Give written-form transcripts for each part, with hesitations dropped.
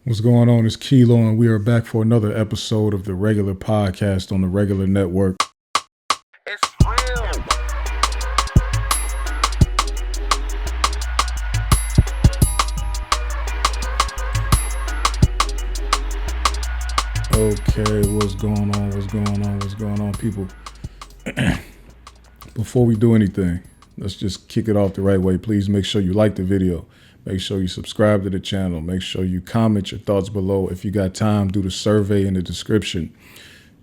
What's going on? It's Kilo, and we are back for another episode of the regular podcast on the regular network. It's real. Okay, what's going on? What's going on, people? Before we do anything, let's just kick it off the right way. Please make sure you like the video. Make sure you subscribe to the channel. Make sure you comment your thoughts below. If you got time, do the survey in the description.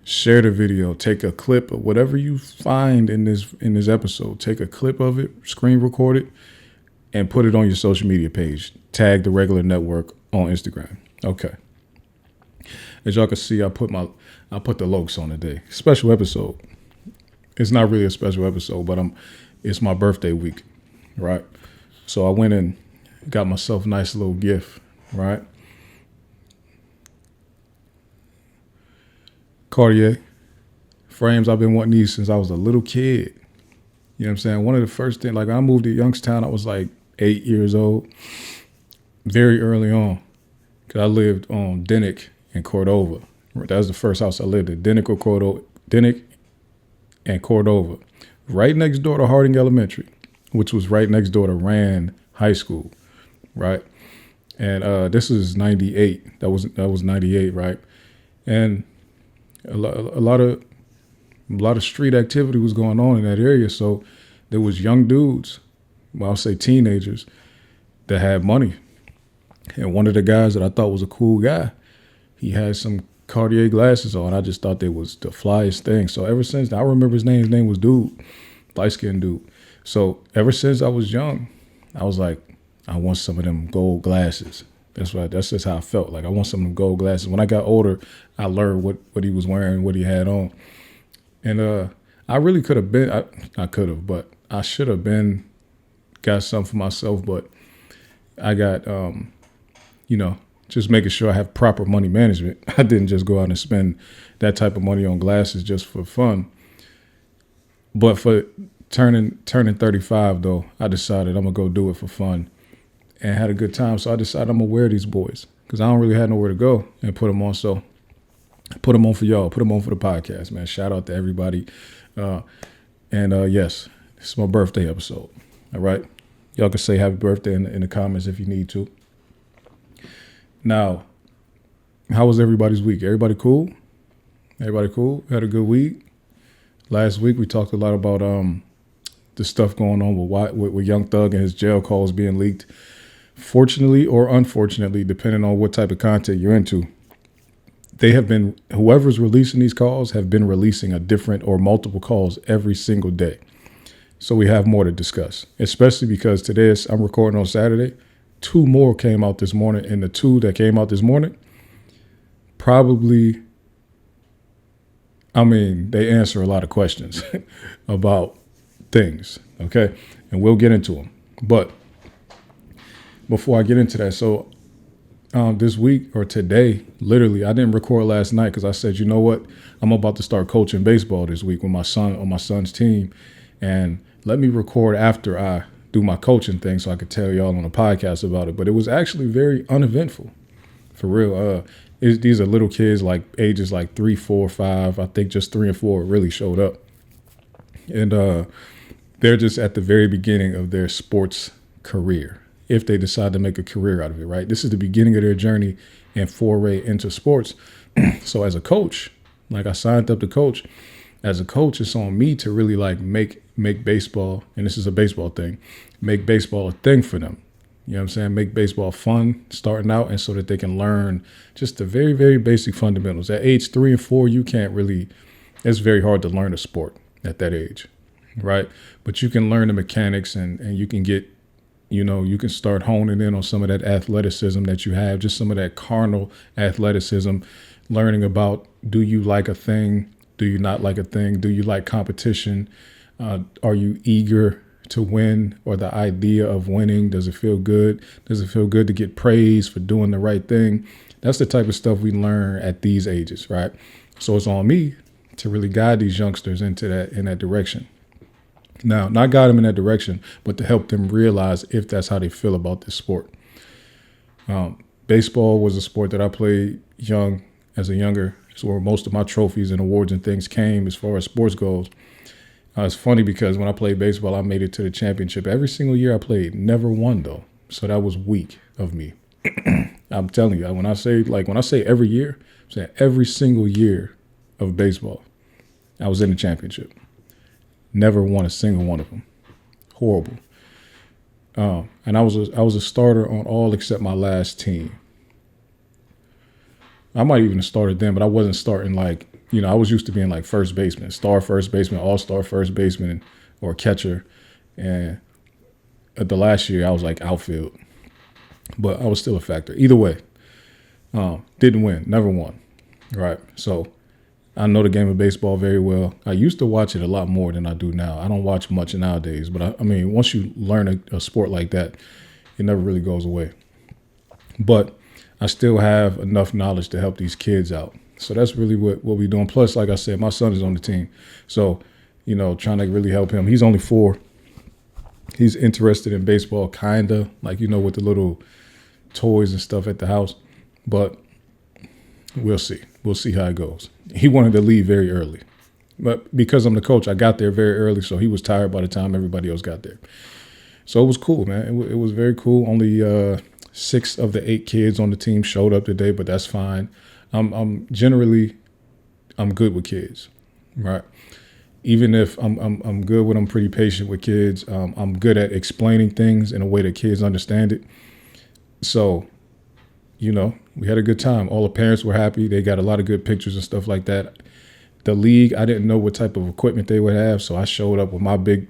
Share the video. Take a clip of whatever you find in this episode. Take a clip of it, screen record it, and put it on your social media page. Tag the regular network on Instagram. Okay. As y'all can see, I put the logos on today. Special episode. It's not really a special episode, but it's my birthday week, right? So I went and got myself a nice little gift, right? Cartier frames. I've been wanting these since I was a little kid. You know what I'm saying? One of the first things, like I moved to Youngstown, I was like 8 years old, very early on, because I lived on Dinnick in Cordova. That was the first house I lived in, Dinnick and Cordova, right next door to Harding Elementary, which was right next door to Rand High School, right? And this is 98. That was 98, right? And a lot of street activity was going on in that area. So there was young dudes, well, I'll say teenagers, that had money. And one of the guys that I thought was a cool guy, he had some Cartier glasses on. I just thought they was the flyest thing. So ever since, I remember his name was Dude, light-skinned dude. So ever since I was young, I was like, I want some of them gold glasses. That's right. That's just how I felt. Like I want some of them gold glasses. When I got older, I learned what he was wearing, what he had on. And I really could have been, I could have, but I should have got something for myself. But I got, just making sure I have proper money management. I didn't just go out and spend that type of money on glasses just for fun. But for turning 35, though, I decided I'm going to go do it for fun and had a good time. So I decided I'm going to wear these boys because I don't really have nowhere to go and put them on. So put them on for y'all. Put them on for the podcast, man. Shout out to everybody. Yes, this is my birthday episode. All right. Y'all can say happy birthday in the comments if you need to. Now, how was everybody's week? Everybody cool? Everybody cool? Had a good week? Last week we talked a lot about the stuff going on with Young Thug and his jail calls being leaked. Fortunately or unfortunately, depending on what type of content you're into, whoever's releasing these calls have been releasing a different or multiple calls every single day. So we have more to discuss, especially because today I'm recording on Saturday. 2 more came out this morning, and the 2 that came out this morning probably, they answer a lot of questions about things, okay? And we'll get into them. But before I get into that, so this week or today, literally, I didn't record last night because I said, you know what? I'm about to start coaching baseball this week with my son on my son's team, and let me record after I do my coaching thing so I could tell y'all on a podcast about it. But it was actually very uneventful, for real. These are little kids like ages like 3, 4, 5. I think just 3 and 4 really showed up. And they're just at the very beginning of their sports career, if they decide to make a career out of it, right? This is the beginning of their journey and foray into sports. So as a coach, like I signed up to coach, as a coach, it's on me to really like make baseball, and this is a baseball thing, make baseball a thing for them. You know what I'm saying? Make baseball fun starting out, and so that they can learn just the very, very basic fundamentals. At age 3 and 4, it's very hard to learn a sport at that age, right? But you can learn the mechanics and you can get, you can start honing in on some of that athleticism that you have, just some of that carnal athleticism, learning about, do you like a thing? Do you not like a thing? Do you like competition? Are you eager to win, or the idea of winning? Does it feel good? Does it feel good to get praise for doing the right thing? That's the type of stuff we learn at these ages, right? So it's on me to really guide these youngsters in that direction. Now, not guide them in that direction, but to help them realize if that's how they feel about this sport. Baseball was a sport that I played as a younger. It's where most of my trophies and awards and things came as far as sports goes. It's funny because when I played baseball, I made it to the championship every single year I played. Never won though, so that was weak of me. I'm telling you, when I say every year, I'm saying every single year of baseball, I was in the championship. Never won a single one of them. Horrible. And I was a starter on all except my last team. I might even have started then, but I wasn't starting I was used to being like first baseman, star first baseman, all-star first baseman, or catcher. And at the last year, I was like outfield. But I was still a factor. Either way, didn't win, never won. Right. So I know the game of baseball very well. I used to watch it a lot more than I do now. I don't watch much nowadays. But I mean, once you learn a sport like that, it never really goes away. But I still have enough knowledge to help these kids out. So that's really what we're doing. Plus, like I said, my son is on the team. So, trying to really help him. He's only 4. He's interested in baseball, kind of, with the little toys and stuff at the house. But we'll see. We'll see how it goes. He wanted to leave very early. But because I'm the coach, I got there very early, so he was tired by the time everybody else got there. So it was cool, man. It was very cool. Only 6 of the 8 kids on the team showed up today, but that's fine. I'm generally good with kids, right? Even if I'm good with them, pretty patient with kids. I'm good at explaining things in a way that kids understand it. So, we had a good time. All the parents were happy. They got a lot of good pictures and stuff like that. The league, I didn't know what type of equipment they would have, so I showed up with my big,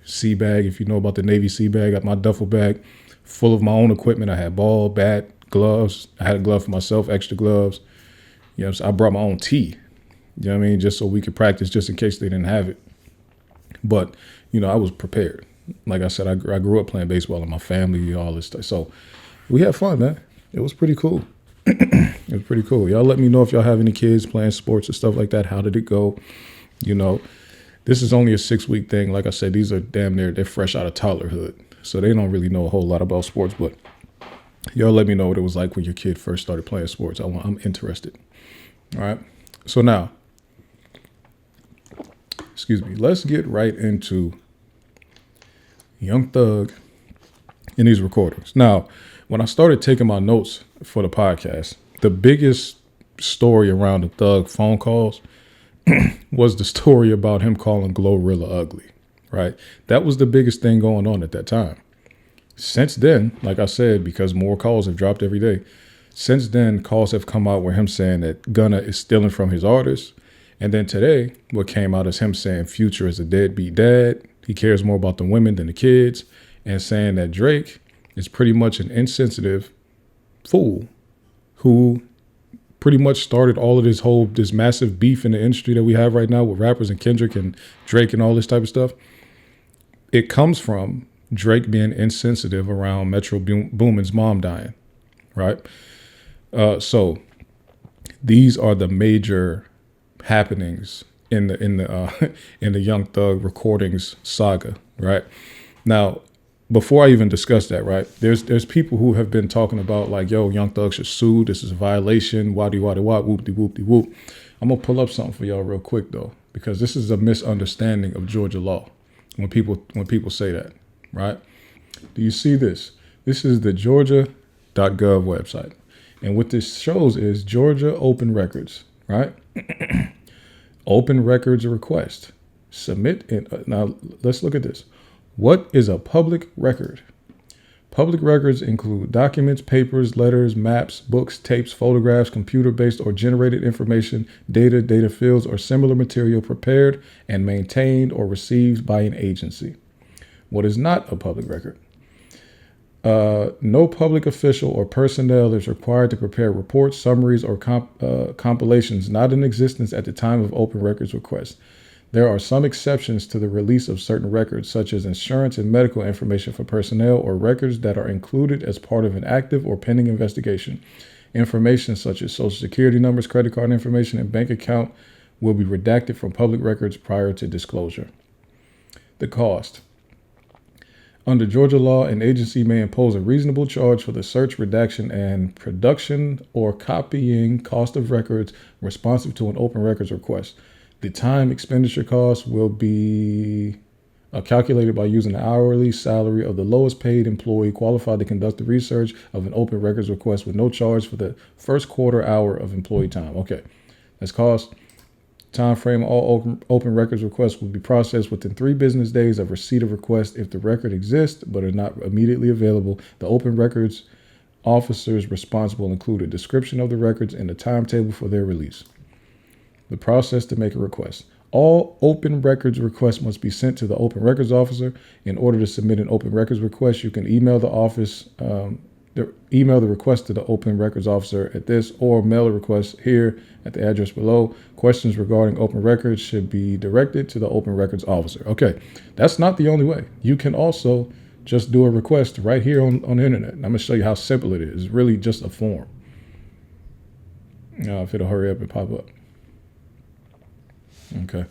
sea bag. If you know about the Navy sea bag, got my duffel bag full of my own equipment. I had ball, bat, gloves. I had a glove for myself, extra gloves. So I brought my own tee. You know what I mean? Just so we could practice just in case they didn't have it. But, I was prepared. Like I said, I grew up playing baseball in my family, all this stuff. So we had fun, man. It was pretty cool. It was pretty cool. Y'all let me know if y'all have any kids playing sports and stuff like that. How did it go? This is only a 6-week thing. Like I said, these are they're fresh out of toddlerhood. So they don't really know a whole lot about sports. But y'all let me know what it was like when your kid first started playing sports. I'm interested. All right. So now, let's get right into Young Thug and these recordings. Now, when I started taking my notes for the podcast, the biggest story around the Thug phone calls was the story about him calling Glorilla ugly, right? That was the biggest thing going on at that time. Since then, like I said, because more calls have dropped every day, since then, calls have come out where him saying that Gunna is stealing from his artists. And then today, what came out is him saying Future is a deadbeat dad. He cares more about the women than the kids. And saying that Drake is pretty much an insensitive fool who pretty much started all of this massive beef in the industry that we have right now with rappers and Kendrick and Drake and all this type of stuff. It comes from Drake being insensitive around Metro Boomin's mom dying, right? So these are the major happenings in the Young Thug recordings saga, right? Now, before I even discuss that, right, there's people who have been talking about like, yo, Young Thug should sue. This is a violation. Waddy waddy wad, whoop-de whoop-de whoop. I'm gonna pull up something for y'all real quick though, because this is a misunderstanding of Georgia law when people say that, right? Do you see this? This is the Georgia.gov website. And what this shows is Georgia Open Records, right? Open Records request. Submit. Now, let's look at this. What is a public record? Public records include documents, papers, letters, maps, books, tapes, photographs, computer-based or generated information, data fields, or similar material prepared and maintained or received by an agency. What is not a public record? No public official or personnel is required to prepare reports, summaries, or compilations not in existence at the time of open records request. There are some exceptions to the release of certain records, such as insurance and medical information for personnel or records that are included as part of an active or pending investigation. Information such as social security numbers, credit card information, and bank account will be redacted from public records prior to disclosure. The cost. Under Georgia law, an agency may impose a reasonable charge for the search, redaction, and production or copying cost of records responsive to an open records request. The time expenditure cost will be calculated by using the hourly salary of the lowest paid employee qualified to conduct the research of an open records request with no charge for the first quarter hour of employee time. Okay, that's cost. Time frame: all open records requests will be processed within 3 business days of receipt of request. If the record exists but are not immediately available, the open records officers responsible include a description of the records and a timetable for their release. The process to make a request: all open records requests must be sent to the open records officer. In order to submit an open records request, you can email the office, email the request to the open records officer at this, or mail a request here at the address below. Questions regarding open records should be directed to the open records officer. Okay, that's not the only way. You can also just do a request right here on the internet. And I'm going to show you how simple it is. It's really just a form. If it'll hurry up and pop up. Okay,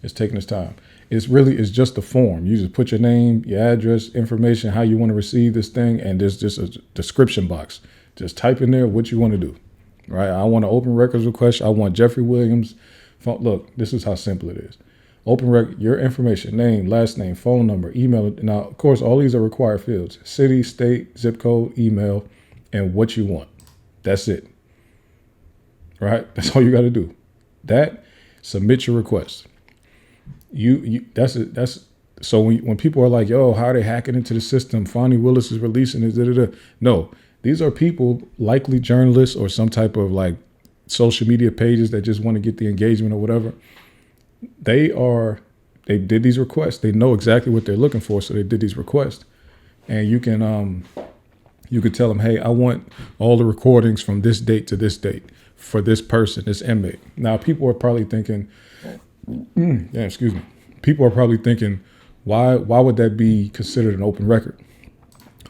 it's taking its time. It's just a form. You just put your name, your address, information, how you want to receive this thing, and there's just a description box. Just type in there what you want to do. Right? I want an open records request. I want Jeffrey Williams. Look, this is how simple it is. Open record, your information, name, last name, phone number, email. Now, of course, all these are required fields: city, state, zip code, email, and what you want. That's it. Right? That's all you got to do. Submit your request. That's so when people are like, yo, how are they hacking into the system? Fonnie Willis is releasing it. No, these are people, likely journalists or some type of like social media pages that just want to get the engagement or whatever. They did these requests. They know exactly what they're looking for, so they did these requests. And you can tell them, hey, I want all the recordings from this date to this date for this person, this inmate. Now, people are probably thinking, People are probably thinking, why would that be considered an open record?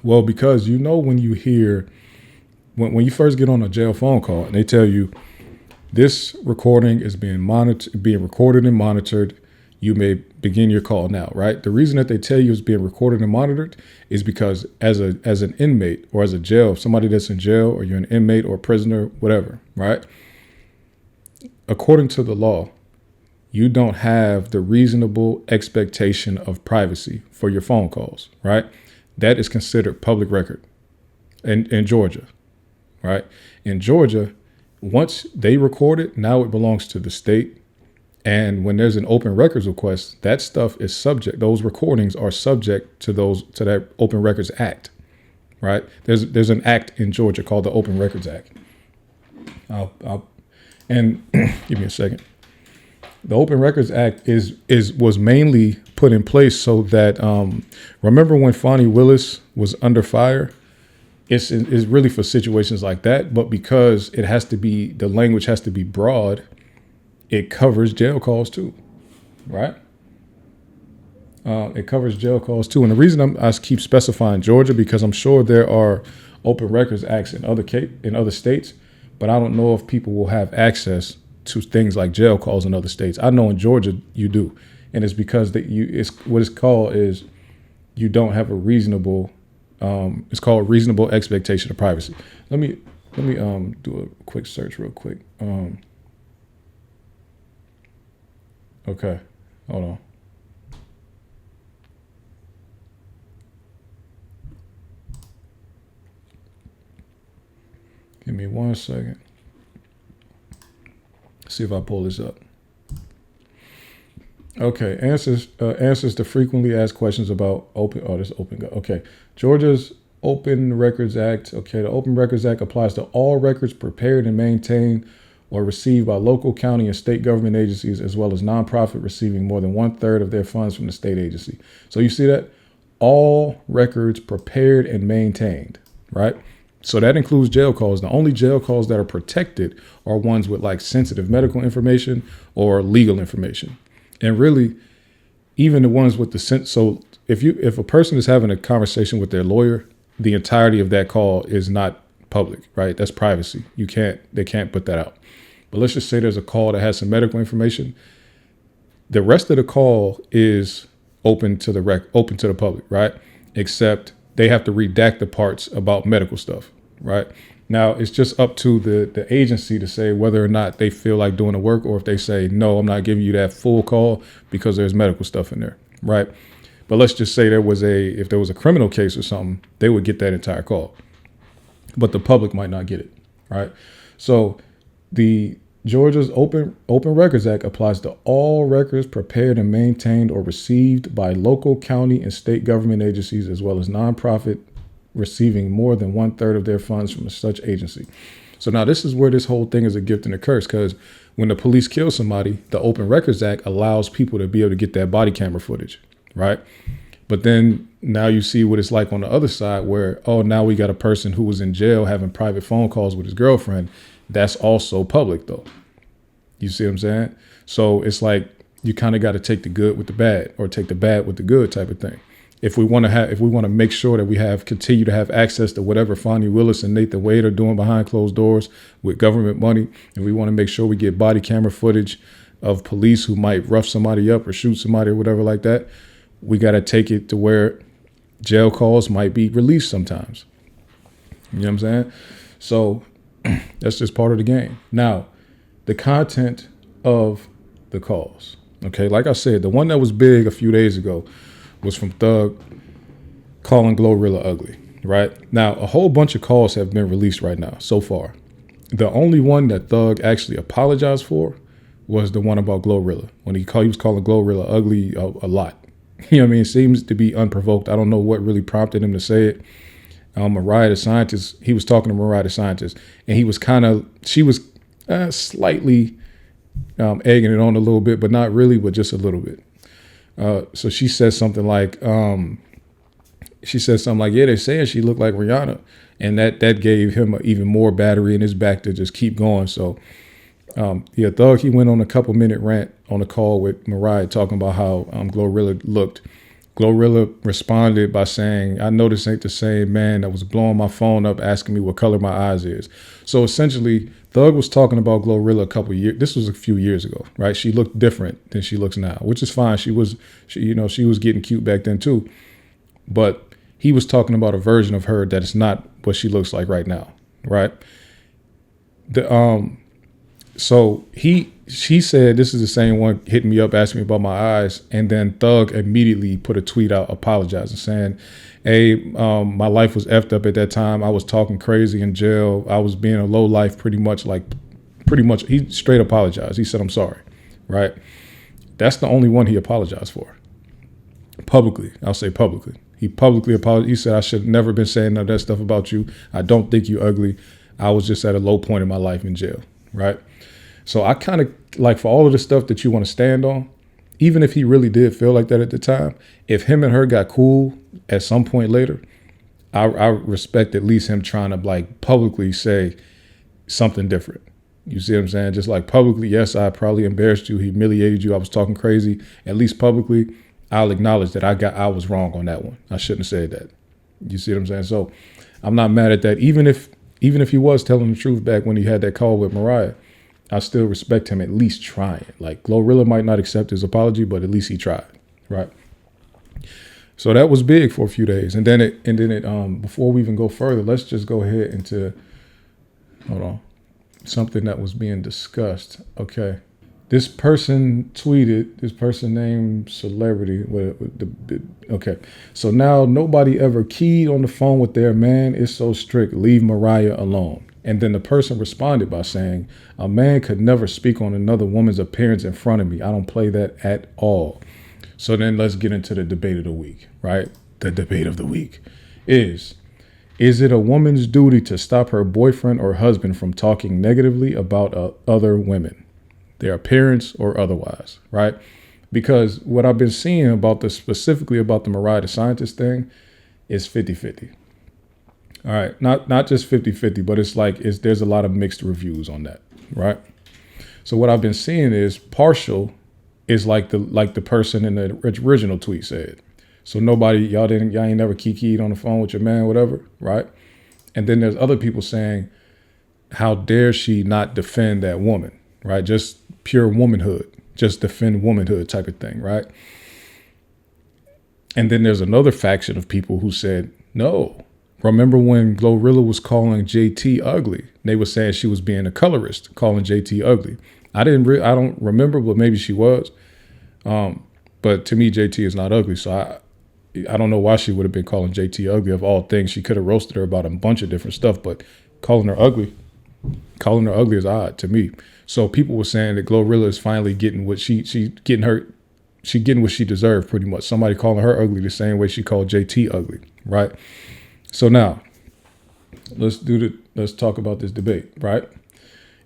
Well, because when you hear, when you first get on a jail phone call and they tell you this recording is being recorded and monitored, you may begin your call now, right? The reason that they tell you it's being recorded and monitored is because as an inmate or as a jail, somebody that's in jail, or you're an inmate or a prisoner, whatever, right? According to the law, you don't have the reasonable expectation of privacy for your phone calls, right? That is considered public record in Georgia, right? In Georgia, once they record it, now it belongs to the state. And when there's an open records request, that stuff is subject. Those recordings are subject to that Open Records Act, right? There's an act in Georgia called the Open Records Act. And give me a second. The Open Records Act was mainly put in place so that remember when Fonnie Willis was under fire? It's really for situations like that, but because the language has to be broad, it covers jail calls too, right? It covers jail calls too, and the reason I keep specifying Georgia because I'm sure there are Open Records Acts in other states, but I don't know if people will have access to things like jail calls in other states. I know in Georgia you do, and it's because it's what it's called is you don't have a reasonable. It's called reasonable expectation of privacy. Let me do a quick search real quick. Okay, hold on. Give me 1 second. See if I pull this up. Okay, answers to frequently asked questions about open. Oh, this open. Okay, Georgia's Open Records Act. Okay, the Open Records Act applies to all records prepared and maintained or received by local, county, and state government agencies, as well as nonprofit receiving more than 1/3 of their funds from the state agency. So you see that all records prepared and maintained, right? So that includes jail calls. The only jail calls that are protected are ones with like sensitive medical information or legal information. And really, even the ones with so if a person is having a conversation with their lawyer, the entirety of that call is not public, right? That's privacy. They can't put that out. But let's just say there's a call that has some medical information. The rest of the call is open to the public, right? except they have to redact the parts about medical stuff, right? Now, it's just up to the agency to say whether or not they feel like doing the work, or if they say, no, I'm not giving you that full call because there's medical stuff in there, right? But let's just say if there was a criminal case or something, they would get that entire call. But the public might not get it, right? So the Georgia's Open Records Act applies to all records prepared and maintained or received by local, county, and state government agencies, as well as nonprofit receiving more than 1/3 of their funds from such agency. So now this is where this whole thing is a gift and a curse, because when the police kill somebody, the Open Records Act allows people to be able to get that body camera footage, right? But then now you see what it's like on the other side where, oh, now we got a person who was in jail having private phone calls with his girlfriend. That's also public, though. You see what I'm saying? So it's like you kind of got to take the good with the bad, or take the bad with the good type of thing. If we want to make sure that we continue to have access to whatever Fonnie Willis and Nathan Wade are doing behind closed doors with government money, and we want to make sure we get body camera footage of police who might rough somebody up or shoot somebody or whatever like that, we got to take it to where jail calls might be released sometimes. You know what I'm saying? So that's just part of the game. Now, the content of the calls. Okay, like I said, the one that was big a few days ago was from Thug calling Glorilla ugly, right? Now, a whole bunch of calls have been released right now so far. The only one that Thug actually apologized for was the one about Glorilla. When he was calling Glorilla ugly a lot. You know what I mean? It seems to be unprovoked. I don't know what really prompted him to say it. Mariah the Scientist, he was talking to Mariah the Scientist, and she was slightly egging it on a little bit, but not really, but just a little bit. So she says something like, yeah, they're saying she looked like Rihanna. And that gave him even more battery in his back to just keep going. So, yeah, Thug, he went on a couple minute rant on a call with Mariah talking about how Glorilla looked. Glorilla responded by saying, I know this ain't the same man that was blowing my phone up asking me what color my eyes is. So essentially, Thug was talking about Glorilla a couple years. This was a few years ago, right? She looked different than she looks now, which is fine. She was getting cute back then too. But he was talking about a version of her that is not what she looks like right now, right? So she said, this is the same one hitting me up, asking me about my eyes. And then Thug immediately put a tweet out apologizing, saying, hey, my life was effed up at that time. I was talking crazy in jail. I was being a low life pretty much. He straight apologized. He said, I'm sorry, right? That's the only one he apologized for. Publicly, I'll say publicly. He publicly apologized. He said, I should have never been saying none of that stuff about you. I don't think you ugly. I was just at a low point in my life in jail, right? So I kind of like, for all of the stuff that you want to stand on, even if he really did feel like that at the time, if him and her got cool at some point later, I respect at least him trying to like publicly say something different. You see what I'm saying? Just like publicly, yes, I probably embarrassed you, humiliated you, I was talking crazy. At least publicly, I'll acknowledge that I was wrong on that one. I shouldn't have said that. You see what I'm saying? So I'm not mad at that. Even if he was telling the truth back when he had that call with Mariah, I still respect him at least trying. Like, Glorilla might not accept his apology, but at least he tried, right? So that was big for a few days. And then it before we even go further, let's just go ahead into, hold on, something that was being discussed. Okay. This person tweeted, this person named Celebrity. Okay. So now nobody ever keyed on the phone with their man. It's so strict. Leave Mariah alone. And then the person responded by saying, a man could never speak on another woman's appearance in front of me. I don't play that at all. So then let's get into the debate of the week, right? The debate of the week is it a woman's duty to stop her boyfriend or husband from talking negatively about other women, their appearance or otherwise, right? Because what I've been seeing about this, specifically about the Mariah the Scientist thing, is 50-50. All right, not just 50-50, but there's a lot of mixed reviews on that, right? So what I've been seeing is partial is like the person in the original tweet said. So y'all ain't never kikied on the phone with your man, whatever, right? And then there's other people saying, how dare she not defend that woman, right? Just pure womanhood, just defend womanhood type of thing, right? And then there's another faction of people who said, no. Remember when Glorilla was calling JT ugly? They were saying she was being a colorist, calling JT ugly. I don't remember, but maybe she was. But to me, JT is not ugly. So I don't know why she would have been calling JT ugly of all things. She could have roasted her about a bunch of different stuff, but calling her ugly is odd to me. So people were saying that Glorilla is finally getting what she getting what she deserved pretty much. Somebody calling her ugly the same way she called JT ugly, right? So now let's talk about this debate, right?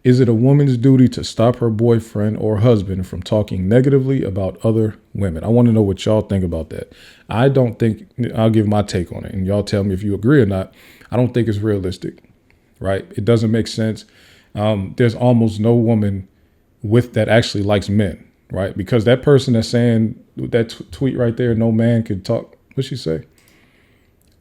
Is it a woman's duty to stop her boyfriend or husband from talking negatively about other women? I want to know what y'all think about that. I don't think, I'll give my take on it, and y'all tell me if you agree or not. I don't think it's realistic, right? It doesn't make sense. There's almost no woman that actually likes men, right? Because that person that's saying that tweet right there, no man could talk. What'd she say?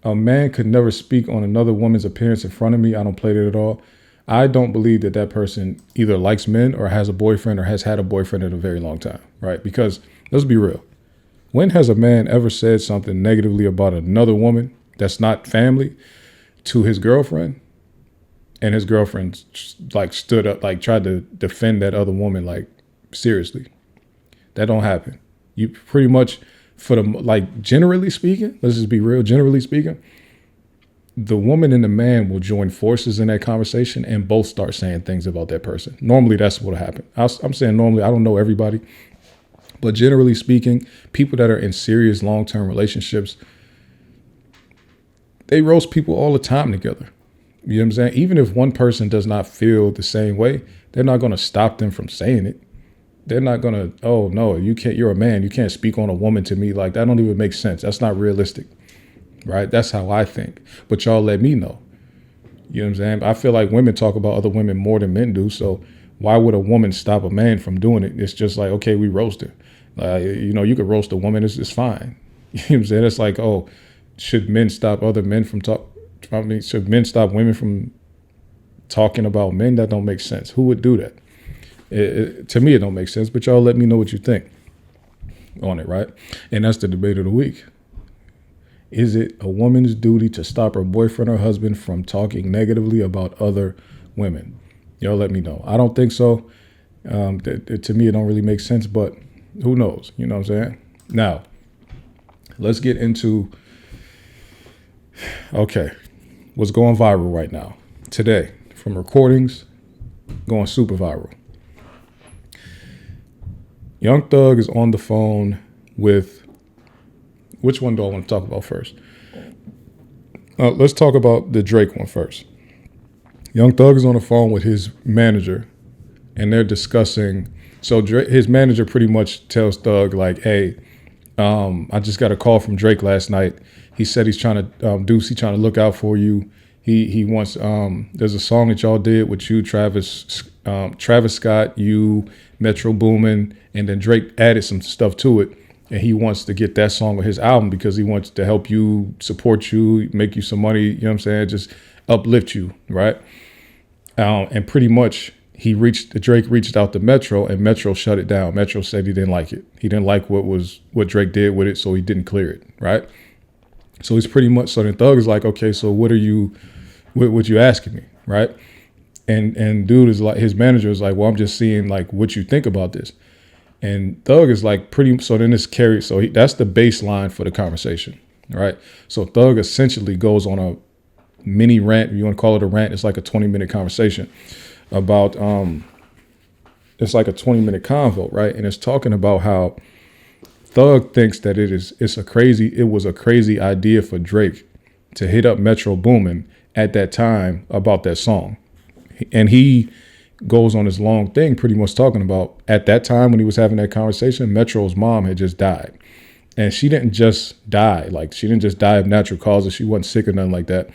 A man could never speak on another woman's appearance in front of me. I don't play that at all. I don't believe that person either likes men or has a boyfriend or has had a boyfriend in a very long time, right? Because let's be real. When has a man ever said something negatively about another woman that's not family to his girlfriend, and his girlfriend like stood up, like tried to defend that other woman, like seriously? That don't happen. You pretty much, generally speaking, let's just be real, generally speaking, the woman and the man will join forces in that conversation and both start saying things about that person. Normally, that's what will happen. I'm saying normally, I don't know everybody, but generally speaking, people that are in serious long-term relationships, they roast people all the time together. You know what I'm saying? Even if one person does not feel the same way, they're not going to stop them from saying it. They're not going to, oh, no, you can't, you're a man. You can't speak on a woman to me. Like, that don't even make sense. That's not realistic. Right? That's how I think. But y'all let me know. You know what I'm saying? I feel like women talk about other women more than men do. So why would a woman stop a man from doing it? It's just like, okay, we roast her. You could roast a woman. It's fine. You know what I'm saying? It's like, oh, should men stop other men from should men stop women from talking about men? That don't make sense. Who would do that? To me, it don't make sense. But y'all let me know what you think on it, right? And that's the debate of the week. Is it a woman's duty to stop her boyfriend or husband from talking negatively about other women? Y'all let me know. I don't think so. To me, it don't really make sense, but who knows? You know what I'm saying? Now, let's get into, what's going viral right now. Today, from recordings, going super viral. Young Thug is on the phone with, which one do I want to talk about first? Let's talk about the Drake one first. Young Thug is on the phone with his manager, and they're discussing. So his manager pretty much tells Thug, like, hey, I just got a call from Drake last night. He said he's trying to, Deuce, he's trying to look out for you. He wants, there's a song that y'all did with you, Travis Scott, you, Metro Boomin, and then Drake added some stuff to it. And he wants to get that song on his album because he wants to help you, support you, make you some money, you know what I'm saying? Just uplift you, right? And pretty much Drake reached out to Metro, and Metro shut it down. Metro said he didn't like it. He didn't like what Drake did with it, so he didn't clear it, right? So he's pretty much, so then Thug is like, okay, so what you asking me, right? And dude is like, his manager is like, well, I'm just seeing like what you think about this. And Thug is like so then it's carried. So that's the baseline for the conversation, right? So Thug essentially goes on a mini rant, if you want to call it a rant. It's like a 20-minute conversation about, it's like a 20-minute convo, right? And it's talking about how Thug thinks that it was a crazy idea for Drake to hit up Metro Boomin at that time about that song. And he goes on this long thing pretty much talking about at that time when he was having that conversation, Metro's mom had just died. And she didn't just die. Like, she didn't just die of natural causes. She wasn't sick or nothing like that.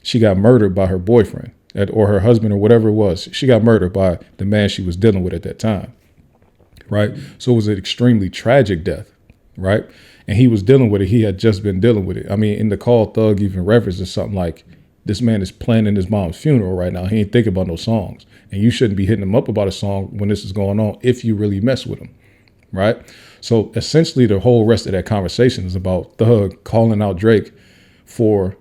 She got murdered by her boyfriend or her husband or whatever it was. She got murdered by the man she was dealing with at that time, right? So it was an extremely tragic death, right? And he was dealing with it. He had just been dealing with it. I mean, in the call, Thug even references something like, this man is planning his mom's funeral right now. He ain't thinking about no songs. And you shouldn't be hitting him up about a song when this is going on if you really mess with him, right? So essentially the whole rest of that conversation is about Thug calling out Drake for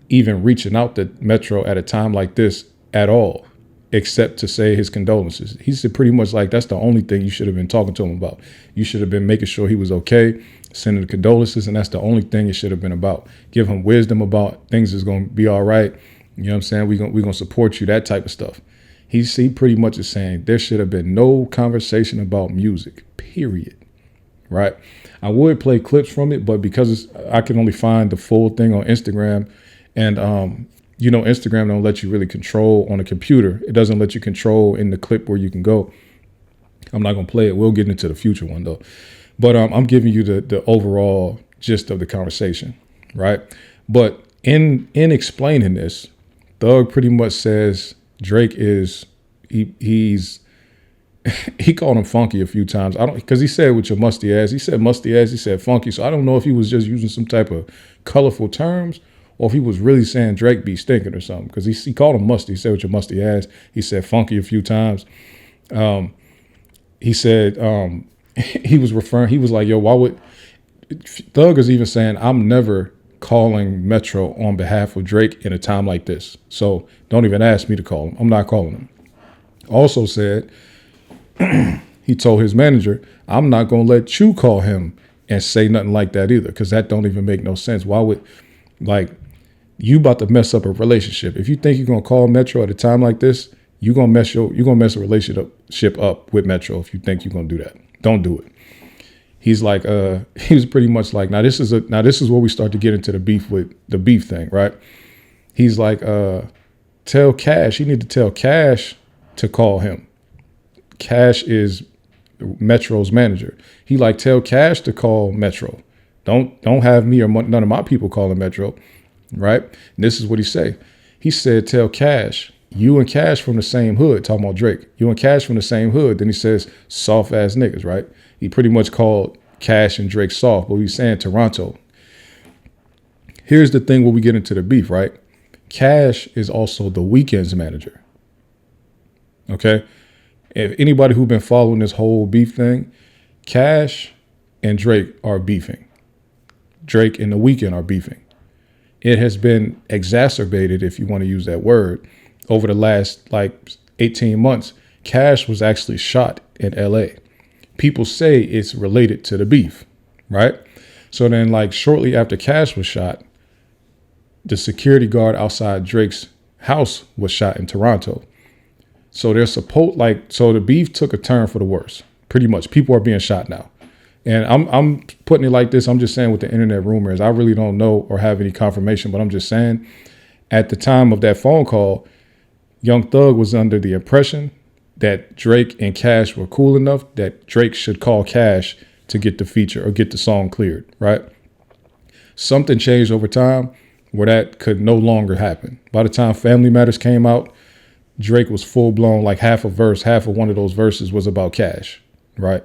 even reaching out to Metro at a time like this at all, except to say his condolences. He said pretty much like that's the only thing you should have been talking to him about. You should have been making sure he was okay, sending the condolences, and that's the only thing it should have been about. Give him wisdom about things is going to be all right. You know what I'm saying? We're gonna support you, that type of stuff. He pretty much is saying there should have been no conversation about music, period. Right? I would play clips from it, but because I can only find the full thing on Instagram, and Instagram don't let you really control on a computer. It doesn't let you control in the clip where you can go. I'm not gonna play it. We'll get into the future one though. But I'm giving you the overall gist of the conversation, right? But in explaining this, Thug pretty much says Drake is he's he called him funky a few times. I don't because he said with your musty ass. He said musty ass. He said funky. So I don't know if he was just using some type of colorful terms or if he was really saying Drake be stinking or something. Because he called him musty. He said with your musty ass. He said funky a few times. He said he was referring. He was like, yo, why would Thug is even saying I'm never calling Metro on behalf of Drake in a time like this. So don't even ask me to call him. I'm not calling him. Also said. He told his manager, I'm not going to let you call him and say nothing like that either, because that don't even make no sense. Why would, you about to mess up a relationship. If you think you're going to call Metro at a time like this, you're going to mess a relationship up with Metro if you think you're going to do that. Don't do it. He's like, he was pretty much like, now this is where we start to get into the beef thing, right? He's like, tell Cash, you need to tell Cash to call him. Cash is Metro's manager. He like tell Cash to call Metro. Don't have me or none of my people calling Metro, right? And this is what he say. He said, tell Cash, you and Cash from the same hood, talking about Drake. You and Cash from the same hood. Then he says, soft ass niggas, right? He pretty much called Cash and Drake soft, but he's saying Toronto. Here's the thing where we get into the beef, right? Cash is also the Weeknd's manager. Okay? If anybody who's been following this whole beef thing, Cash and Drake are beefing. Drake and The Weeknd are beefing. It has been exacerbated, if you want to use that word, over the last 18 months. Cash was actually shot in LA. People say it's related to the beef, right? So then shortly after Cash was shot, the security guard outside Drake's house was shot in Toronto. So they're so the beef took a turn for the worse. Pretty much, people are being shot now, and I'm putting it like this. I'm just saying what the internet rumor is. I really don't know or have any confirmation, but I'm just saying. At the time of that phone call, Young Thug was under the impression that Drake and Cash were cool enough that Drake should call Cash to get the feature or get the song cleared. Right? Something changed over time where that could no longer happen. By the time Family Matters came out, Drake was full blown, half of one of those verses was about Cash, right?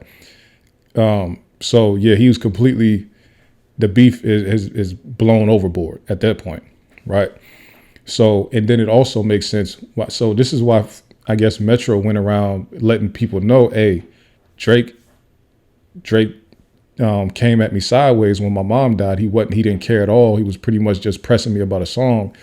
So yeah, he was completely, the beef is blown overboard at that point, right? So, and then it also makes sense. So this is why I guess Metro went around letting people know, hey, Drake came at me sideways when my mom died. He didn't care at all. He was pretty much just pressing me about a song.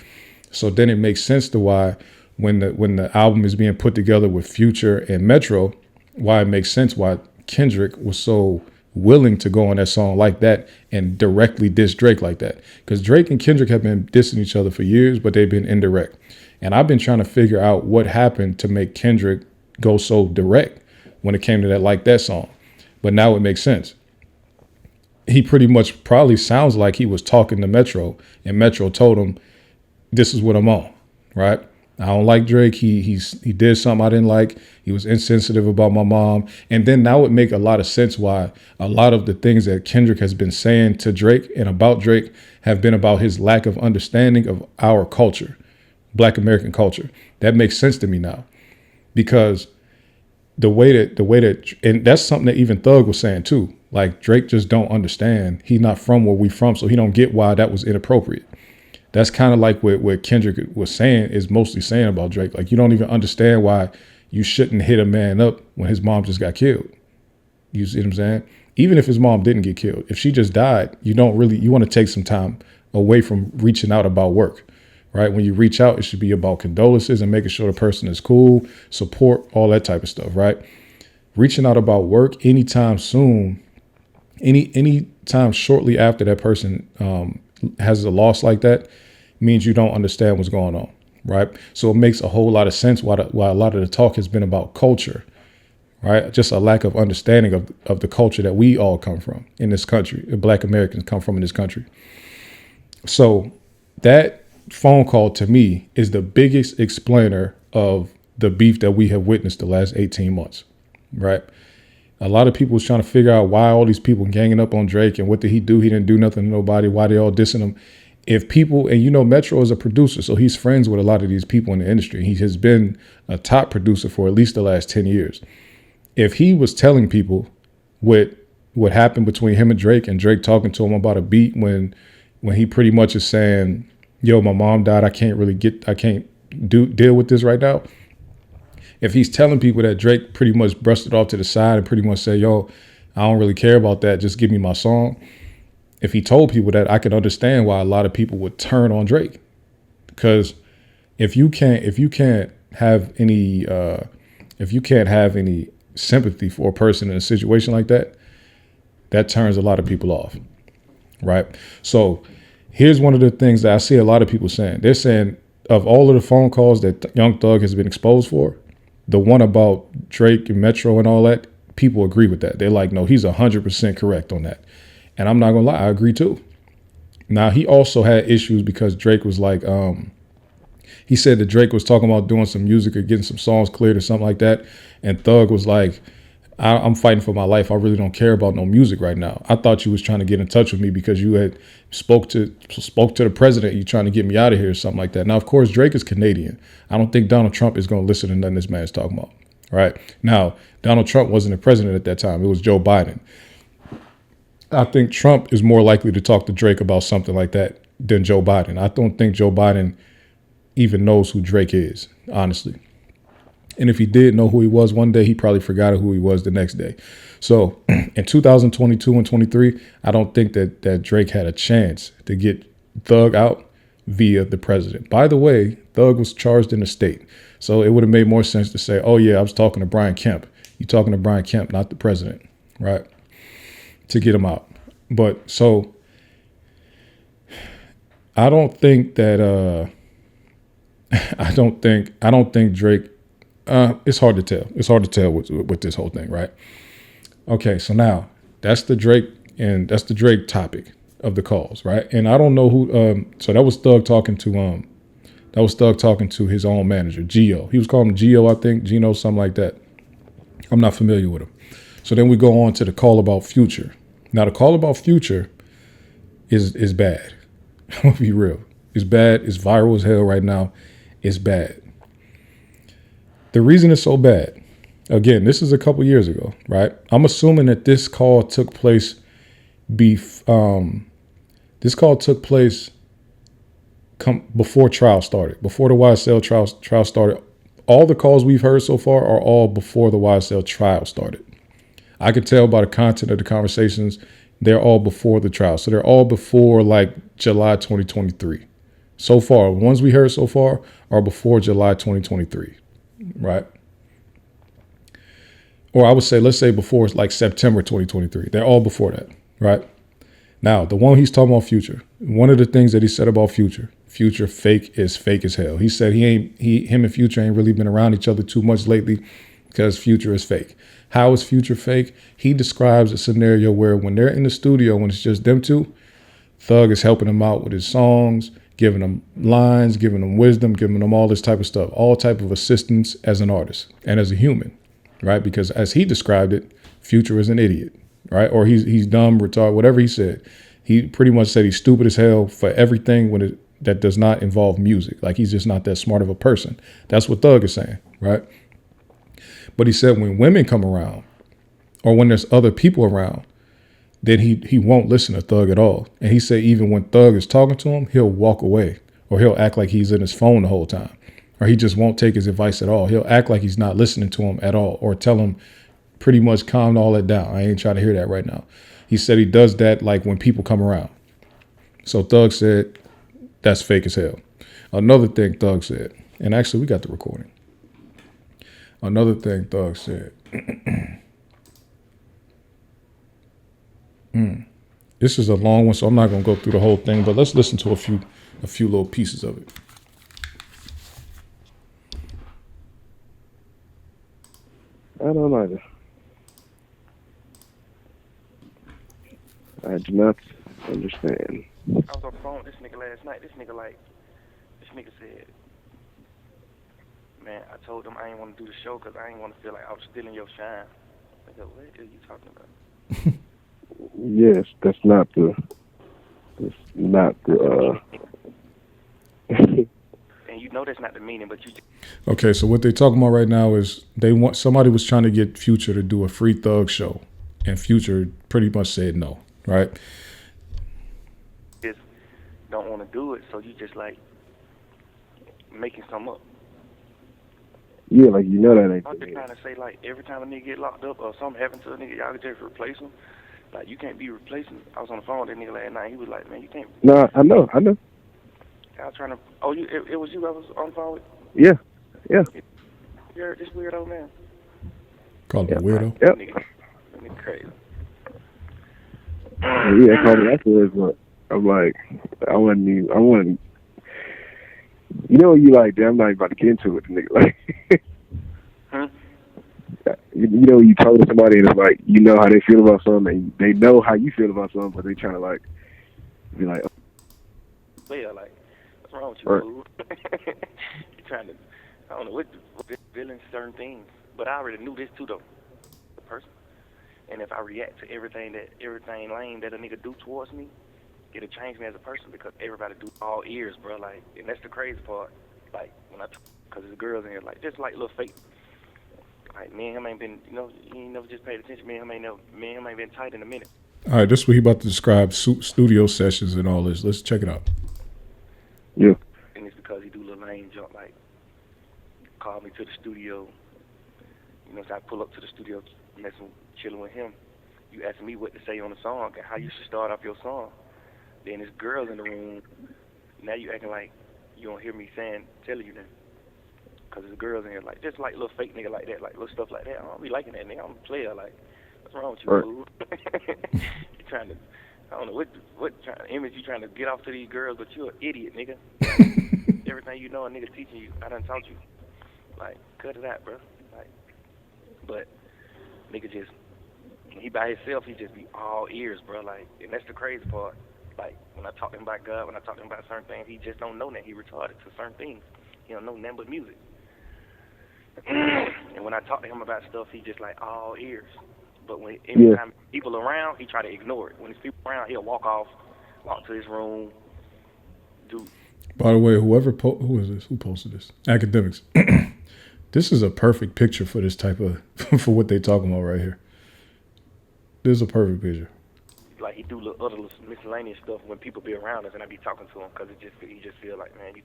So then it makes sense to why when the album is being put together with Future and Metro, why it makes sense why Kendrick was so willing to go on that song like that and directly diss Drake like that. Because Drake and Kendrick have been dissing each other for years, but they've been indirect. And I've been trying to figure out what happened to make Kendrick go so direct when it came to that Like That song. But now it makes sense. He pretty much probably sounds like he was talking to Metro, and Metro told him, this is what I'm on, right? I don't like Drake. He did something I didn't like. He was insensitive about my mom. And then now it make a lot of sense why a lot of the things that Kendrick has been saying to Drake and about Drake have been about his lack of understanding of our culture, Black American culture. That makes sense to me now, because the way that, and that's something that even Thug was saying too. Drake just don't understand. He's not from where we from, so he don't get why that was inappropriate. That's kind of like what Kendrick was saying is mostly saying about Drake. You don't even understand why you shouldn't hit a man up when his mom just got killed. You see what I'm saying? Even if his mom didn't get killed, if she just died, you want to take some time away from reaching out about work, right? When you reach out, it should be about condolences and making sure the person is cool, support, all that type of stuff, right? Reaching out about work anytime soon, any time shortly after that person has a loss like that means you don't understand what's going on, right? So it makes a whole lot of sense why a lot of the talk has been about culture, right? Just a lack of understanding of the culture that we all come from in this country, Black Americans come from in this country. So that phone call to me is the biggest explainer of the beef that we have witnessed the last 18 months, right? A lot of people was trying to figure out why all these people ganging up on Drake and what did he do? He didn't do nothing to nobody. Why they all dissing him? If people, and Metro is a producer, so he's friends with a lot of these people in the industry. He has been a top producer for at least the last 10 years. If he was telling people what happened between him and Drake talking to him about a beat when he pretty much is saying, yo, my mom died. I can't deal with this right now. If he's telling people that Drake pretty much brushed it off to the side and pretty much said, yo, I don't really care about that. Just give me my song. If he told people that, I could understand why a lot of people would turn on Drake. Because if you can't have any sympathy for a person in a situation like that, that turns a lot of people off. Right. So here's one of the things that I see a lot of people saying. They're saying of all of the phone calls that Young Thug has been exposed for, the one about Drake and Metro and all that, people agree with that. They're like, no, he's 100% correct on that. And I'm not going to lie, I agree too. Now, he also had issues because Drake was like, he said that Drake was talking about doing some music or getting some songs cleared or something like that. And Thug was like, I'm fighting for my life. I really don't care about no music right now. I thought you was trying to get in touch with me because you had spoke to the president. You trying to get me out of here or something like that. Now, of course, Drake is Canadian. I don't think Donald Trump is going to listen to nothing this man's talking about. Right now, Donald Trump wasn't the president at that time. It was Joe Biden. I think Trump is more likely to talk to Drake about something like that than Joe Biden. I don't think Joe Biden even knows who Drake is, honestly. And if he did know who he was one day, he probably forgot who he was the next day. So in 2022 and 23, I don't think that Drake had a chance to get Thug out via the president. By the way, Thug was charged in the state. So it would have made more sense to say, oh, yeah, I was talking to Brian Kemp. You're talking to Brian Kemp, not the president, right? To get him out. But so I don't think that I don't think Drake. It's hard to tell. It's hard to tell with this whole thing, right? Okay, so now that's the Drake topic of the calls, right? And I don't know who. So that was Thug talking to his own manager, Gio. He was calling him Gio, I think, Gino, something like that. I'm not familiar with him. So then we go on to the call about Future. Now the call about Future is bad. I'm gonna be real. It's bad. It's viral as hell right now. It's bad. The reason it's so bad, again, this is a couple years ago, right? I'm assuming that this call took place before trial started, before the YSL trial started. All the calls we've heard so far are all before the YSL trial started. I could tell by the content of the conversations, they're all before the trial. So they're all before like July 2023. So far, the ones we heard so far are before July 2023. Right. Or I would say, let's say before like September 2023. They're all before that. Right. Now, the one he's talking about Future, one of the things that he said about Future fake as hell. He said him and Future ain't really been around each other too much lately because Future is fake. How is Future fake? He describes a scenario where when they're in the studio, when it's just them two, Thug is helping them out with his songs, giving them lines, giving them wisdom, giving them all this type of stuff, all type of assistance as an artist and as a human, right? Because as he described it, Future is an idiot, right? Or he's dumb, retarded, whatever he said. He pretty much said he's stupid as hell for everything that does not involve music. Like he's just not that smart of a person. That's what Thug is saying, right? But he said when women come around or when there's other people around, then he won't listen to Thug at all. And he said even when Thug is talking to him, he'll walk away or he'll act like he's in his phone the whole time or he just won't take his advice at all. He'll act like he's not listening to him at all or tell him pretty much calmed all that down. I ain't trying to hear that right now. He said he does that like when people come around. So Thug said that's fake as hell. Another thing Thug said, and actually we got the recording. Another thing Thug said. This is a long one, so I'm not gonna go through the whole thing, but let's listen to a few little pieces of it. I don't know. I do not understand. I was on the phone with this nigga last night. This nigga said, man, I told him I ain't want to do the show because I ain't want to feel like I was stealing your shine. I go, what are you talking about? Yes, that's not the. And you know that's not the meaning, but you just. Okay, so what they're talking about right now is somebody was trying to get Future to do a free Thug show, and Future pretty much said no, right? Just don't want to do it, so you just like making something up. Yeah, like you know that ain't. I'm just trying to say, like, every time a nigga get locked up or something happen to a nigga, y'all can just replace him. Like, you can't be replacing. I was on the phone with that nigga last night. He was like, man, you can't. No, I know. I was trying to. Oh, it was you I was on the phone with? Yeah. You heard this weirdo, man? Call him a weirdo? Yep. Nigga crazy. Yeah, called me afterwards, but I'm like, I wasn't. You know, you like, damn, I'm not even about to get into it, nigga. Like, you know, you told somebody and it's like, you know how they feel about something, and they know how you feel about something, but they trying to like, be like, yeah, like, what's wrong with you, fool? You trying to, I don't know what feeling certain things, but I already knew this too, though, the person. And if I react to everything lame that a nigga do towards me, it'll change me as a person because everybody do all ears, bro. Like, and that's the crazy part. Like, when because there's girls in here, like, just like little fake. Like, me and him ain't been, you know, he ain't never just paid attention. Me and him ain't been tight in a minute. All right, this is what he about to describe studio sessions and all this. Let's check it out. Yeah. And it's because he do little lame jump, like, call me to the studio. You know, so I pull up to the studio, chilling with him. You asking me what to say on the song and how you should start off your song. Then there's girls in the room. Now you acting like you don't hear me telling you that. Because there's girls in here, like, just like little fake nigga like that, like little stuff like that. I don't be liking that nigga. I'm a player. Like, what's wrong with you, fool? You trying to, I don't know, what image you trying to get off to these girls, but you're an idiot, nigga. Like, everything you know a nigga teaching you, I done taught you. Like, cut it out, bro. Like, but nigga just, when he by himself, he just be all ears, bro. Like, and that's the crazy part. Like, when I talk to him about God, when I talk to him about certain things, he just don't know that. He retarded to certain things. He don't know nothing but music. And when I talk to him about stuff, he just like all ears. But when every time people around, he try to ignore it. When there's people around, he'll walk to his room, do. By the way, who is this? Who posted this? Academics. This is a perfect picture for this type of, for what they talking about right here. This is a perfect picture. Like, he do other miscellaneous stuff when people be around us, and I be talking to him because he just feel like, man, you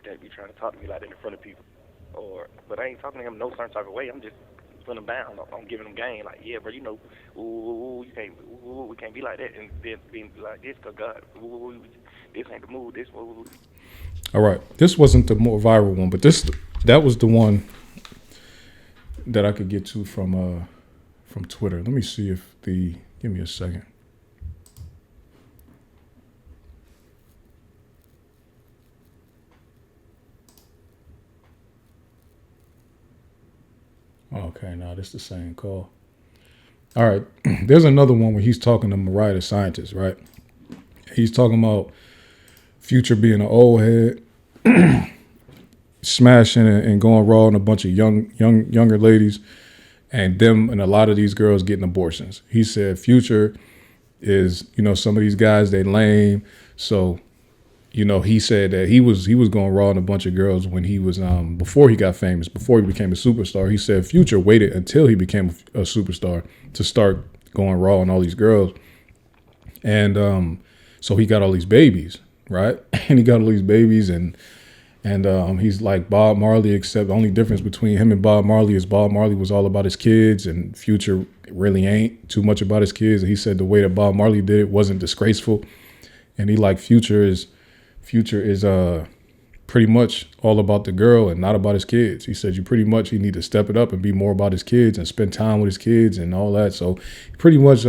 can't be trying to talk to me like that in front of people. But I ain't talking to him no certain type of way. I'm just putting him down. I'm giving him game. Like, yeah, bro, you know, you can't, we can't be like that and then being like this because God, this ain't the move. This. All right, this wasn't the more viral one, but that was the one that I could get to from Twitter. Let me see if give me a second. Okay, now this is the same call. All right, there's another one where he's talking to Mariah the Scientist, right? He's talking about Future being an old head, smashing and going raw on a bunch of younger ladies, and a lot of these girls getting abortions. He said Future is, some of these guys, they lame, so. He said that he was going raw on a bunch of girls when he was before he got famous, before he became a superstar. He said Future waited until he became a superstar to start going raw on all these girls, and so he got all these babies, right? And he got all these babies, and And he's like Bob Marley, except the only difference between him and Bob Marley is Bob Marley was all about his kids, and Future really ain't too much about his kids. And he said the way that Bob Marley did it wasn't disgraceful, and he like Future is pretty much all about the girl and not about his kids. He said he need to step it up and be more about his kids and spend time with his kids and all that. So he pretty much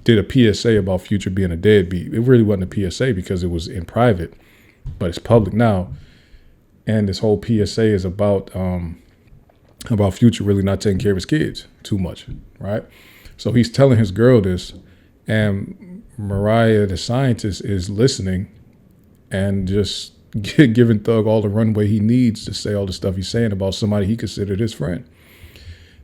did a PSA about Future being a deadbeat. It really wasn't a PSA because it was in private, but it's public now. And this whole PSA is about Future really not taking care of his kids too much, right? So he's telling his girl this, and Mariah, the scientist, is listening and just giving Thug all the runway he needs to say all the stuff he's saying about somebody he considered his friend.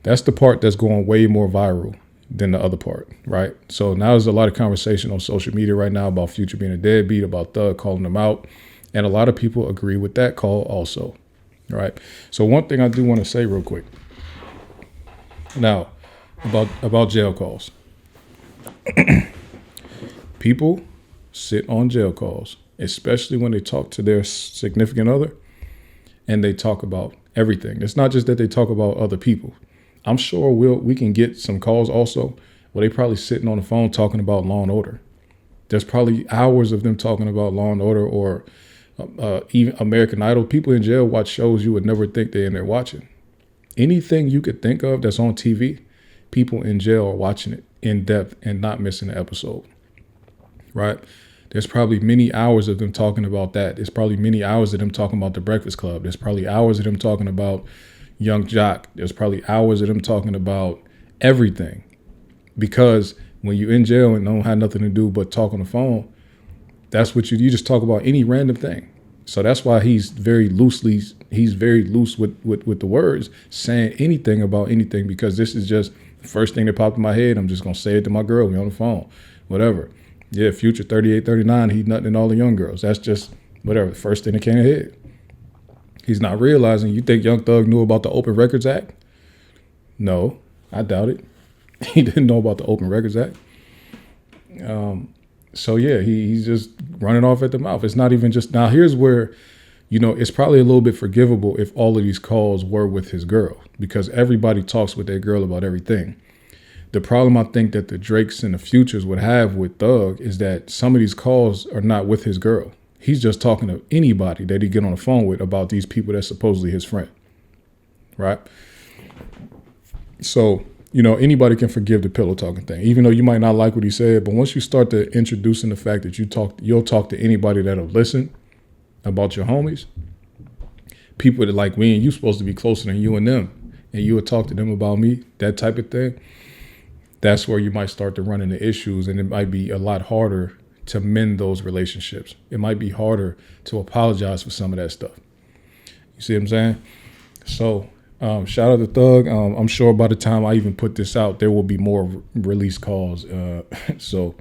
That's the part that's going way more viral than the other part, right? So now there's a lot of conversation on social media right now about Future being a deadbeat, about Thug calling him out. And a lot of people agree with that call also, right? So one thing I do want to say real quick now about jail calls. People sit on jail calls, especially when they talk to their significant other and they talk about everything. It's not just that they talk about other people. I'm sure we can get some calls also where they probably sitting on the phone talking about Law and Order. There's probably hours of them talking about Law and Order or even American Idol. People in jail watch shows you would never think they're in there watching. Anything you could think of that's on TV, people in jail are watching it in depth and not missing an episode, right? There's probably many hours of them talking about that. There's probably many hours of them talking about The Breakfast Club. There's probably hours of them talking about Young Jock. There's probably hours of them talking about everything. Because when you're in jail and don't have nothing to do but talk on the phone, that's what you just talk about any random thing. So that's why he's very loose with the words, saying anything about anything, because this is just the first thing that popped in my head. I'm just going to say it to my girl. We on the phone, whatever. Yeah, Future 38, 39, he's nutting all the young girls. That's just whatever, the first thing that came ahead. He's not realizing, you think Young Thug knew about the Open Records Act? No, I doubt it. He didn't know about the Open Records Act. So yeah, he's just running off at the mouth. It's not even just, now here's where, it's probably a little bit forgivable if all of these calls were with his girl, because everybody talks with their girl about everything. The problem I think that the Drakes and the Futures would have with Thug is that some of these calls are not with his girl. He's just talking to anybody that he get on the phone with about these people that's supposedly his friend, right? So, anybody can forgive the pillow talking thing, even though you might not like what he said. But once you start to introducing the fact that you'll talk to anybody that'll listen about your homies, people that like me and you supposed to be closer than you and them, and you would talk to them about me, that type of thing. That's where you might start to run into issues, and it might be a lot harder to mend those relationships. It might be harder to apologize for some of that stuff. You see what I'm saying? So shout out to Thug. I'm sure by the time I even put this out, there will be more release calls. So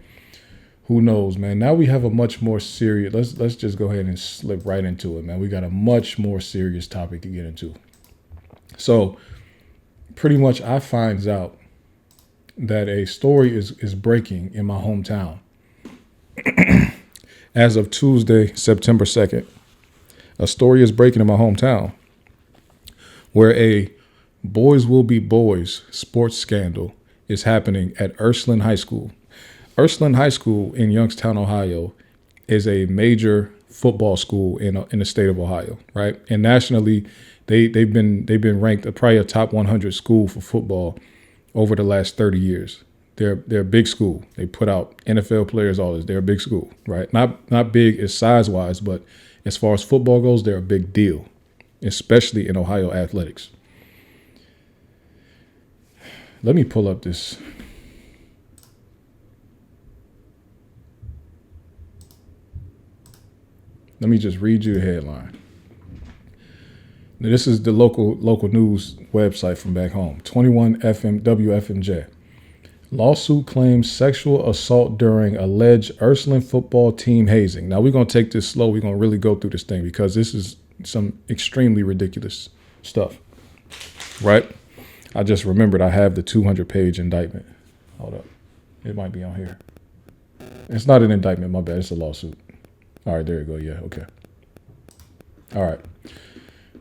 who knows, man? Now we have a much more serious, let's just go ahead and slip right into it, man. We got a much more serious topic to get into. So pretty much I finds out that a story is breaking in my hometown. As of Tuesday, September 2nd, a story is breaking in my hometown where a boys will be boys sports scandal is happening at Ursuline High School. Ursuline High School in Youngstown, Ohio, is a major football school in the state of Ohio, right? And nationally, they've been ranked probably a top 100 school for football over the last 30 years. They're a big school. They put out NFL players, all this. They're a big school, right? Not big as size-wise, but as far as football goes, they're a big deal, especially in Ohio athletics. Let me pull up this. Let me just read you the headline. Now, this is the local news website from back home. 21 FM WFMJ. Lawsuit claims sexual assault during alleged Ursuline football team hazing. Now, we're going to take this slow. We're going to really go through this thing because this is some extremely ridiculous stuff, right? I just remembered I have the 200-page indictment. Hold up. It might be on here. It's not an indictment. My bad. It's a lawsuit. All right, there you go. Yeah, okay. All right.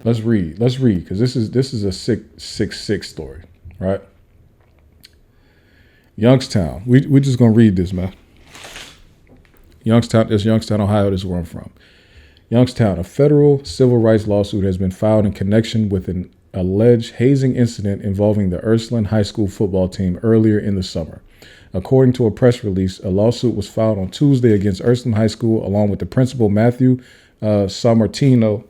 Let's read because this is a 666 story, right? Youngstown. We just gonna read this, man. Youngstown, Ohio. This is where I'm from. Youngstown, a federal civil rights lawsuit has been filed in connection with an alleged hazing incident involving the Ursuline High School football team earlier in the summer. According to a press release, a lawsuit was filed on Tuesday against Ursuline High School, along with the principal Matthew Sammartino,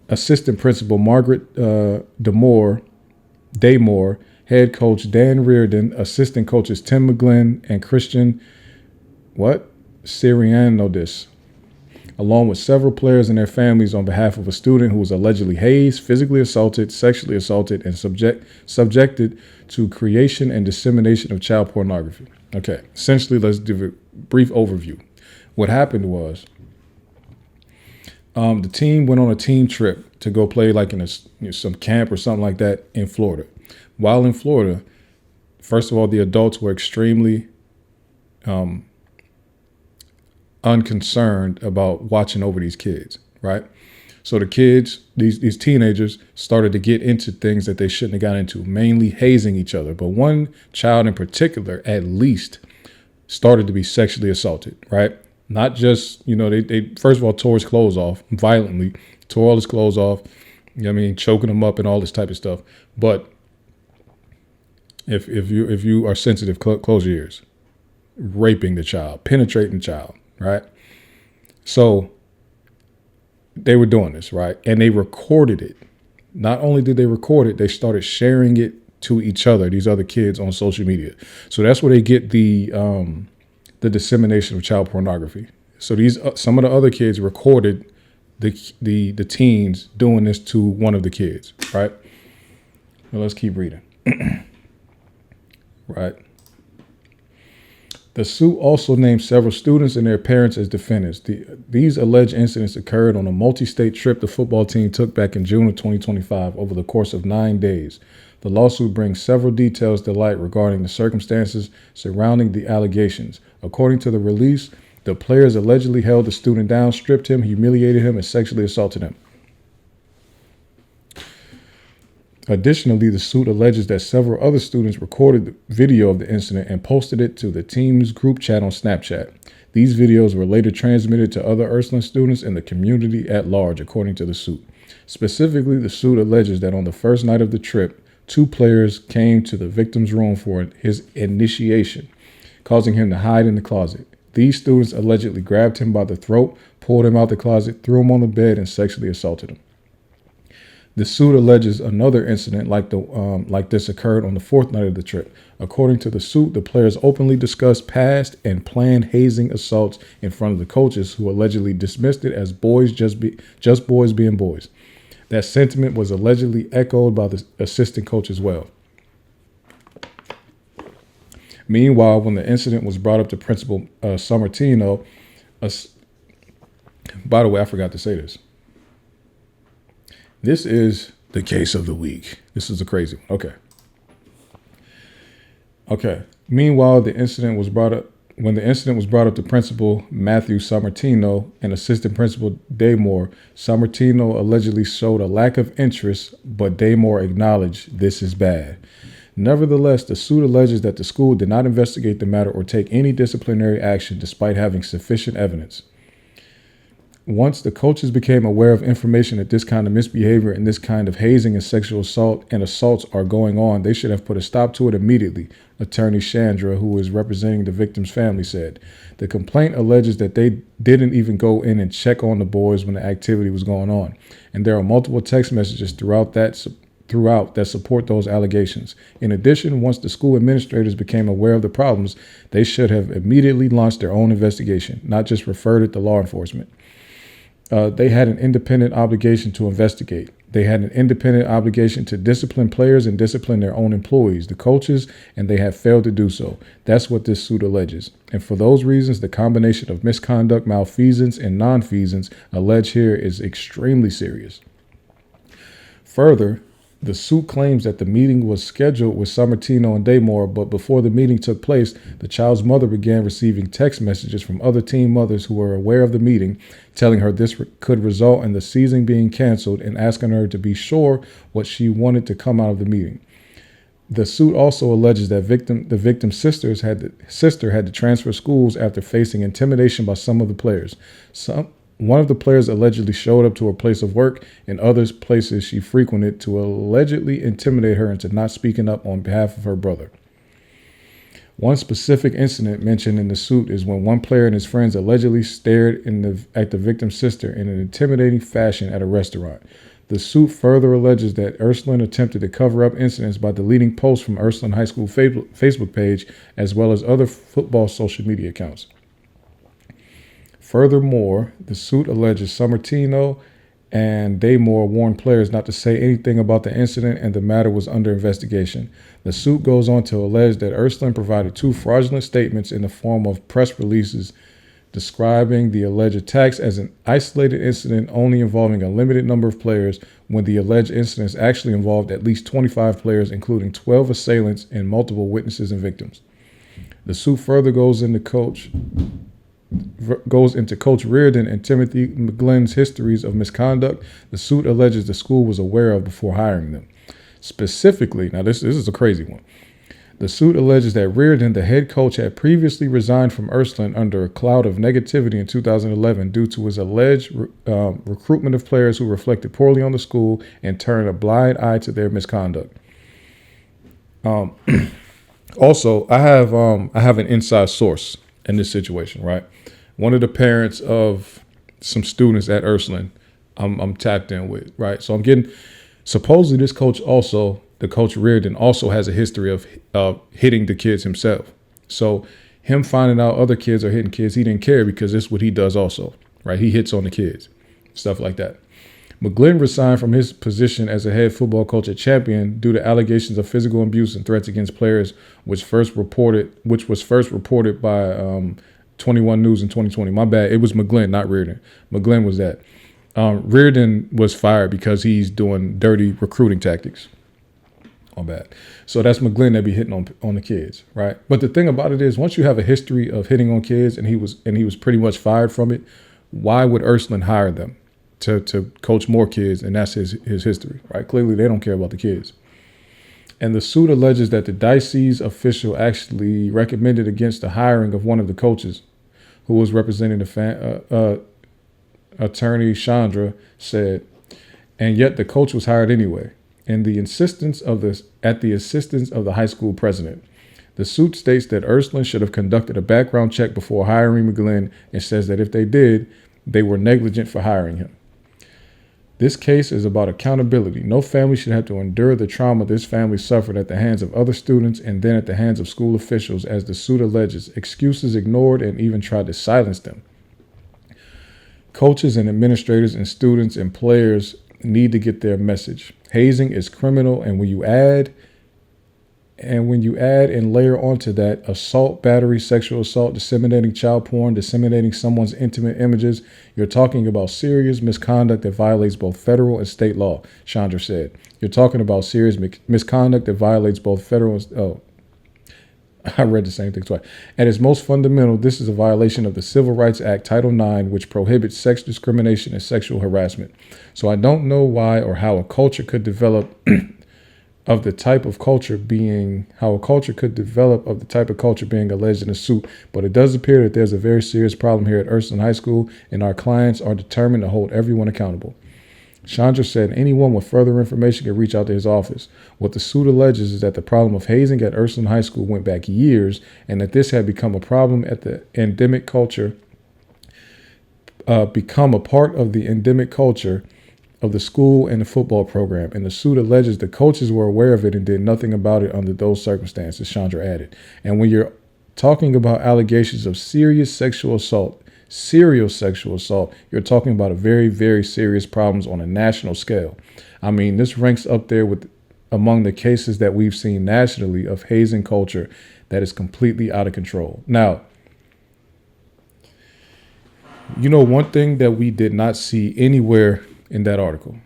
assistant principal Margaret Daymore, head coach Dan Reardon, assistant coaches Tim McGlynn and Christian Sirianodis, along with several players and their families on behalf of a student who was allegedly hazed, physically assaulted, sexually assaulted, and subjected to creation and dissemination of child pornography. Okay, essentially, let's give a brief overview. What happened was the team went on a team trip to go play like in some camp or something like that in Florida. While in Florida, first of all, the adults were extremely unconcerned about watching over these kids, right? So the kids, these teenagers, started to get into things that they shouldn't have got into, mainly hazing each other. But one child in particular, at least, started to be sexually assaulted, right? Not just, they first of all tore his clothes off violently, tore all his clothes off, choking him up and all this type of stuff. But if you are sensitive, close your ears. Raping the child, penetrating the child, right? So they were doing this, right? And they recorded it. Not only did they record it, they started sharing it to each other, these other kids, on social media. So that's where they get the dissemination of child pornography. So some of the other kids recorded the teens doing this to one of the kids, right? Well, let's keep reading. Right. The suit also named several students and their parents as defendants. These alleged incidents occurred on a multi-state trip the football team took back in June of 2025 over the course of 9 days. The lawsuit brings several details to light regarding the circumstances surrounding the allegations. According to the release, the players allegedly held the student down, stripped him, humiliated him, and sexually assaulted him. Additionally, the suit alleges that several other students recorded the video of the incident and posted it to the team's group chat on Snapchat. These videos were later transmitted to other Ursuline students and the community at large, according to the suit. Specifically, the suit alleges that on the first night of the trip, 2 players came to the victim's room for his initiation, causing him to hide in the closet. These students allegedly grabbed him by the throat, pulled him out the closet, threw him on the bed, and sexually assaulted him. The suit alleges another incident like this occurred on the 4th night of the trip. According to the suit, the players openly discussed past and planned hazing assaults in front of the coaches, who allegedly dismissed it as boys just boys being boys. That sentiment was allegedly echoed by the assistant coach as well. Meanwhile, when the incident was brought up to Principal Sammartino, by the way, I forgot to say this. This is the case of the week. This is a crazy one. Okay. Meanwhile, when the incident was brought up to Principal Matthew Sammartino and Assistant Principal Daymore, Sammartino allegedly showed a lack of interest, but Daymore acknowledged this is bad. Nevertheless, the suit alleges that the school did not investigate the matter or take any disciplinary action despite having sufficient evidence. Once the coaches became aware of information that this kind of misbehavior and this kind of hazing and sexual assault and assaults are going on, they should have put a stop to it immediately, Attorney Chandra, who is representing the victim's family, said. The complaint alleges that they didn't even go in and check on the boys when the activity was going on, and there are multiple text messages throughout that support those allegations. In addition, once the school administrators became aware of the problems, they should have immediately launched their own investigation, not just referred it to law enforcement. They had an independent obligation to investigate. They had an independent obligation to discipline players and discipline their own employees, the coaches, and they have failed to do so. That's what this suit alleges. And for those reasons, the combination of misconduct, malfeasance, and nonfeasance alleged here is extremely serious. Further, The suit claims that the meeting was scheduled with Sammartino and Daymore, but before the meeting took place, the child's mother began receiving text messages from other teen mothers who were aware of the meeting, telling her this could result in the season being canceled and asking her to be sure what she wanted to come out of the meeting. The suit also alleges that the victim's sister had to transfer schools after facing intimidation by some of the players. One of the players allegedly showed up to her place of work and other places she frequented to allegedly intimidate her into not speaking up on behalf of her brother. One specific incident mentioned in the suit is when one player and his friends allegedly stared at the victim's sister in an intimidating fashion at a restaurant. The suit further alleges that Ursuline attempted to cover up incidents by deleting posts from Ursuline High School Facebook page as well as other football social media accounts. Furthermore, the suit alleges Sammartino and Daymore warned players not to say anything about the incident and the matter was under investigation. The suit goes on to allege that Ursuline provided 2 fraudulent statements in the form of press releases describing the alleged attacks as an isolated incident only involving a limited number of players when the alleged incidents actually involved at least 25 players, including 12 assailants and multiple witnesses and victims. The suit further goes into Coach Reardon and Timothy McGlynn's histories of misconduct the suit alleges the school was aware of before hiring them. Specifically, now this is a crazy one. The suit alleges that Reardon, the head coach, had previously resigned from Ursuline under a cloud of negativity in 2011 due to his alleged recruitment of players who reflected poorly on the school and turned a blind eye to their misconduct. Also, I have an inside source in this situation, right? One of the parents of some students at Ursuline, I'm tapped in with, right? So I'm getting, supposedly this coach also, the coach Reardon also has a history of hitting the kids himself. So him finding out other kids are hitting kids, he didn't care because this is what he does also, right? He hits on the kids, stuff like that. McGlynn resigned from his position as a head football coach at Champion due to allegations of physical abuse and threats against players, which was first reported by 21 News in 2020. My bad. It was McGlynn, not Reardon. McGlynn was that. Reardon was fired because he's doing dirty recruiting tactics. My bad. So that's McGlynn that be hitting on the kids, right? But the thing about it is, once you have a history of hitting on kids and he was pretty much fired from it, why would Ursuline hire them to coach more kids? And that's his history, right? Clearly they don't care about the kids. And the suit alleges that the diocese official actually recommended against the hiring of one of the coaches, who was representing the attorney Chandra said, and yet the coach was hired anyway, and the insistence of the high school president. The suit states that Ursuline should have conducted a background check before hiring McGlynn and says that if they did, they were negligent for hiring him. This case is about accountability. No family should have to endure the trauma this family suffered at the hands of other students and then at the hands of school officials, as the suit alleges, excuses ignored and even tried to silence them. Coaches and administrators and students and players need to get their message. Hazing is criminal, and when you add and layer onto that assault, battery, sexual assault, disseminating child porn, disseminating someone's intimate images, you're talking about serious misconduct that violates both federal and state law, Chandra said. You're talking about serious misconduct that violates both federal and I read the same thing twice. At its most fundamental, this is a violation of the Civil Rights Act, Title IX, which prohibits sex discrimination and sexual harassment. So I don't know why or how a culture could develop of the type of culture being alleged in a suit, but it does appear that there's a very serious problem here at Ursuline High School, and our clients are determined to hold everyone accountable. Chandra said anyone with further information can reach out to his office. What the suit alleges is that the problem of hazing at Ursuline High School went back years, and that this had become a problem at the endemic culture, become a part of the endemic culture of the school and the football program. And the suit alleges the coaches were aware of it and did nothing about it under those circumstances, Chandra added. And when you're talking about allegations of serial sexual assault, you're talking about a very, very serious problems on a national scale. I mean, this ranks up there with among the cases that we've seen nationally of hazing culture that is completely out of control. Now, you know, one thing that we did not see anywhere in that article,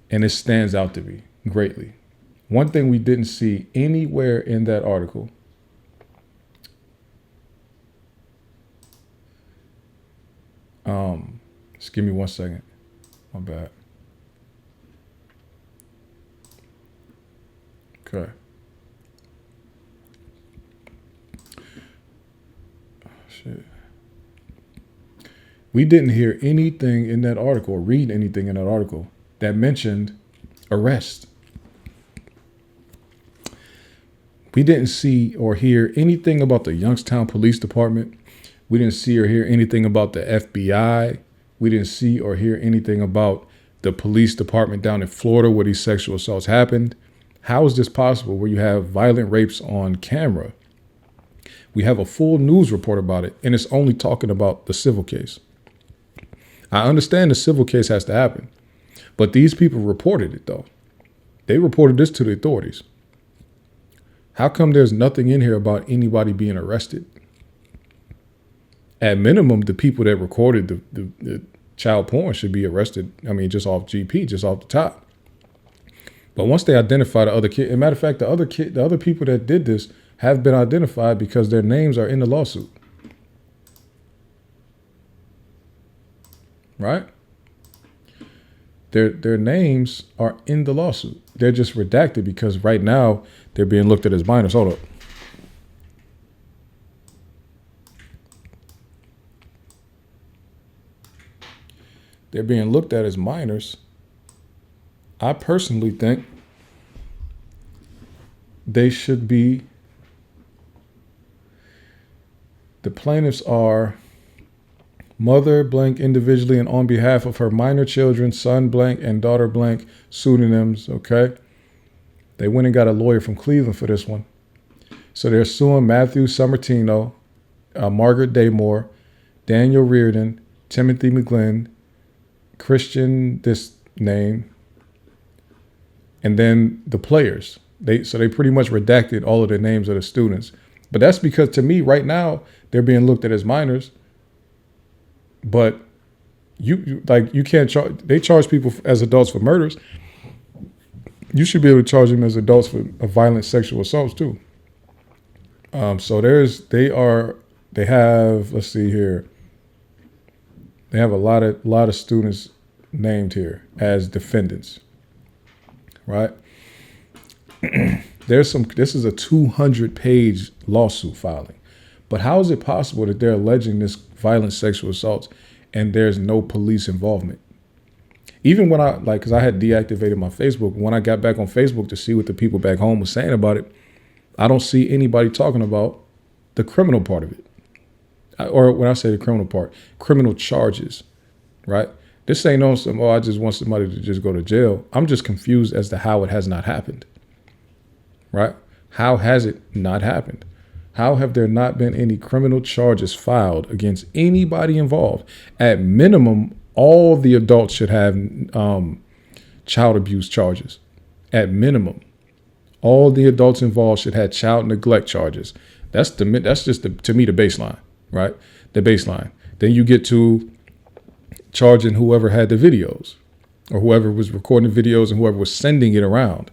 and it stands out to me, greatly. One thing we didn't see anywhere in that article just give me 1 second. My bad. Okay. Oh, shit. We didn't hear anything in that article or read anything in that article that mentioned arrest. We didn't see or hear anything about the Youngstown Police Department. We didn't see or hear anything about the FBI. We didn't see or hear anything about the police department down in Florida where these sexual assaults happened. How is this possible where you have violent rapes on camera? We have a full news report about it, and it's only talking about the civil case. I understand the civil case has to happen, but these people reported it, though. They reported this to the authorities. How come there's nothing in here about anybody being arrested? At minimum, the people that recorded the child porn should be arrested. I mean, just off GP, just off the top. But once they identify the other kid, as a matter of fact, the other people that did this have been identified because their names are in the lawsuit. Right? Their names are in the lawsuit. They're just redacted because right now they're being looked at as minors. Hold up. They're being looked at as minors. I personally think they should be. The plaintiffs are mother blank individually and on behalf of her minor children, son blank and daughter blank, pseudonyms. Okay. They went and got a lawyer from Cleveland for this one. So they're suing Matthew Sammartino, Margaret Daymore, Daniel Reardon, Timothy McGlynn, Christian, this name, and then the players. They pretty much redacted all of the names of the students. But that's because to me right now, they're being looked at as minors. But you can't charge, they charge people as adults for murders. You should be able to charge them as adults for violent sexual assaults too. So they have, let's see here. They have a lot of students named here as defendants, right? This is a 200-page lawsuit filing. But how is it possible that they're alleging this violent sexual assaults and there's no police involvement? Even when because I had deactivated my Facebook, when I got back on Facebook to see what the people back home was saying about it, I don't see anybody talking about the criminal part of it. Or when I say the criminal part, criminal charges, right? This ain't on some, I just want somebody to just go to jail. I'm just confused as to how it has not happened, right? How has it not happened? How have there not been any criminal charges filed against anybody involved? At minimum, all the adults should have child abuse charges. At minimum, all the adults involved should have child neglect charges. That's just to me the baseline, right? The baseline. Then you get to charging whoever had the videos, or whoever was recording videos, and whoever was sending it around.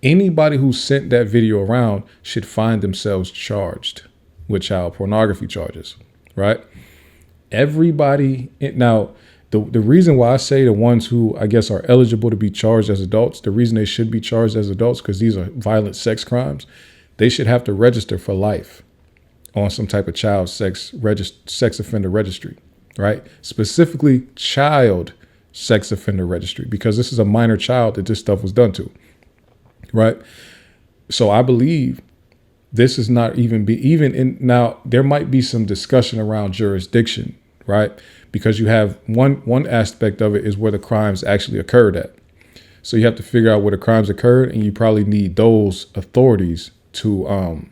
Anybody who sent that video around should find themselves charged with child pornography charges, right? Everybody. Now, the reason why I say the ones who I guess are eligible to be charged as adults, the reason they should be charged as adults, because these are violent sex crimes, they should have to register for life on some type of child sex offender registry, right? Specifically child sex offender registry, because this is a minor child that this stuff was done to. Right. So I believe this is not even now there might be some discussion around jurisdiction, right? Because you have one aspect of it is where the crimes actually occurred at. So you have to figure out where the crimes occurred, and you probably need those authorities to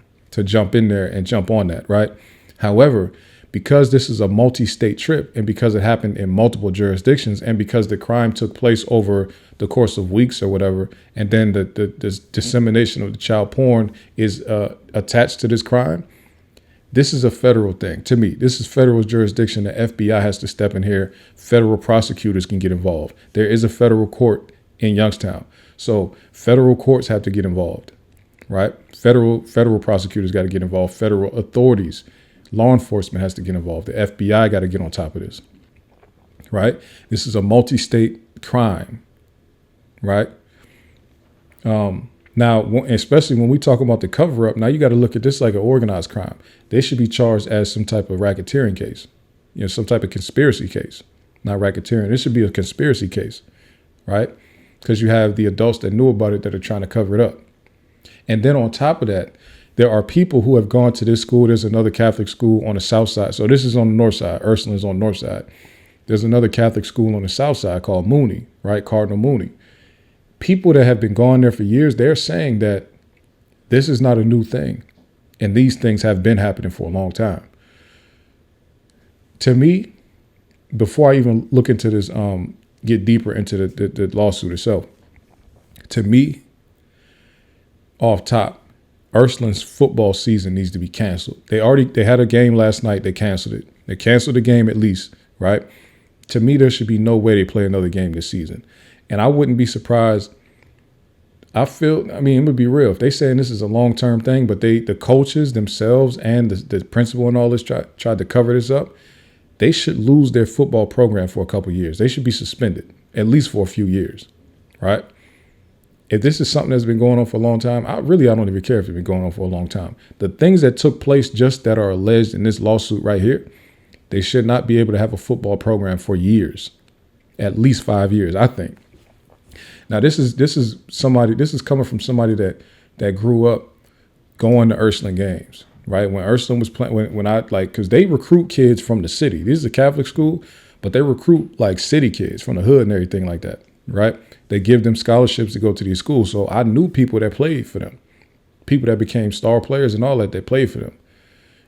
jump in there and jump on that. Right. However, because this is a multi-state trip, and because it happened in multiple jurisdictions, and because the crime took place over the course of weeks or whatever, and then the dissemination of the child porn is attached to this crime, this is a federal thing. To me, this is federal jurisdiction. The FBI has to step in here. Federal prosecutors can get involved. There is a federal court in Youngstown. So federal courts have to get involved, right? Federal prosecutors got to get involved. Federal authorities, law enforcement has to get involved. The FBI got to get on top of this, right? This is a multi-state crime, right? Now, especially when we talk about the cover-up, now you got to look at this like an organized crime. They should be charged as some type of racketeering case, some type of conspiracy case, not racketeering. This should be a conspiracy case, right? Because you have the adults that knew about it that are trying to cover it up. And then on top of that, there are people who have gone to this school. There's another Catholic school on the south side. So this is on the north side. Ursuline is on the north side. There's another Catholic school on the south side called Mooney, right? Cardinal Mooney. People that have been going there for years, they're saying that this is not a new thing. And these things have been happening for a long time. To me, before I even look into this, get deeper into the lawsuit itself, to me, off top, Ursuline's football season needs to be canceled. They had a game last night. They canceled it. They canceled the game at least, right? To me, there should be no way they play another game this season. And I wouldn't be surprised. It would be real. If they saying this is a long-term thing, but the coaches themselves and the principal and all this tried to cover this up, they should lose their football program for a couple of years. They should be suspended, at least for a few years, right? If this is something that's been going on for a long time, I don't even care if it's been going on for a long time. The things that took place just that are alleged in this lawsuit right here, they should not be able to have a football program for years, at least 5 years, I think. Now, this is coming from somebody that grew up going to Ursuline games, right? When Ursuline was playing, because they recruit kids from the city. This is a Catholic school, but they recruit like city kids from the hood and everything like that, right? They give them scholarships to go to these schools. So I knew people that played for them, people that became star players and all that played for them.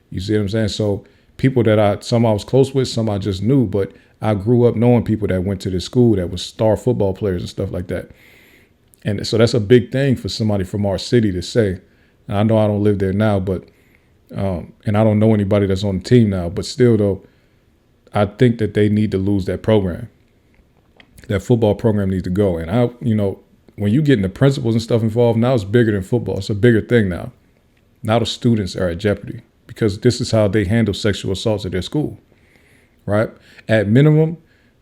You see what I'm saying? So people that some I was close with, some I just knew, but I grew up knowing people that went to this school that was star football players and stuff like that. And so that's a big thing for somebody from our city to say. And I know I don't live there now, but and I don't know anybody that's on the team now, but still though, I think that they need to lose that program. That football program needs to go. And when you get in the principals and stuff involved, now it's bigger than football. It's a bigger thing now. Now the students are at jeopardy because this is how they handle sexual assaults at their school. Right? At minimum,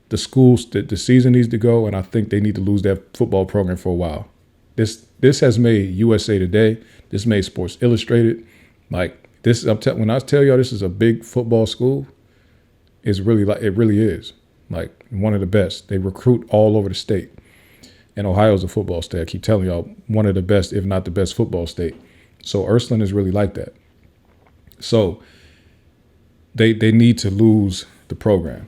the season needs to go, and I think they need to lose that football program for a while. This has made USA Today. This made Sports Illustrated. Like this, when I tell y'all this is a big football school, it really is like one of the best. They recruit all over the state, and Ohio's a football state. I keep telling y'all, one of the best, if not the best, football state. So Ursuline is really like that. So they need to lose the program.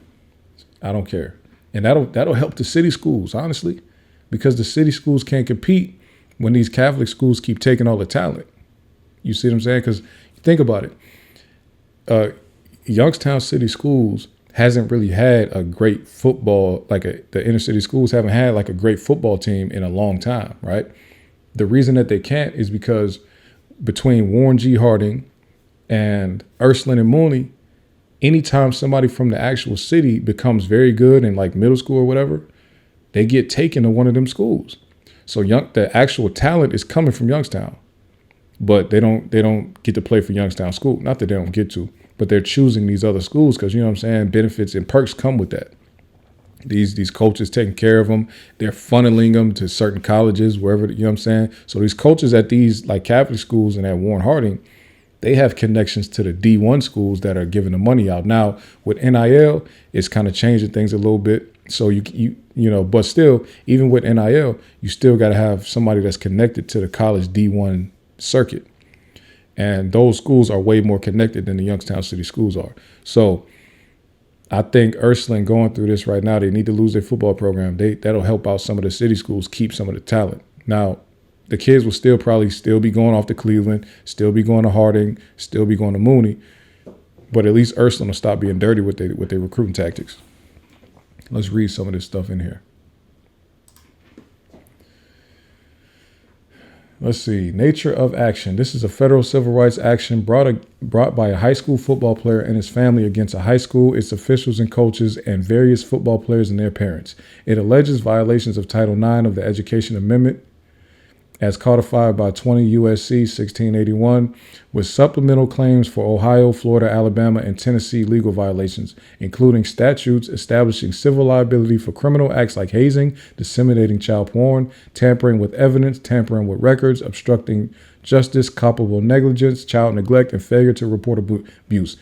I don't care. And that'll help the city schools, honestly, because the city schools can't compete when these Catholic schools keep taking all the talent. You see what I'm saying? Because think about it. Youngstown City Schools hasn't really had a great football, the inner city schools haven't had like a great football team in a long time, right? The reason that they can't is because between Warren G. Harding and Ursuline and Mooney, anytime somebody from the actual city becomes very good in like middle school or whatever, they get taken to one of them schools. So the actual talent is coming from Youngstown, but they don't get to play for Youngstown School. Not that they don't get to, but they're choosing these other schools because, you know what I'm saying, benefits and perks come with that. These coaches taking care of them. They're funneling them to certain colleges, wherever, you know what I'm saying? So these coaches at these like Catholic schools and at Warren Harding, they have connections to the D1 schools that are giving the money out. Now with NIL, it's kind of changing things a little bit. So but still, even with NIL, you still got to have somebody that's connected to the college D1 circuit. And those schools are way more connected than the Youngstown City schools are. So I think Ursuline going through this right now, they need to lose their football program. That'll help out some of the city schools, keep some of the talent. Now, the kids will probably be going off to Cleveland, still be going to Harding, still be going to Mooney. But at least Ursuline will stop being dirty with their recruiting tactics. Let's read some of this stuff in here. Let's see. Nature of action. This is a federal civil rights action brought by a high school football player and his family against a high school, its officials and coaches, and various football players and their parents. It alleges violations of Title IX of the Education Amendment as codified by 20 U.S.C. 1681, with supplemental claims for Ohio, Florida, Alabama, and Tennessee legal violations, including statutes establishing civil liability for criminal acts like hazing, disseminating child porn, tampering with evidence, tampering with records, obstructing justice, culpable negligence, child neglect, and failure to report abuse,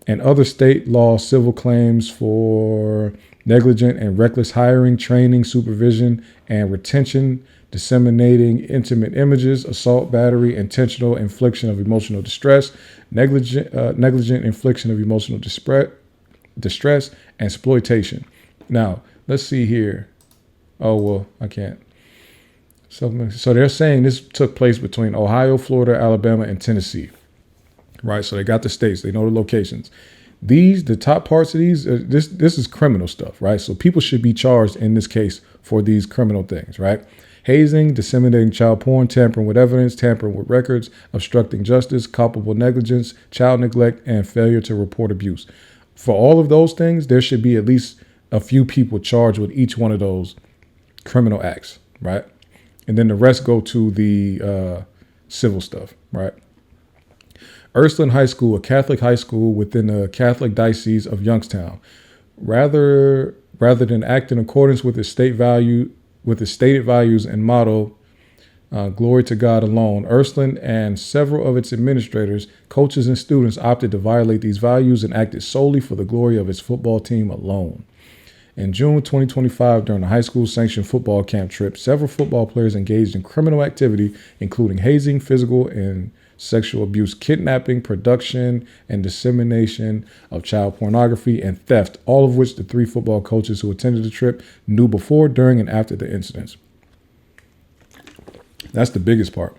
and other state law civil claims for negligent and reckless hiring, training, supervision, and retention, disseminating intimate images, assault, battery, intentional infliction of emotional distress, negligent infliction of emotional distress, and exploitation. Now, let's see here. Oh, well, I can't. So they're saying this took place between Ohio, Florida, Alabama, and Tennessee. Right, so they got the states, they know the locations. The top parts of these, this is criminal stuff, right? So people should be charged in this case for these criminal things, right? Hazing, disseminating child porn, tampering with evidence, tampering with records, obstructing justice, culpable negligence, child neglect, and failure to report abuse. For all of those things, there should be at least a few people charged with each one of those criminal acts, right? And then the rest go to the civil stuff, right? Ursuline High School, a Catholic high school within the Catholic Diocese of Youngstown, rather than act in accordance with its stated values and motto, "Glory to God alone," Ursuline and several of its administrators, coaches, and students opted to violate these values and acted solely for the glory of its football team alone. In June 2025, during a high school sanctioned football camp trip, several football players engaged in criminal activity, including hazing, physical and sexual abuse, kidnapping, production, and dissemination of child pornography, and theft, all of which the 3 football coaches who attended the trip knew before, during, and after the incidents. That's the biggest part.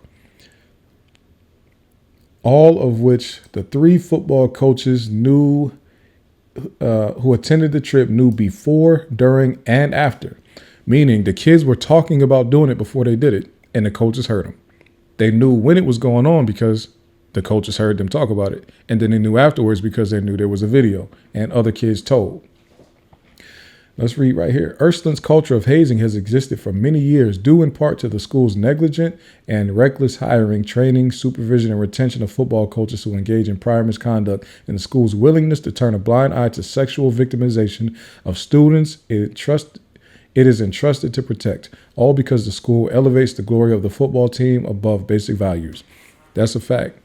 All of which the 3 football coaches knew, who attended the trip knew before, during, and after. Meaning the kids were talking about doing it before they did it, and the coaches heard them. They knew when it was going on because the coaches heard them talk about it. And then they knew afterwards because they knew there was a video and other kids told. Let's read right here. Ursuline's culture of hazing has existed for many years, due in part to the school's negligent and reckless hiring, training, supervision, and retention of football coaches who engage in prior misconduct, and the school's willingness to turn a blind eye to sexual victimization of students it is entrusted to protect, all because the school elevates the glory of the football team above basic values. That's a fact.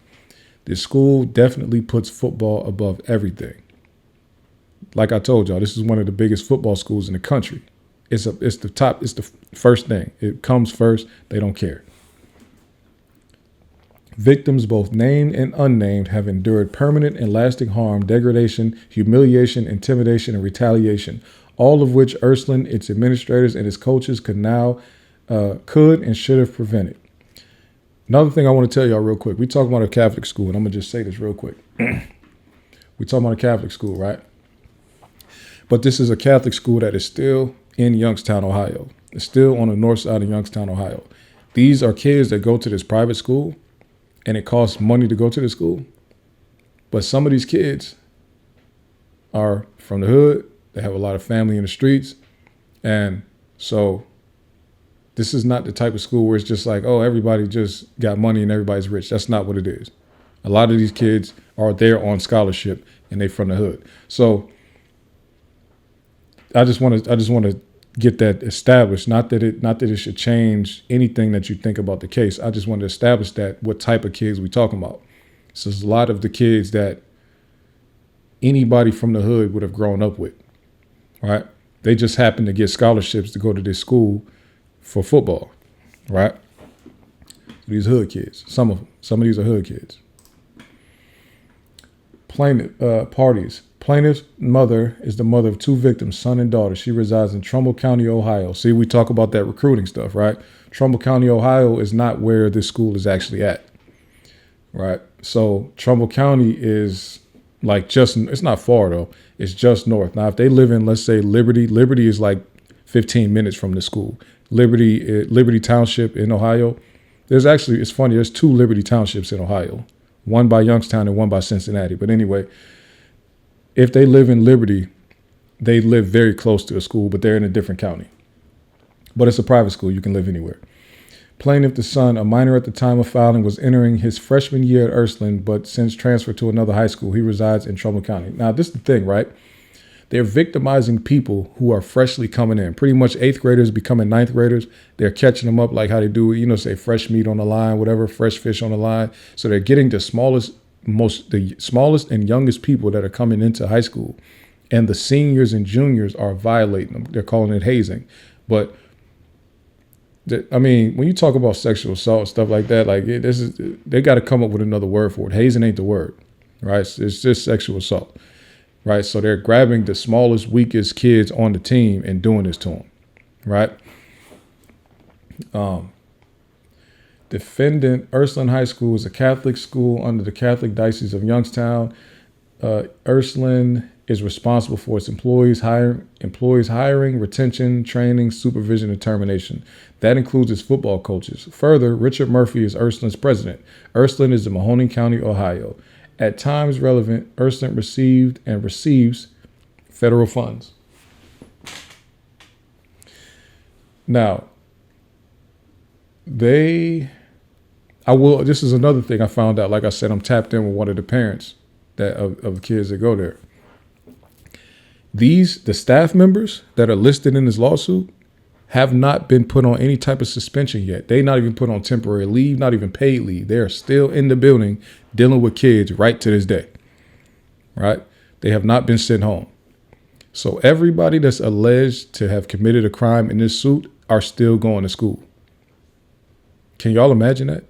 The school definitely puts football above everything. Like I told y'all, this is one of the biggest football schools in the country. It's the first thing. It comes first. They don't care. Victims, both named and unnamed, have endured permanent and lasting harm, degradation, humiliation, intimidation, and retaliation, all of which Ursuline, its administrators, and its coaches could and should have prevented. Another thing I want to tell y'all real quick. We talking about a Catholic school, and I'm going to just say this real quick. We talking about a Catholic school, right? But this is a Catholic school that is still in Youngstown, Ohio. It's still on the north side of Youngstown, Ohio. These are kids that go to this private school, and it costs money to go to the school. But some of these kids are from the hood. They have a lot of family in the streets. And so this is not the type of school where it's just like, oh, everybody just got money and everybody's rich. That's not what it is. A lot of these kids are there on scholarship and they from the hood. So I just want to get that established. Not that it should change anything that you think about the case. I just want to establish that what type of kids we talking about. So there's a lot of the kids that anybody from the hood would have grown up with. Right? They just happen to get scholarships to go to this school for football, right? These hood kids, some of these are hood kids. Parties. Plaintiff's mother is the mother of 2 victims, son and daughter. She resides in Trumbull County, Ohio. See, we talk about that recruiting stuff, right? Trumbull County, Ohio is not where this school is actually at, right? So Trumbull County is like it's not far though. It's just north. Now, if they live in, let's say, Liberty is like 15 minutes from the school. Liberty Township in Ohio. It's funny, there's 2 Liberty Townships in Ohio, one by Youngstown and one by Cincinnati. But anyway, if they live in Liberty, they live very close to a school, but they're in a different county. But it's a private school. You can live anywhere. Plaintiff, the son, a minor at the time of filing, was entering his freshman year at Ursuline, but since transferred to another high school. He resides in Trumbull County. Now, this is the thing, right? They're victimizing people who are freshly coming in. Pretty much eighth graders becoming ninth graders. They're catching them up like how they do, say fresh meat on the line, whatever, fresh fish on the line. So they're getting the smallest and youngest people that are coming into high school. And the seniors and juniors are violating them. They're calling it hazing. But when you talk about sexual assault and stuff like that, they got to come up with another word for it. Hazing ain't the word, right? It's just sexual assault, right? So they're grabbing the smallest, weakest kids on the team and doing this to them, right? Defendant, Ursuline High School is a Catholic school under the Catholic Diocese of Youngstown. Ursuline is responsible for its employees hiring, retention, training, supervision, and termination. That includes its football coaches. Further, Richard Murphy is Ursuline's president. Ursuline is in Mahoning County, Ohio. At times relevant, Ursuline received and receives federal funds. Now, this is another thing I found out. Like I said, I'm tapped in with one of the parents of kids that go there. The staff members that are listed in this lawsuit have not been put on any type of suspension yet. They not even put on temporary leave, not even paid leave. They are still in the building dealing with kids right to this day, right? They have not been sent home. So everybody that's alleged to have committed a crime in this suit are still going to school. Can y'all imagine that?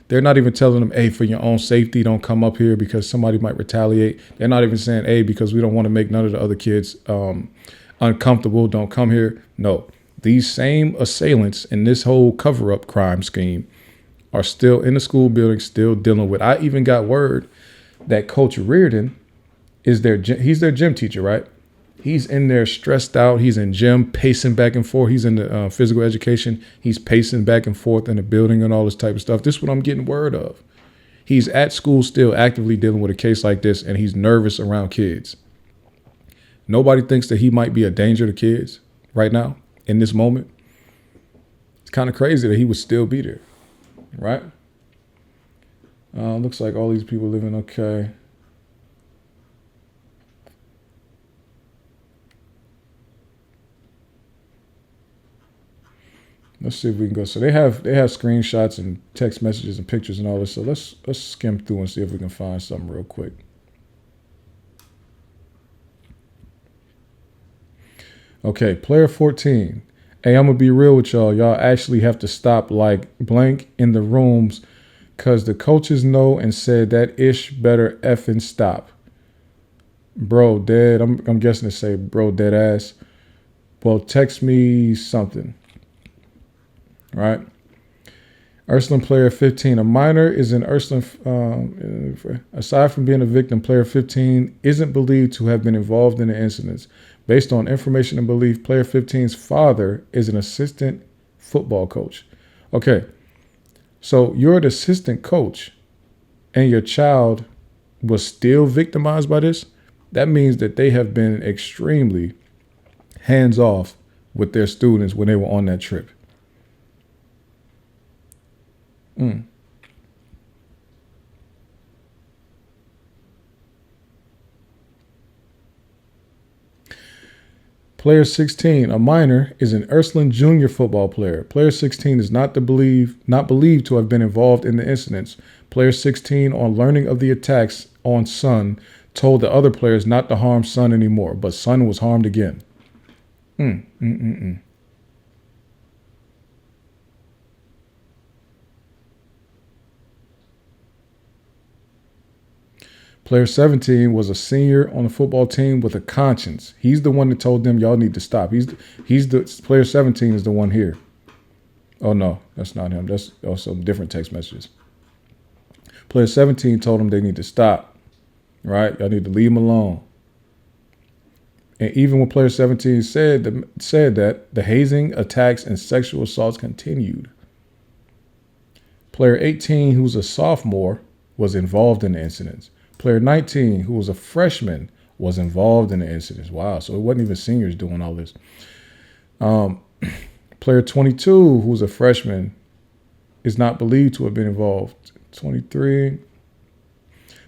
They're not even telling them, hey, for your own safety, don't come up here because somebody might retaliate. They're not even saying, hey, because we don't want to make none of the other kids uncomfortable, don't come here. No, these same assailants in this whole cover-up crime scheme are still in the school building, still dealing with. I even got word that Coach Reardon he's their gym teacher, right? He's in there stressed out. He's in gym, pacing back and forth. He's in the physical education. He's pacing back and forth in the building and all this type of stuff. This is what I'm getting word of. He's at school still actively dealing with a case like this, and he's nervous around kids. Nobody thinks that he might be a danger to kids right now in this moment. It's kind of crazy that he would still be there, right? Looks like all these people living okay. Let's see if we can go. So they have screenshots and text messages and pictures and all this. So let's skim through and see if we can find something real quick. Okay, player 14. Hey, I'm gonna be real with y'all. Y'all actually have to stop like blank in the rooms because the coaches know and said that ish better effing stop. Bro, dead. I'm guessing to say bro, dead ass. Well, text me something. Right. Ursuline player 15. A minor is in Ursuline. Aside from being a victim, player 15 isn't believed to have been involved in the incidents. Based on information and belief, player 15's father is an assistant football coach. Okay. So you're an assistant coach and your child was still victimized by this. That means that they have been extremely hands off with their students when they were on that trip. Player 16, a minor, is an Ursuline junior football player. Player 16 is not believed to have been involved in the incidents. Player 16, on learning of the attacks on Son, told the other players not to harm Son anymore, but Son was harmed again. Player 17 was a senior on the football team with a conscience. He's the one that told them y'all need to stop. He's the player 17 is the one here. Oh no, that's not him. That's also different text messages. Player 17 told them they need to stop. Right? Y'all need to leave him alone. And even when player 17 said that the hazing, attacks, and sexual assaults continued. Player 18, who's a sophomore, was involved in the incidents. Player 19, who was a freshman, was involved in the incidents. Wow, so it wasn't even seniors doing all this. Player 22, who was a freshman, is not believed to have been involved. 23.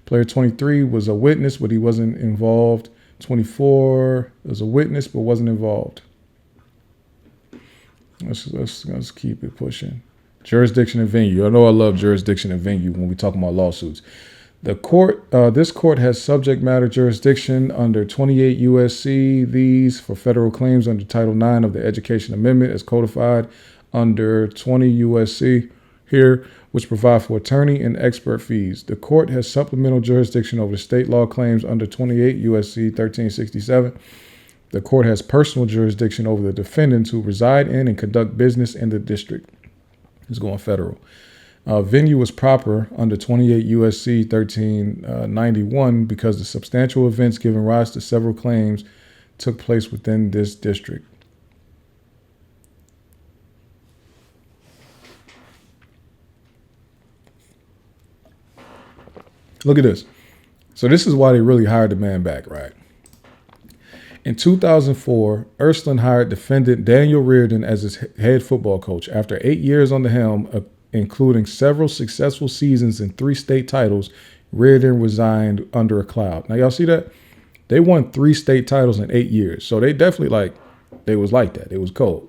Player 23 was a witness, but he wasn't involved. 24 was a witness, but wasn't involved. Let's keep it pushing. Jurisdiction and venue. I know I love jurisdiction and venue when we talk about lawsuits. The court, this court has subject matter jurisdiction under 28 USC. These for federal claims under Title IX of the Education Amendment as codified under 20 USC here, which provide for attorney and expert fees. The court has supplemental jurisdiction over state law claims under 28 USC 1367. The court has personal jurisdiction over the defendants who reside in and conduct business in the district. It's going federal. Venue was proper under 28 USC 1391 because the substantial events giving rise to several claims took place within this district. Look at this. So this is why they really hired the man back, right? In 2004, Ursuline hired defendant Daniel Reardon as his head football coach. After 8 years on the helm, including several successful seasons and 3 state titles, Reardon resigned under a cloud. Now, y'all see that? They won 3 state titles in 8 years. So they definitely they was like that. It was cold.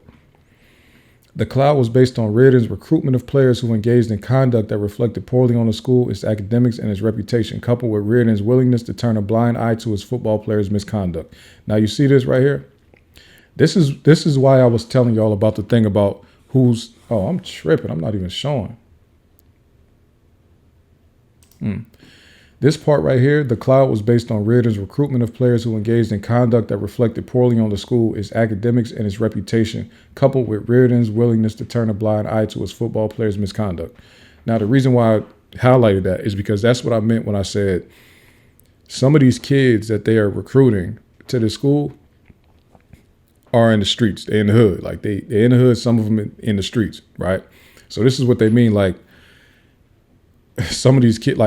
The cloud was based on Reardon's recruitment of players who engaged in conduct that reflected poorly on the school, its academics, and its reputation, coupled with Reardon's willingness to turn a blind eye to his football players' misconduct. Now, you see this right here? This is why I was telling y'all about the thing about who's... Oh, I'm tripping. I'm not even showing. This part right here, the cloud was based on Reardon's recruitment of players who engaged in conduct that reflected poorly on the school, its academics, and its reputation, coupled with Reardon's willingness to turn a blind eye to his football players' misconduct. Now, the reason why I highlighted that is because that's what I meant when I said some of these kids that they are recruiting to the school are in the streets. They're in the hood. Like they're in the hood, some of them in the streets, right? So this is what they mean. Like some of these kids,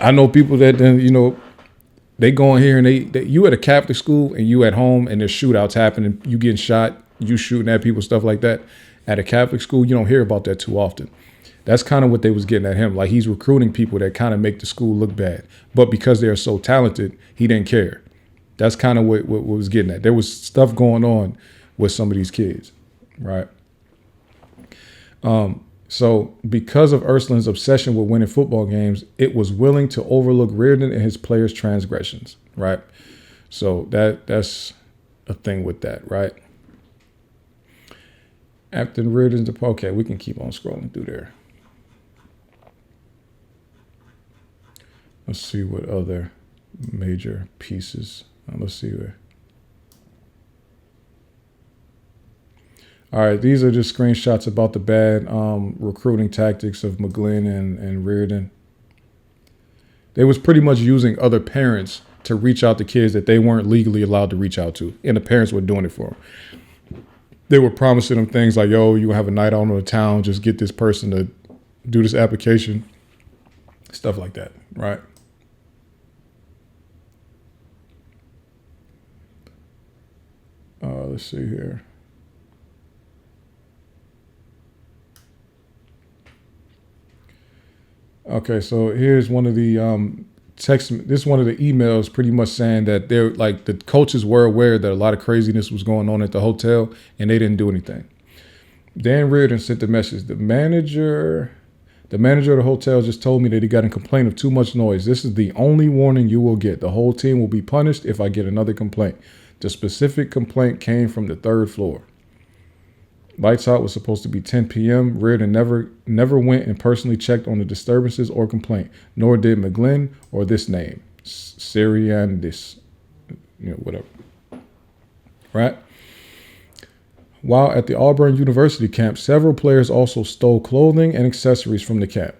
I know people that then, they go in here and they you at a Catholic school and you at home and there's shootouts happening, you getting shot, you shooting at people, stuff like that. At a Catholic school, you don't hear about that too often. That's kind of what they was getting at him. Like he's recruiting people that kind of make the school look bad. But because they're so talented, he didn't care. That's kind of what was getting at. There was stuff going on with some of these kids, right? So because of Ursuline's obsession with winning football games, it was willing to overlook Reardon and his players' transgressions, right? So that's a thing with that, right? After Reardon's okay, we can keep on scrolling through there. Let's see what other major pieces. Let's see where. All right, these are just screenshots about the bad recruiting tactics of McGlynn and Reardon. They was pretty much using other parents to reach out to kids that they weren't legally allowed to reach out to, and the parents were doing it for them. They were promising them things like, yo, you have a night out on the town, just get this person to do this application, stuff like that, right? Let's see here. Okay, so here's one of the text. This is one of the emails pretty much saying that they're like the coaches were aware that a lot of craziness was going on at the hotel and they didn't do anything. Dan Reardon sent the message. The manager of the hotel just told me that he got a complaint of too much noise. This is the only warning you will get. The whole team will be punished if I get another complaint. The specific complaint came from the 3rd floor. Lights out was supposed to be 10 p.m. Reardon never went and personally checked on the disturbances or complaint, nor did McGlynn or this name, Syriandis, whatever. Right? While at the Auburn University camp, several players also stole clothing and accessories from the camp.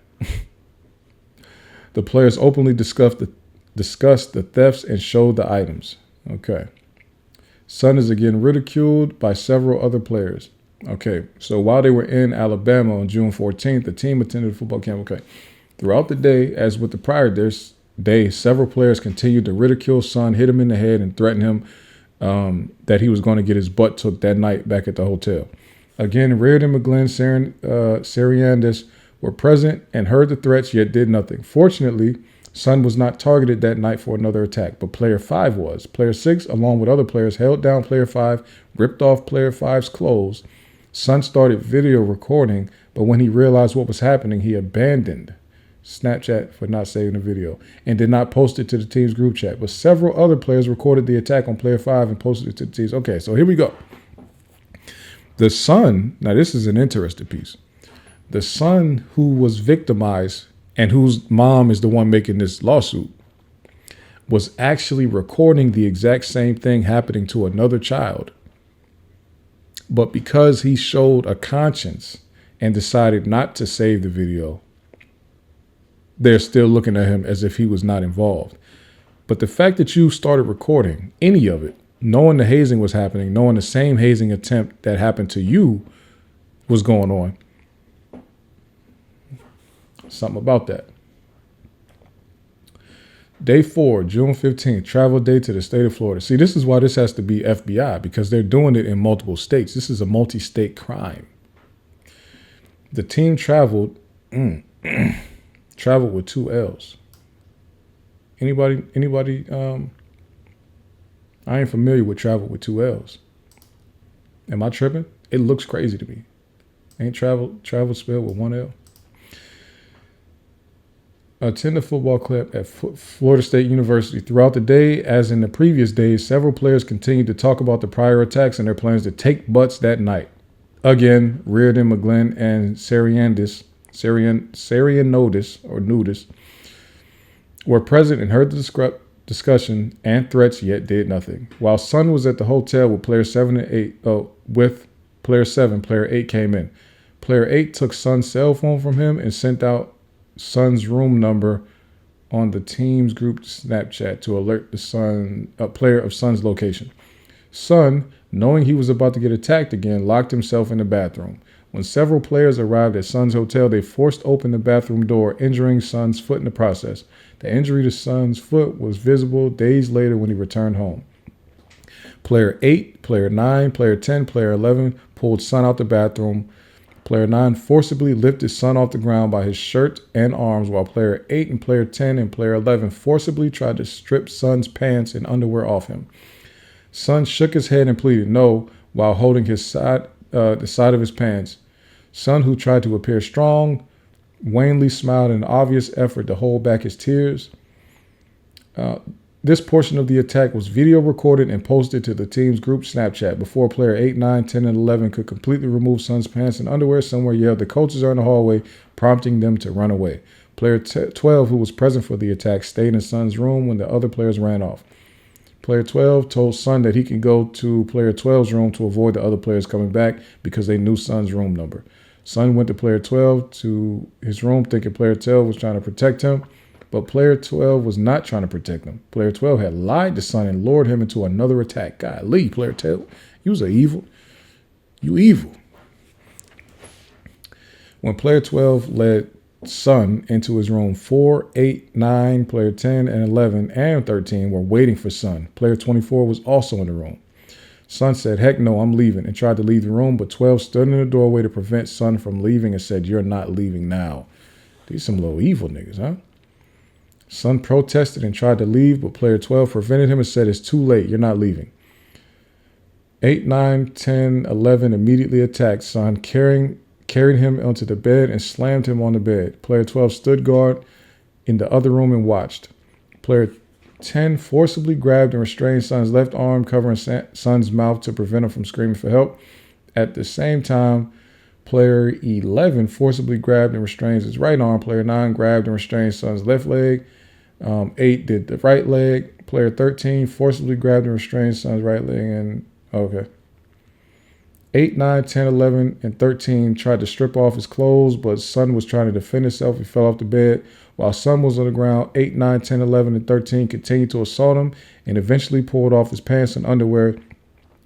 The players openly discussed the thefts and showed the items. Okay. Son is again ridiculed by several other players. Okay, so while they were in Alabama on June 14th, the team attended a football camp. Okay, throughout the day, as with the prior day, several players continued to ridicule Son, hit him in the head, and threaten him that he was going to get his butt took that night back at the hotel. Again, Reardon, McGlynn, Sariandis were present and heard the threats, yet did nothing. Fortunately, Sun was not targeted that night for another attack, but Player 5 was. Player 6, along with other players, held down Player 5, ripped off Player 5's clothes. Sun started video recording, but when he realized what was happening, he abandoned Snapchat for not saving the video and did not post it to the team's group chat. But several other players recorded the attack on Player 5 and posted it to the teams. Okay, so here we go. The son, now this is an interesting piece. The son who was victimized and whose mom is the one making this lawsuit was actually recording the exact same thing happening to another child. But because he showed a conscience and decided not to save the video, they're still looking at him as if he was not involved. But the fact that you started recording any of it, knowing the hazing was happening, knowing the same hazing attempt that happened to you was going on, something about that. Day 4, June 15th, travel day to the state of Florida. See, this is why this has to be FBI, because they're doing it in multiple states. This is a multi-state crime. The team traveled with 2 L's. Anybody, I ain't familiar with travel with 2 L's. Am I tripping? It looks crazy to me. Ain't travel spelled with 1 L? Attend a football camp at Florida State University. Throughout the day, as in the previous days, several players continued to talk about the prior attacks and their plans to take butts that night. Again, Reardon, McGlynn, and Sarianodis were present and heard the discussion and threats, yet did nothing. While Sun was at the hotel with Player 7 and 8, with Player 7, Player 8 came in. Player 8 took Sun's cell phone from him and sent out Sun's room number on the team's group Snapchat to alert the player of Sun's location. Sun, knowing he was about to get attacked again, locked himself in the bathroom. When several players arrived at Sun's hotel, they forced open the bathroom door, injuring Sun's foot in the process. The injury to Sun's foot was visible days later when he returned home. Player 8, Player 9, Player 10, Player 11 pulled Sun out the bathroom. Player 9 forcibly lifted Sun off the ground by his shirt and arms, while Player 8 and Player 10 and Player 11 forcibly tried to strip Sun's pants and underwear off him. Sun shook his head and pleaded no while holding the side of his pants. Sun, who tried to appear strong, wanly smiled in an obvious effort to hold back his tears. This portion of the attack was video recorded and posted to the team's group Snapchat. Before Player 8, 9, 10, and 11 could completely remove Sun's pants and underwear, somewhere yelled, "The coaches are in the hallway," prompting them to run away. Player 12, who was present for the attack, stayed in Sun's room when the other players ran off. Player 12 told Sun that he could go to Player 12's room to avoid the other players coming back because they knew Sun's room number. Sun went to Player 12 to his room thinking Player 12 was trying to protect him. But Player 12 was not trying to protect him. Player 12 had lied to Sun and lured him into another attack. Golly, Player 12, you was evil. You evil. When Player 12 led Sun into his room, 4, 8, 9, Player 10, and 11, and 13 were waiting for Sun. Player 24 was also in the room. Sun said, "Heck no, I'm leaving," and tried to leave the room, but 12 stood in the doorway to prevent Sun from leaving and said, "You're not leaving now." These some little evil niggas, huh? Sun protested and tried to leave, but Player 12 prevented him and said, "It's too late. You're not leaving." 8, 9, 10, 11 immediately attacked Sun, carried him onto the bed and slammed him on the bed. Player 12 stood guard in the other room and watched. Player 10 forcibly grabbed and restrained Sun's left arm, covering Sun's mouth to prevent him from screaming for help. At the same time, Player 11 forcibly grabbed and restrained his right arm. Player 9 grabbed and restrained Sun's left leg. 8 did the right leg. Player 13 forcibly grabbed and restrained Sun's right leg. And okay. 8, 9, 10, 11, and 13 tried to strip off his clothes, but Sun was trying to defend himself. He fell off the bed. While Sun was on the ground, 8, 9, 10, 11, and 13 continued to assault him and eventually pulled off his pants and underwear,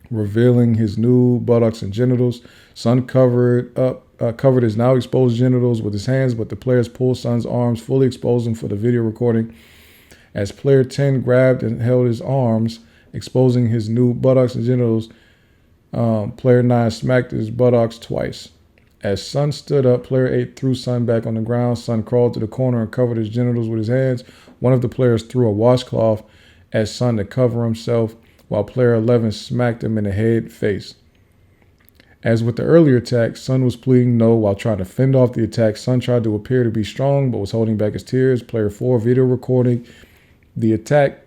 revealing his nude buttocks and genitals. Sun covered his now exposed genitals with his hands, but the players pulled Sun's arms, fully exposed him for the video recording. As Player 10 grabbed and held his arms, exposing his nude buttocks and genitals, Player 9 smacked his buttocks twice. As Son stood up, player 8 threw Son back on the ground. Son crawled to the corner and covered his genitals with his hands. One of the players threw a washcloth at Son to cover himself, while player 11 smacked him in the head face. As with the earlier attack, Son was pleading no while trying to fend off the attack. Son tried to appear to be strong, but was holding back his tears. Player 4 video recording the attack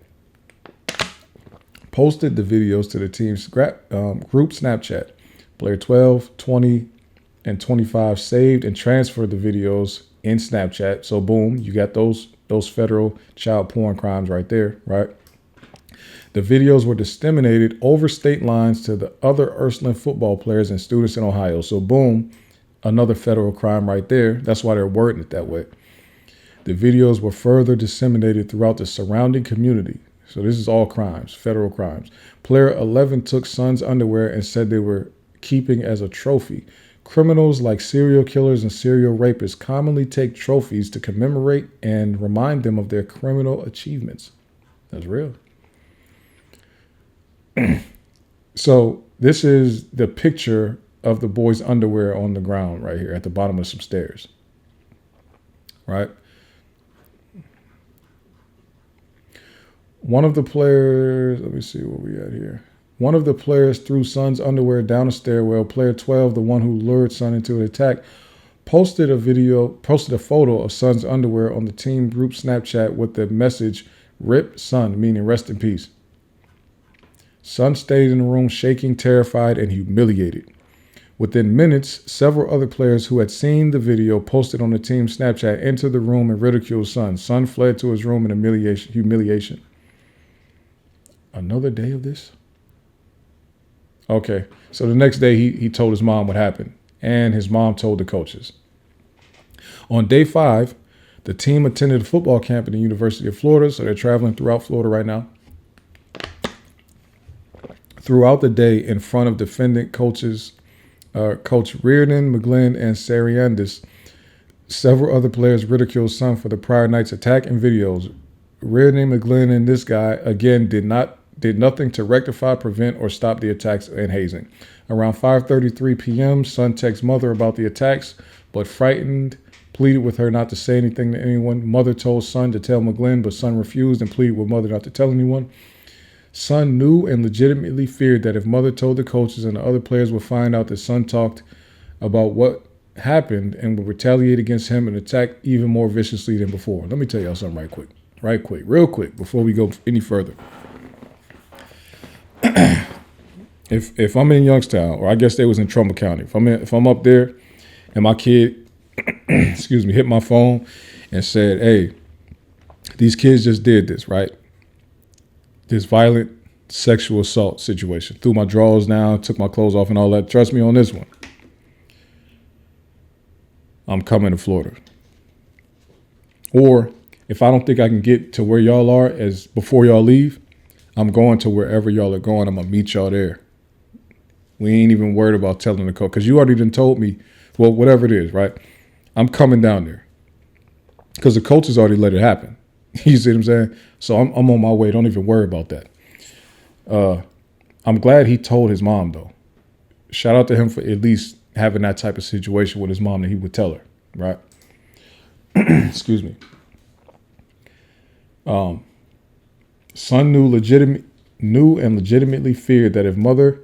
posted the videos to the team's group Snapchat. Player 12, 20, and 25 saved and transferred the videos in Snapchat. So boom, you got those federal child porn crimes right there, right? The videos were disseminated over state lines to the other Ursuline football players and students in Ohio. So boom, another federal crime right there. That's why they're wording it that way. The videos were further disseminated throughout the surrounding community. So this is all crimes, federal crimes. Player 11 took Son's underwear and said they were keeping as a trophy. Criminals like serial killers and serial rapists commonly take trophies to commemorate and remind them of their criminal achievements. That's real. So this is the picture of the boy's underwear on the ground right here at the bottom of some stairs. Right? One of the players, let me see where we at here. One of the players threw Son's underwear down a stairwell. Player 12, the one who lured Son into an attack, posted a photo of Son's underwear on the team group Snapchat with the message, "Rip Son," meaning rest in peace. Son stayed in the room shaking, terrified, and humiliated. Within minutes, several other players who had seen the video posted on the team's Snapchat entered the room and ridiculed Son. Son fled to his room in humiliation. Another day of this? Okay, so the next day he told his mom what happened, and his mom told the coaches. On day 5, the team attended a football camp at the University of Florida, so they're traveling throughout Florida right now. Throughout the day, in front of defendant coaches, Coach Reardon, McGlynn, and Sariandis, several other players ridiculed Son for the prior night's attack in videos. Reardon, McGlynn, and this guy, again, did nothing to rectify, prevent, or stop the attacks in Hazing. Around 5:33 p.m., Son texted mother about the attacks, but frightened, pleaded with her not to say anything to anyone. Mother told Son to tell McGlynn, but Son refused and pleaded with mother not to tell anyone. Son knew and legitimately feared that if mother told the coaches and the other players would find out that Son talked about what happened and would retaliate against him and attack even more viciously than before. Let me tell y'all something real quick, before we go any further. If I'm in Youngstown, or I guess they was in Trumbull County, if I'm up there and my kid, hit my phone and said, "Hey, these kids just did this, right? This violent sexual assault situation. Threw my drawers down, took my clothes off and all that. Trust me on this one. I'm coming to Florida." Or if I don't think I can get to where y'all are as before y'all leave, I'm going to wherever y'all are going. I'm going to meet y'all there. We ain't even worried about telling the coach because you already done told me, well, whatever it is, right? I'm coming down there because the coach has already let it happen. You see what I'm saying? So I'm on my way. Don't even worry about that. I'm glad he told his mom, though. Shout out to him for at least having that type of situation with his mom that he would tell her, right? Excuse me. Son knew and legitimately feared that if mother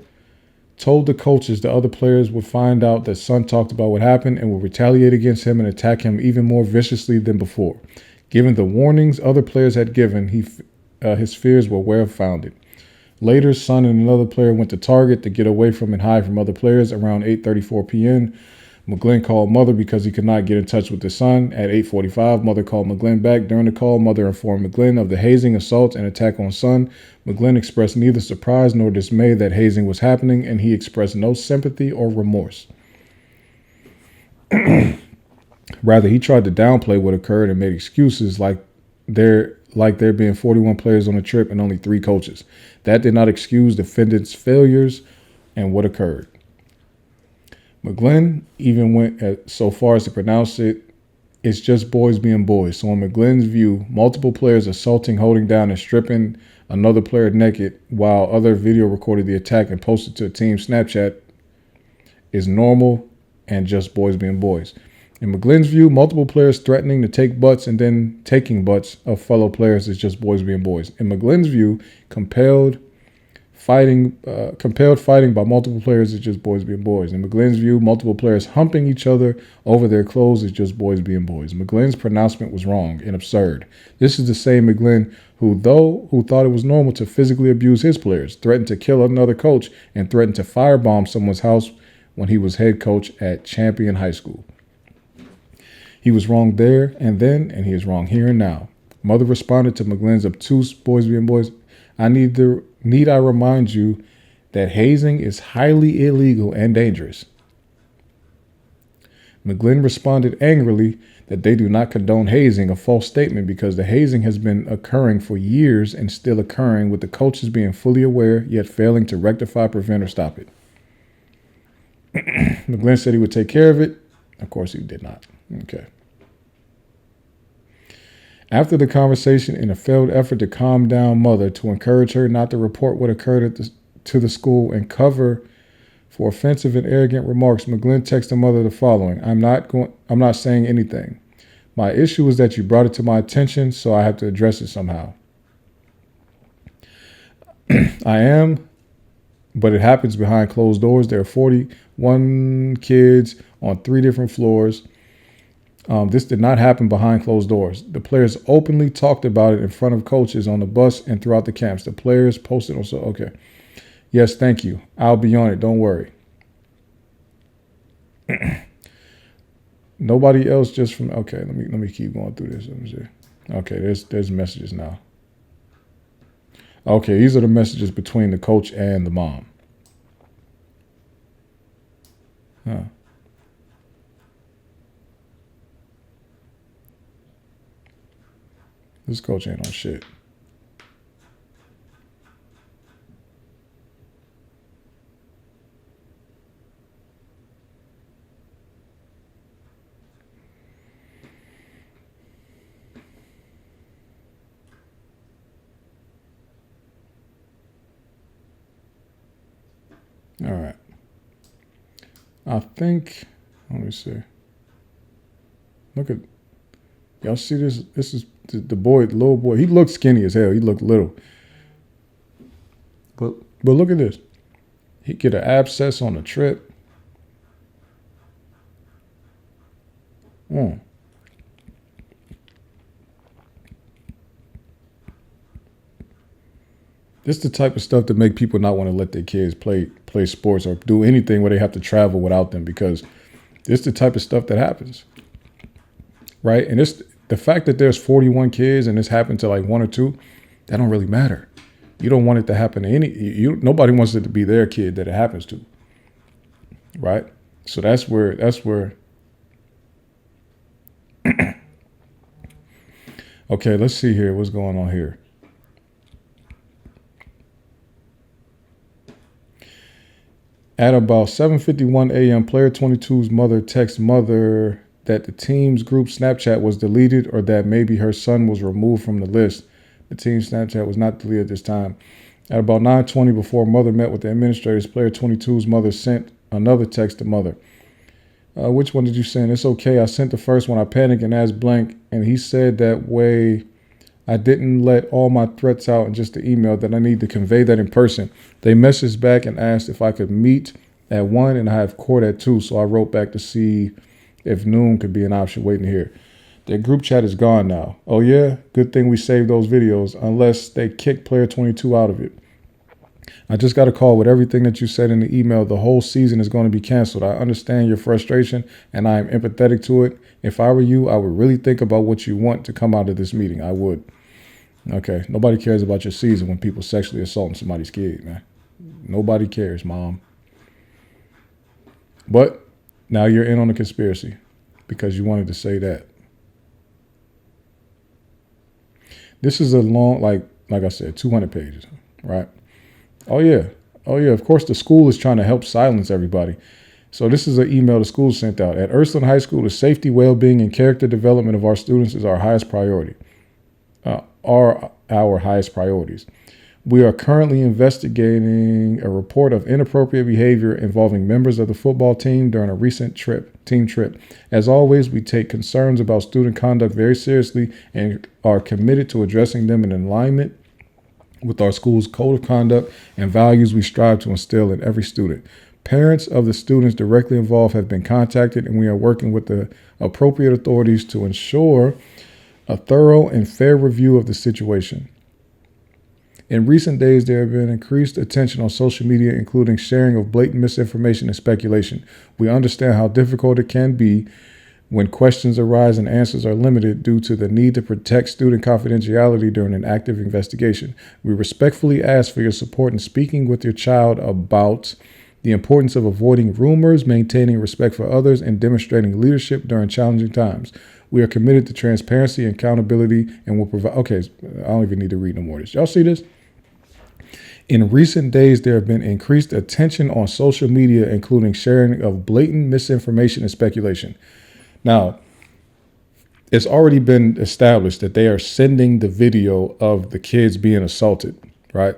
told the coaches, the other players would find out that Son talked about what happened and would retaliate against him and attack him even more viciously than before. Given the warnings other players had given, his fears were well-founded. Later, Son and another player went to Target to get away from and hide from other players. Around 8:34 p.m., McGlynn called mother because he could not get in touch with his son. At 8:45, mother called McGlynn back. During the call, mother informed McGlynn of the hazing, assault, and attack on Son. McGlynn expressed neither surprise nor dismay that hazing was happening, and he expressed no sympathy or remorse. Rather, he tried to downplay what occurred and made excuses like there being 41 players on the trip and only 3 coaches. That did not excuse defendants' failures and what occurred. McGlynn even went so far as to pronounce it it's just boys being boys. So in McGlynn's view, multiple players assaulting, holding down, and stripping another player naked while other video recorded the attack and posted to a team Snapchat is normal and just boys being boys. In McGlynn's view, multiple players threatening to take butts and then taking butts of fellow players is just boys being boys. In McGlynn's view, compelled fighting by multiple players is just boys being boys. In McGlynn's view, multiple players humping each other over their clothes is just boys being boys. McGlynn's pronouncement was wrong and absurd. This is the same McGlynn who thought it was normal to physically abuse his players, threatened to kill another coach, and threatened to firebomb someone's house when he was head coach at Champion High School. He was wrong there and then, and he is wrong here and now. Mother responded to McGlynn's obtuse boys being boys. Need I remind you that hazing is highly illegal and dangerous? McGlynn responded angrily that they do not condone hazing, a false statement because the hazing has been occurring for years and still occurring, with the coaches being fully aware yet failing to rectify, prevent, or stop it. McGlynn said he would take care of it. Of course, he did not. Okay. After the conversation, in a failed effort to calm down Mother, to encourage her not to report what occurred to the school and cover for offensive and arrogant remarks, McGlynn texted Mother the following: I'm not saying anything. My issue is that you brought it to my attention, so I have to address it somehow. I am, but it happens behind closed doors. There are 41 kids on 3 different floors. This did not happen behind closed doors. The players openly talked about it in front of coaches on the bus and throughout the camps. The players posted on okay. Yes, thank you. I'll be on it. Don't worry. Nobody else just from okay, let me keep going through this. Let me see. Okay, there's messages now. Okay, these are the messages between the coach and the mom. Huh. This coach ain't on shit. All right. I think, let me see. Look at, y'all see this? This is the boy, the little boy. He looked skinny as hell. He looked little. But look at this. He get an abscess on a trip. This is the type of stuff that make people not want to let their kids play sports or do anything where they have to travel without them, because this is the type of stuff that happens, right? And it's the fact that there's 41 kids and this happened to like 1 or 2, that don't really matter. You don't want it to happen to nobody wants it to be their kid that it happens to, right? So that's where. Okay, let's see here. What's going on here? At about 7:51 a.m., player 22's mother texts Mother that the team's group Snapchat was deleted or that maybe her son was removed from the list. The team's Snapchat was not deleted this time. At about 9:20, before Mother met with the administrators, player 22's mother sent another text to Mother. Which one did you send? It's okay. I sent the first one. I panicked and asked blank, and he said that way I didn't let all my threats out in just the email, that I need to convey that in person. They messaged back and asked if I could meet at 1 and I have court at 2. So I wrote back to see if noon could be an option. Waiting to hear. Their group chat is gone now. Oh yeah? Good thing we saved those videos, unless they kick player 22 out of it. I just got a call with everything that you said in the email. The whole season is going to be canceled. I understand your frustration and I am empathetic to it. If I were you, I would really think about what you want to come out of this meeting. I would. Okay. Nobody cares about your season when people sexually assaulting somebody's kid, man. Nobody cares, Mom. But now you're in on the conspiracy because you wanted to say that. This is a long, like I said, 200 pages, right? Oh yeah. Of course, the school is trying to help silence everybody. So this is an email the school sent out. At Ursuline High School, the safety, well-being, and character development of our students is our highest priority. Are our highest priorities. We are currently investigating a report of inappropriate behavior involving members of the football team during a recent team trip. As always, we take concerns about student conduct very seriously and are committed to addressing them in alignment with our school's code of conduct and values we strive to instill in every student. Parents of the students directly involved have been contacted, and we are working with the appropriate authorities to ensure a thorough and fair review of the situation. In recent days, there have been increased attention on social media, including sharing of blatant misinformation and speculation. We understand how difficult it can be when questions arise and answers are limited due to the need to protect student confidentiality during an active investigation. We respectfully ask for your support in speaking with your child about the importance of avoiding rumors, maintaining respect for others, and demonstrating leadership during challenging times. We are committed to transparency and accountability and will provide. Okay, I don't even need to read no more of this. Y'all see this? In recent days, there have been increased attention on social media, including sharing of blatant misinformation and speculation. Now, it's already been established that they are sending the video of the kids being assaulted, right?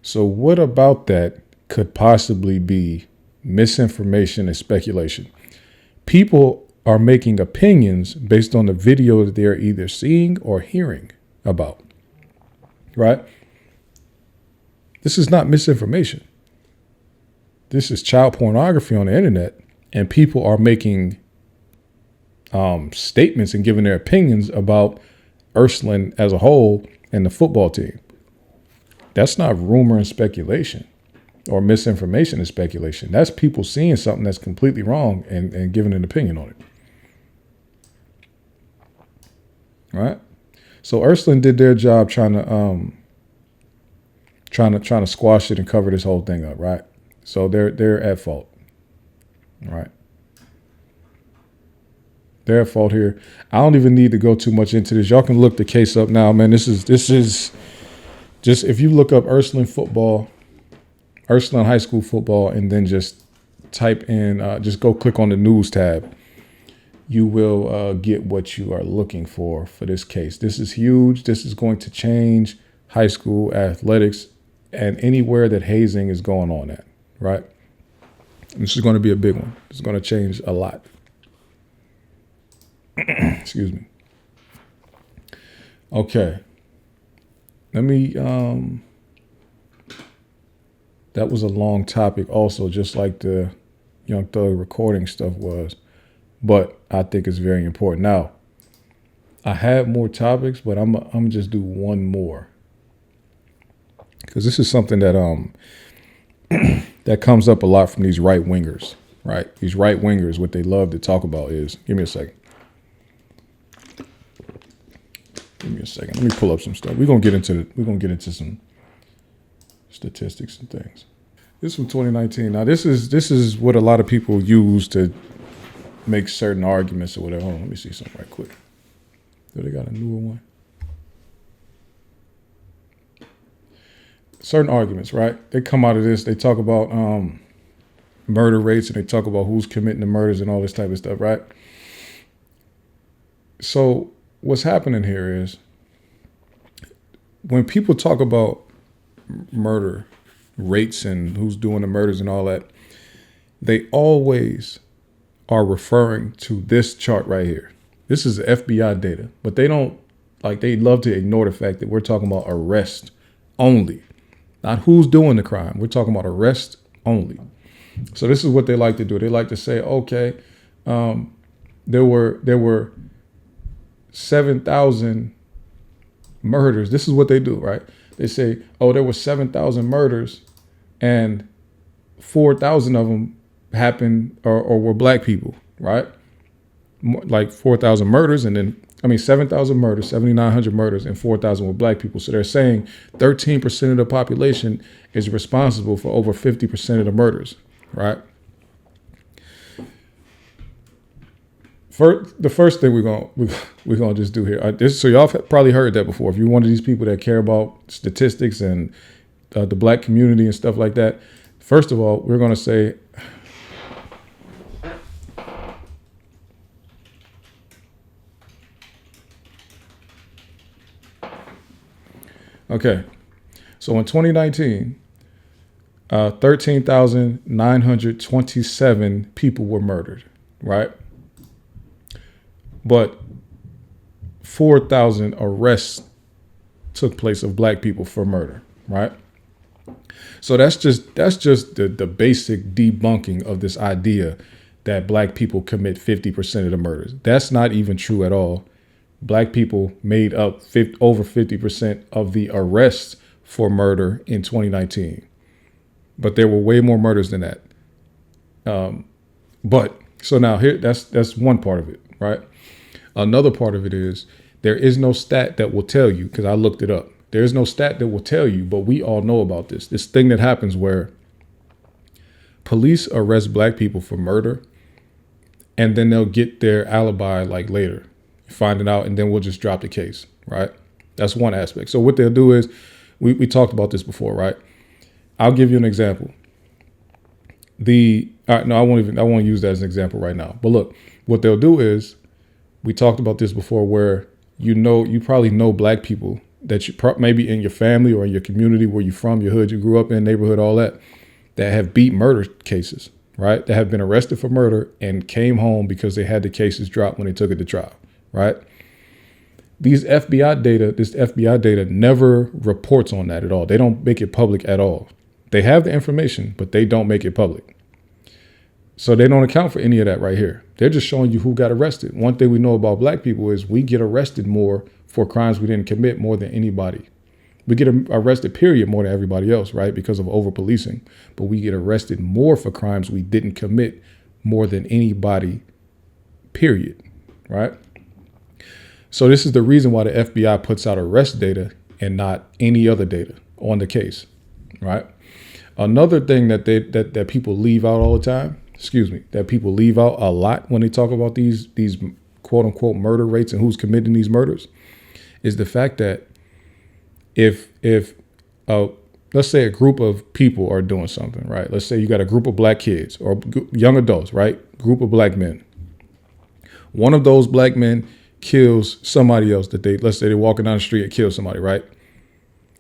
So what about that could possibly be misinformation and speculation? People are making opinions based on the video that they're either seeing or hearing about, right? This is not misinformation. This is child pornography on the internet, and people are making statements and giving their opinions about Ursuline as a whole and the football team. That's not rumor and speculation or misinformation and speculation. That's people seeing something that's completely wrong and giving an opinion on it. Right? So Ursuline did their job trying to squash it and cover this whole thing up, right? So they're at fault. Right? They're at fault here. I don't even need to go too much into this. Y'all can look the case up now, man. This is just, if you look up Ursuline High School football, and then just type in, just go click on the news tab, you will get what you are looking for this case. This is huge. This is going to change high school athletics and anywhere that hazing is going on at, right? This is going to be a big one. It's going to change a lot. Excuse me. Okay. Let me, that was a long topic also, just like the Young Thug recording stuff was, but I think it's very important. Now, I had more topics, but I'm gonna just do one more, because this is something that that comes up a lot from these right wingers, right? These right wingers, what they love to talk about is, give me a second. Let me pull up some stuff. We're gonna get into some statistics and things. This is from 2019. Now this is what a lot of people use to make certain arguments or whatever. Hold on, let me see something right quick. Do they got a newer one? Certain arguments, right? They come out of this. They talk about murder rates, and they talk about who's committing the murders and all this type of stuff, right? So what's happening here is, when people talk about murder rates and who's doing the murders and all that, they always are referring to this chart right here. This is FBI data, but they love to ignore the fact that we're talking about arrest only, not who's doing the crime. We're talking about arrest only. So this is what they like to do. They like to say, okay, there were 7,000 murders. This is what they do, right? They say, oh, there were 7,000 murders and 4,000 of them happened or were black people, right? Like 4,000 murders, and then, 7,000 murders, 7,900 murders, and 4,000 were black people. So they're saying 13% of the population is responsible for over 50% of the murders, right? The first thing we're gonna just do here. So y'all have probably heard that before. If you're one of these people that care about statistics and the black community and stuff like that, first of all, we're gonna say Okay. So in 2019, 13,927 people were murdered, right? But 4,000 arrests took place of black people for murder, right? So that's just the basic debunking of this idea that black people commit 50% of the murders. That's not even true at all. Black people made up over 50% of the arrests for murder in 2019, but there were way more murders than that. But so now here, that's one part of it, right? Another part of it is there is no stat that will tell you, because I looked it up. There is no stat that will tell you, but we all know about this thing that happens where police arrest black people for murder, and then they'll get their alibi like later, find it out, and then we'll just drop the case, right? That's one aspect. So what they'll do is, we talked about this before, right? I'll give you an example. I won't use that as an example right now. But look, what they'll do is, we talked about this before, where you probably know black people that you maybe in your family or in your community, where you're from, your hood, you grew up in, neighborhood, all that have beat murder cases, right? That have been arrested for murder and came home because they had the cases dropped when they took it to trial, right? This FBI data never reports on that at all. They don't make it public at all. They have the information, but they don't make it public. So they don't account for any of that right here. They're just showing you who got arrested. One thing we know about black people is we get arrested more for crimes we didn't commit more than anybody. We get arrested, period, more than everybody else, right? Because of over policing. But we get arrested more for crimes we didn't commit more than anybody, period, right? So this is the reason why the FBI puts out arrest data and not any other data on the case, right? Another thing that people leave out all the time, that people leave out a lot when they talk about these quote unquote murder rates and who's committing these murders, is the fact that if let's say a group of people are doing something, right? Let's say you got a group of black kids or young adults, right? Group of black men. One of those black men kills somebody else let's say they're walking down the street and kill somebody, right?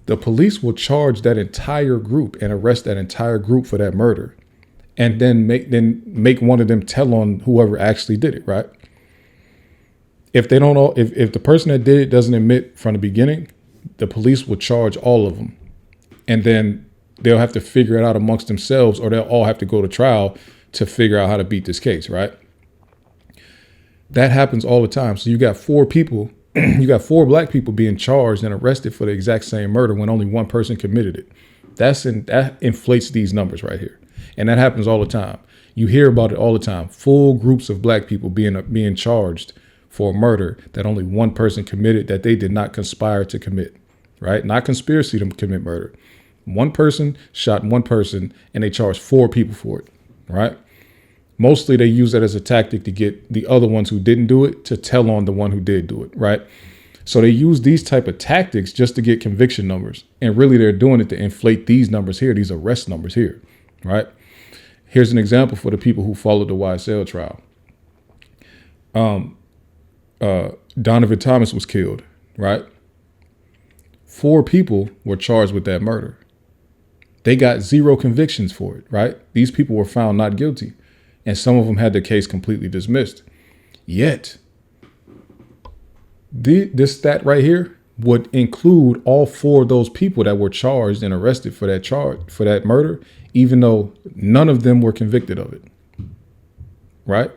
The police will charge that entire group and arrest that entire group for that murder, and then make one of them tell on whoever actually did it, right? If they don't, if the person that did it doesn't admit from the beginning, the police will charge all of them, and then they'll have to figure it out amongst themselves, or they'll all have to go to trial to figure out how to beat this case, right? That happens all the time. So you got four people, you got four black people being charged and arrested for the exact same murder when only one person committed it. That inflates these numbers right here. And that happens all the time. You hear about it all the time. Full groups of black people being charged for a murder that only one person committed, that they did not conspire to commit, right? Not conspiracy to commit murder. One person shot one person and they charged four people for it, right? Mostly they use that as a tactic to get the other ones who didn't do it to tell on the one who did do it, right? So they use these type of tactics just to get conviction numbers. And really they're doing it to inflate these numbers here, these arrest numbers here, right? Here's an example for the people who followed the YSL trial. Donovan Thomas was killed, right? 4 people were charged with that murder. They got 0 convictions for it, right? These people were found not guilty, and some of them had their case completely dismissed. Yet, this stat right here would include all 4 of those people that were charged and arrested for that murder, even though none of them were convicted of it, right?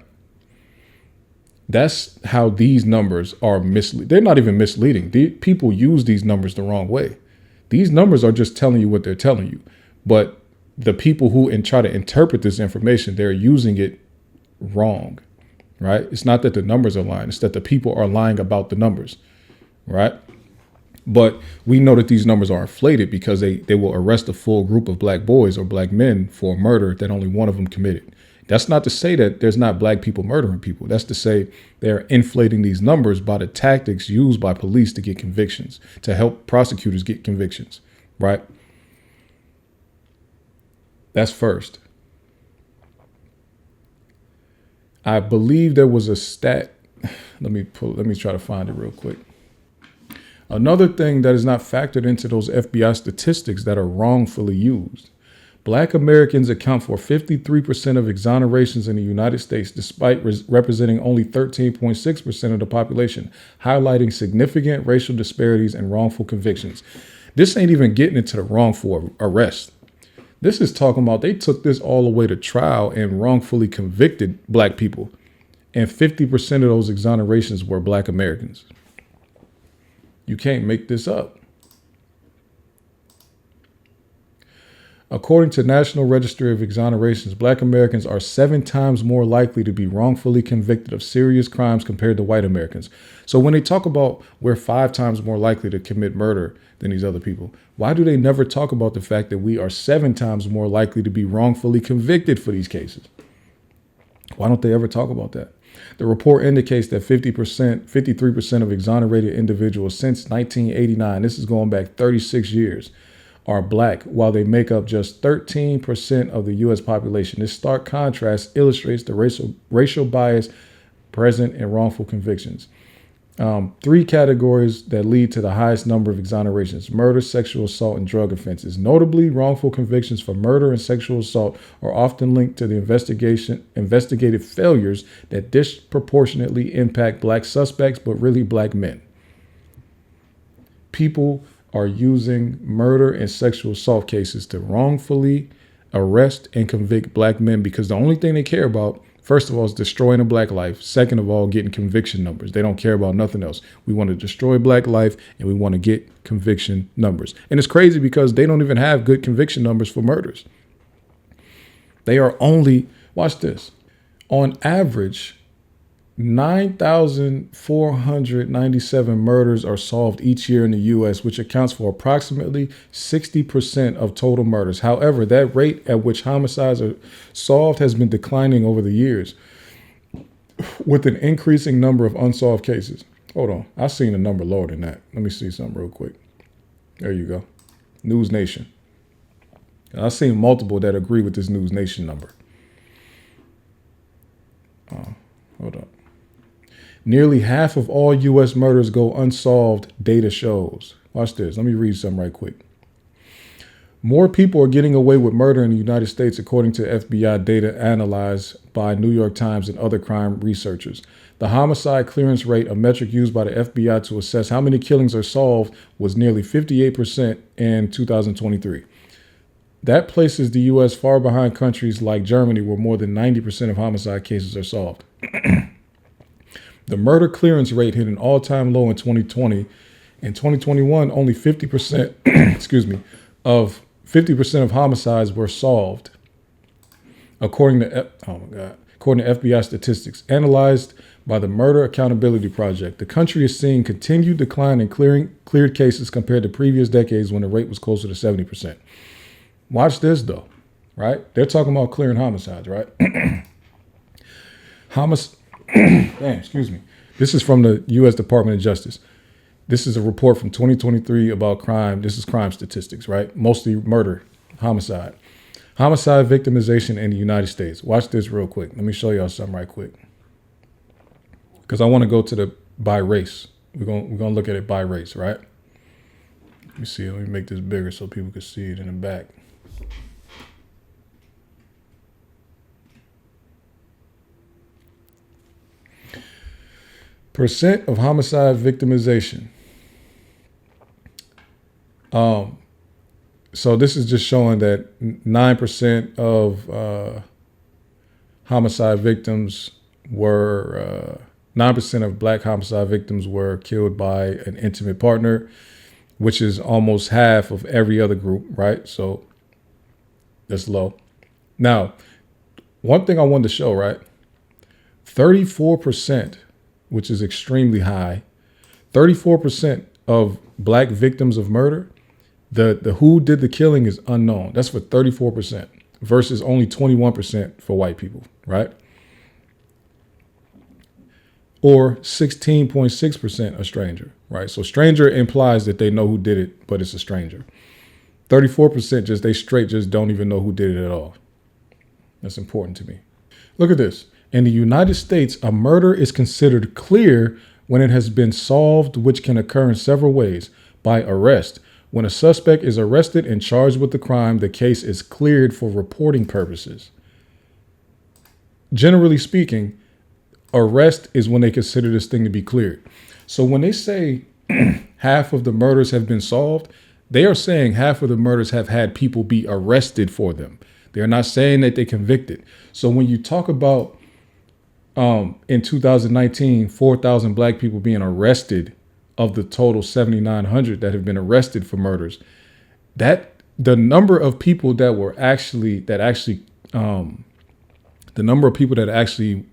That's how these numbers are misleading. They're not even misleading. People use these numbers the wrong way. These numbers are just telling you what they're telling you. But the people who try to interpret this information, they're using it wrong, right? It's not that the numbers are lying. It's that the people are lying about the numbers, right? But we know that these numbers are inflated because they will arrest a full group of black boys or black men for a murder that only one of them committed. That's not to say that there's not black people murdering people. That's to say they're inflating these numbers by the tactics used by police to get convictions, to help prosecutors get convictions, right? That's first. I believe there was a stat. Let me try to find it real quick. Another thing that is not factored into those FBI statistics that are wrongfully used. Black Americans account for 53% of exonerations in the United States, despite representing only 13.6% of the population, highlighting significant racial disparities and wrongful convictions. This ain't even getting into the wrongful arrest. This is talking about they took this all the way to trial and wrongfully convicted black people. And 50% of those exonerations were black Americans. You can't make this up. According to National Registry of Exonerations, black Americans are 7 times more likely to be wrongfully convicted of serious crimes compared to white Americans. So when they talk about we're 5 times more likely to commit murder than these other people, why do they never talk about the fact that we are 7 times more likely to be wrongfully convicted for these cases? Why don't they ever talk about that? The report indicates that 53% of exonerated individuals since 1989, this is going back 36 years, are black, while they make up just 13% of the U.S. population. This stark contrast illustrates the racial bias present in wrongful convictions. 3 categories that lead to the highest number of exonerations: murder, sexual assault, and drug offenses. Notably, wrongful convictions for murder and sexual assault are often linked to the investigative failures that disproportionately impact black suspects, but really black men. People are using murder and sexual assault cases to wrongfully arrest and convict black men because the only thing they care about, first of all, is destroying a black life. Second of all, getting conviction numbers. They don't care about nothing else. We want to destroy black life and we want to get conviction numbers. And it's crazy because they don't even have good conviction numbers for murders. They are only, watch this, on average, 9,497 murders are solved each year in the U.S., which accounts for approximately 60% of total murders. However, that rate at which homicides are solved has been declining over the years, with an increasing number of unsolved cases. Hold on. I've seen a number lower than that. Let me see something real quick. There you go. News Nation. I've seen multiple that agree with this News Nation number. Hold up. Nearly half of all U.S. murders go unsolved, data shows. Watch this. Let me read something right quick. More people are getting away with murder in the United States, according to FBI data analyzed by New York Times and other crime researchers. The homicide clearance rate, a metric used by the FBI to assess how many killings are solved, was nearly 58% in 2023. That places the U.S. far behind countries like Germany, where more than 90% of homicide cases are solved. The murder clearance rate hit an all-time low in 2020. In 2021, only 50%, of 50% of homicides were solved, according to FBI statistics analyzed by the Murder Accountability Project. The country is seeing continued decline in cleared cases compared to previous decades when the rate was closer to 70%. Watch this though, right? They're talking about clearing homicides, right? This is from the U.S. Department of Justice. This is a report from 2023 about crime. This is crime statistics, right? Mostly murder, homicide. Homicide victimization in the United States. Watch this real quick. Let me show y'all something right quick. Because I want to go to the by race. We're gonna look at it by race, right? Let me see. Let me make this bigger so people can see it in the back. Percent of homicide victimization. So this is just showing that 9% of homicide victims were 9% of black homicide victims were killed by an intimate partner, which is almost half of every other group, right? So that's low. Now, one thing I wanted to show, right? 34%, which is extremely high, 34% of black victims of murder, the who did the killing is unknown. That's for 34% versus only 21% for white people, right? Or 16.6% a stranger, right? So stranger implies that they know who did it, but it's a stranger. 34% just don't even know who did it at all. That's important to me. Look at this. In the United States, a murder is considered clear when it has been solved, which can occur in several ways. By arrest. When a suspect is arrested and charged with the crime, the case is cleared for reporting purposes. Generally speaking, arrest is when they consider this thing to be cleared. So when they say half of the murders have been solved, they are saying half of the murders have had people be arrested for them. They're not saying that they convicted. So when you talk about in 2019, 4,000 black people being arrested of the total 7,900 that have been arrested for murders, that the number of people that were the number of people that actually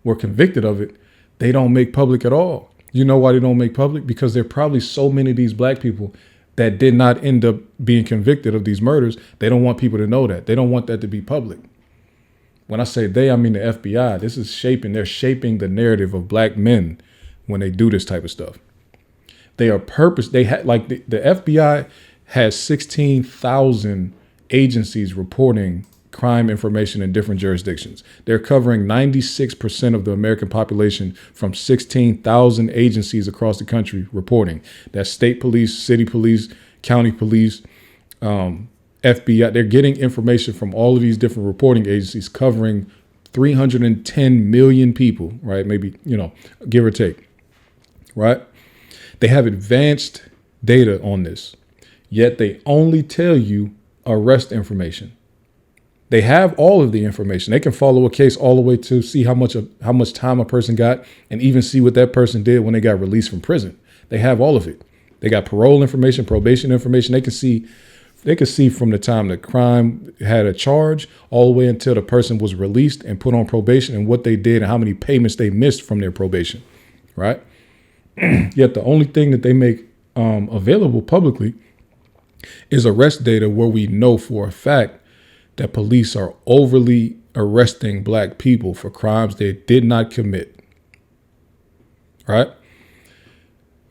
were convicted of it, they don't make public at all. You know why they don't make public? Because there are probably so many of these black people that did not end up being convicted of these murders. They don't want people to know that. They don't want that to be public. When I say they, I mean the FBI. They're shaping the narrative of black men when they do this type of stuff. The FBI has 16,000 agencies reporting crime information in different jurisdictions. They're covering 96% of the American population from 16,000 agencies across the country reporting. That's state police, city police, county police, FBI. They're getting information from all of these different reporting agencies covering 310 million people, right? Maybe, give or take, right? They have advanced data on this, yet they only tell you arrest information. They have all of the information. They can follow a case all the way to see how much time a person got and even see what that person did when they got released from prison. They have all of it. They got parole information, probation information. They can see from the time the crime had a charge all the way until the person was released and put on probation and what they did and how many payments they missed from their probation, right? Yet the only thing that they make available publicly is arrest data where we know for a fact that police are overly arresting black people for crimes they did not commit, right?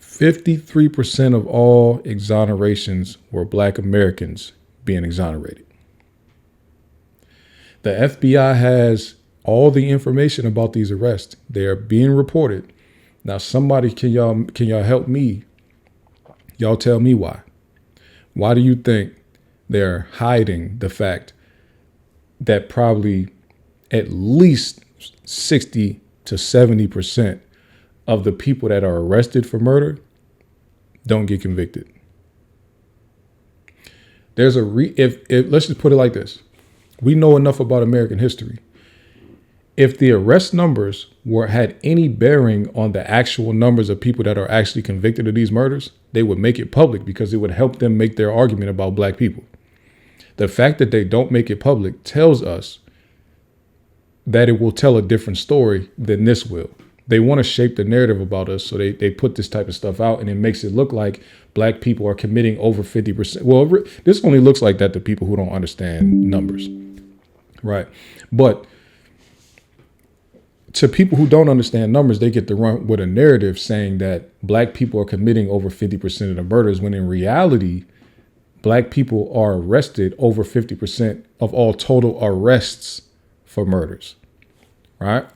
53% of all exonerations were black Americans being exonerated. The FBI has all the information about these arrests. They are being reported. Now, somebody, can y'all help me? Y'all tell me why. Why do you think they're hiding the fact that probably at least 60 to 70% of the people that are arrested for murder don't get convicted? There's if let's just put it like this. We know enough about American history. If the arrest numbers had any bearing on the actual numbers of people that are actually convicted of these murders, they would make it public because it would help them make their argument about black people. The fact that they don't make it public tells us that it will tell a different story than this will. They want to shape the narrative about us, so they put this type of stuff out, and it makes it look like black people are committing over 50%. Well, this only looks like that to people who don't understand numbers, right? But to people who don't understand numbers, they get to run with a narrative saying that black people are committing over 50% of the murders, when in reality, black people are arrested over 50% of all total arrests for murders, right?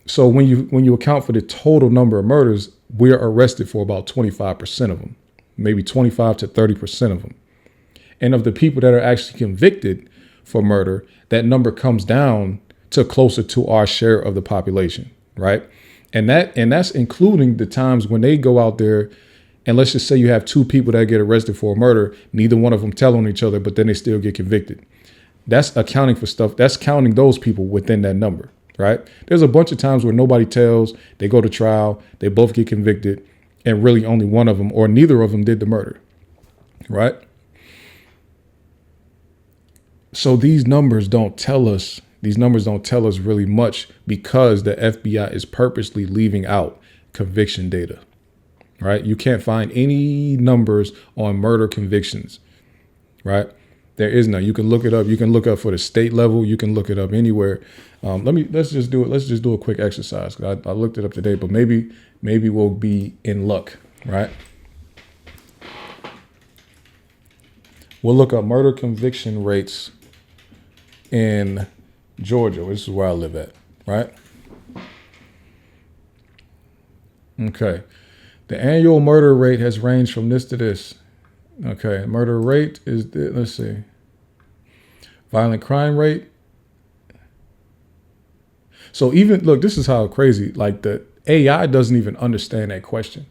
So when you account for the total number of murders, we're arrested for about 25% of them, maybe 25 to 30% of them. And of the people that are actually convicted for murder, that number comes down to closer to our share of the population, right? And that's including the times when they go out there, and let's just say you have two people that get arrested for a murder, neither one of them tell on each other, but then they still get convicted. That's accounting for stuff. That's counting those people within that number, right? There's a bunch of times where nobody tells, they go to trial, they both get convicted, and really only one of them or neither of them did the murder, right? So these numbers don't tell us really much because the FBI is purposely leaving out conviction data, right? You can't find any numbers on murder convictions, right? There is none. You can look it up. You can look up for the state level. You can look it up anywhere. Let's just do it. Let's just do a quick exercise. I looked it up today, but maybe we'll be in luck, right? We'll look up murder conviction rates in Georgia. This is where I live at, right? Okay. The annual murder rate has ranged from this to this. Okay. Murder rate is, let's see. Violent crime rate. So even, look, this is how crazy, like the AI doesn't even understand that question,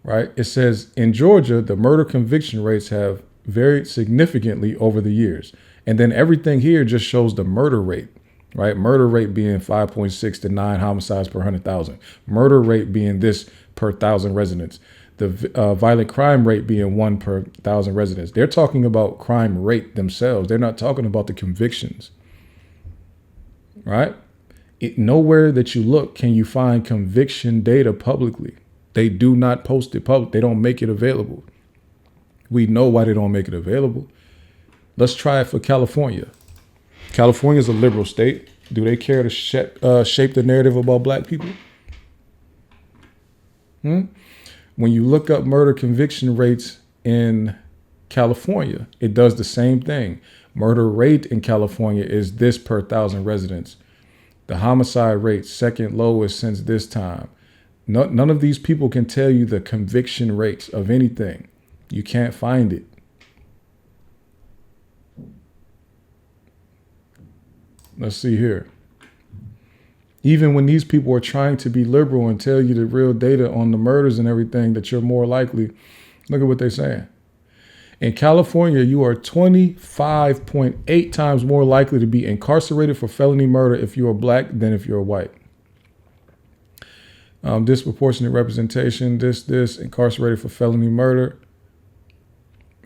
right? It says in Georgia, the murder conviction rates have varied significantly over the years. And then everything here just shows the murder rate, right? Murder rate being 5.6 to 9 homicides per 100,000. Murder rate being this per 1,000 residents. The violent crime rate being 1 per 1,000 residents. They're talking about crime rate themselves. They're not talking about the convictions, right? Nowhere that you look can you find conviction data publicly. They do not post it public. They don't make it available. We know why they don't make it available. Let's try it for California. California is a liberal state. Do they care to shape the narrative about black people? When you look up murder conviction rates in California, it does the same thing. Murder rate in California is this per 1,000 residents. The homicide rate, second lowest since this time. None of these people can tell you the conviction rates of anything. You can't find it. Let's see here. Even when these people are trying to be liberal and tell you the real data on the murders and everything, that you're more likely, look at what they're saying. In California, you are 25.8 times more likely to be incarcerated for felony murder if you are black than if you're white. Disproportionate representation, this, incarcerated for felony murder.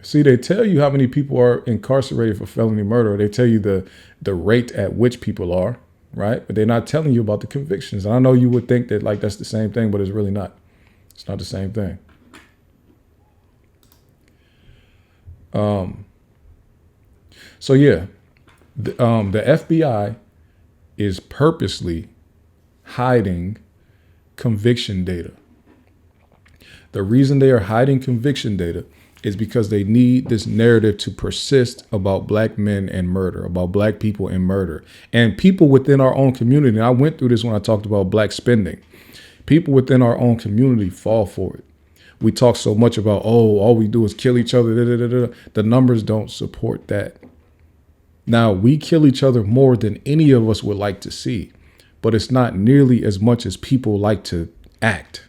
See, they tell you how many people are incarcerated for felony murder. They tell you the rate at which people are, right? But they're not telling you about the convictions. And I know you would think that like that's the same thing, but it's really not. It's not the same thing. So yeah, the FBI is purposely hiding conviction data. The reason they are hiding conviction data is because they need this narrative to persist about black men and murder, about black people and murder, and people within our own community. And I went through this when I talked about black spending. People within our own community fall for it. We talk so much about, all we do is kill each other. The numbers don't support that. Now, we kill each other more than any of us would like to see, but it's not nearly as much as people like to act,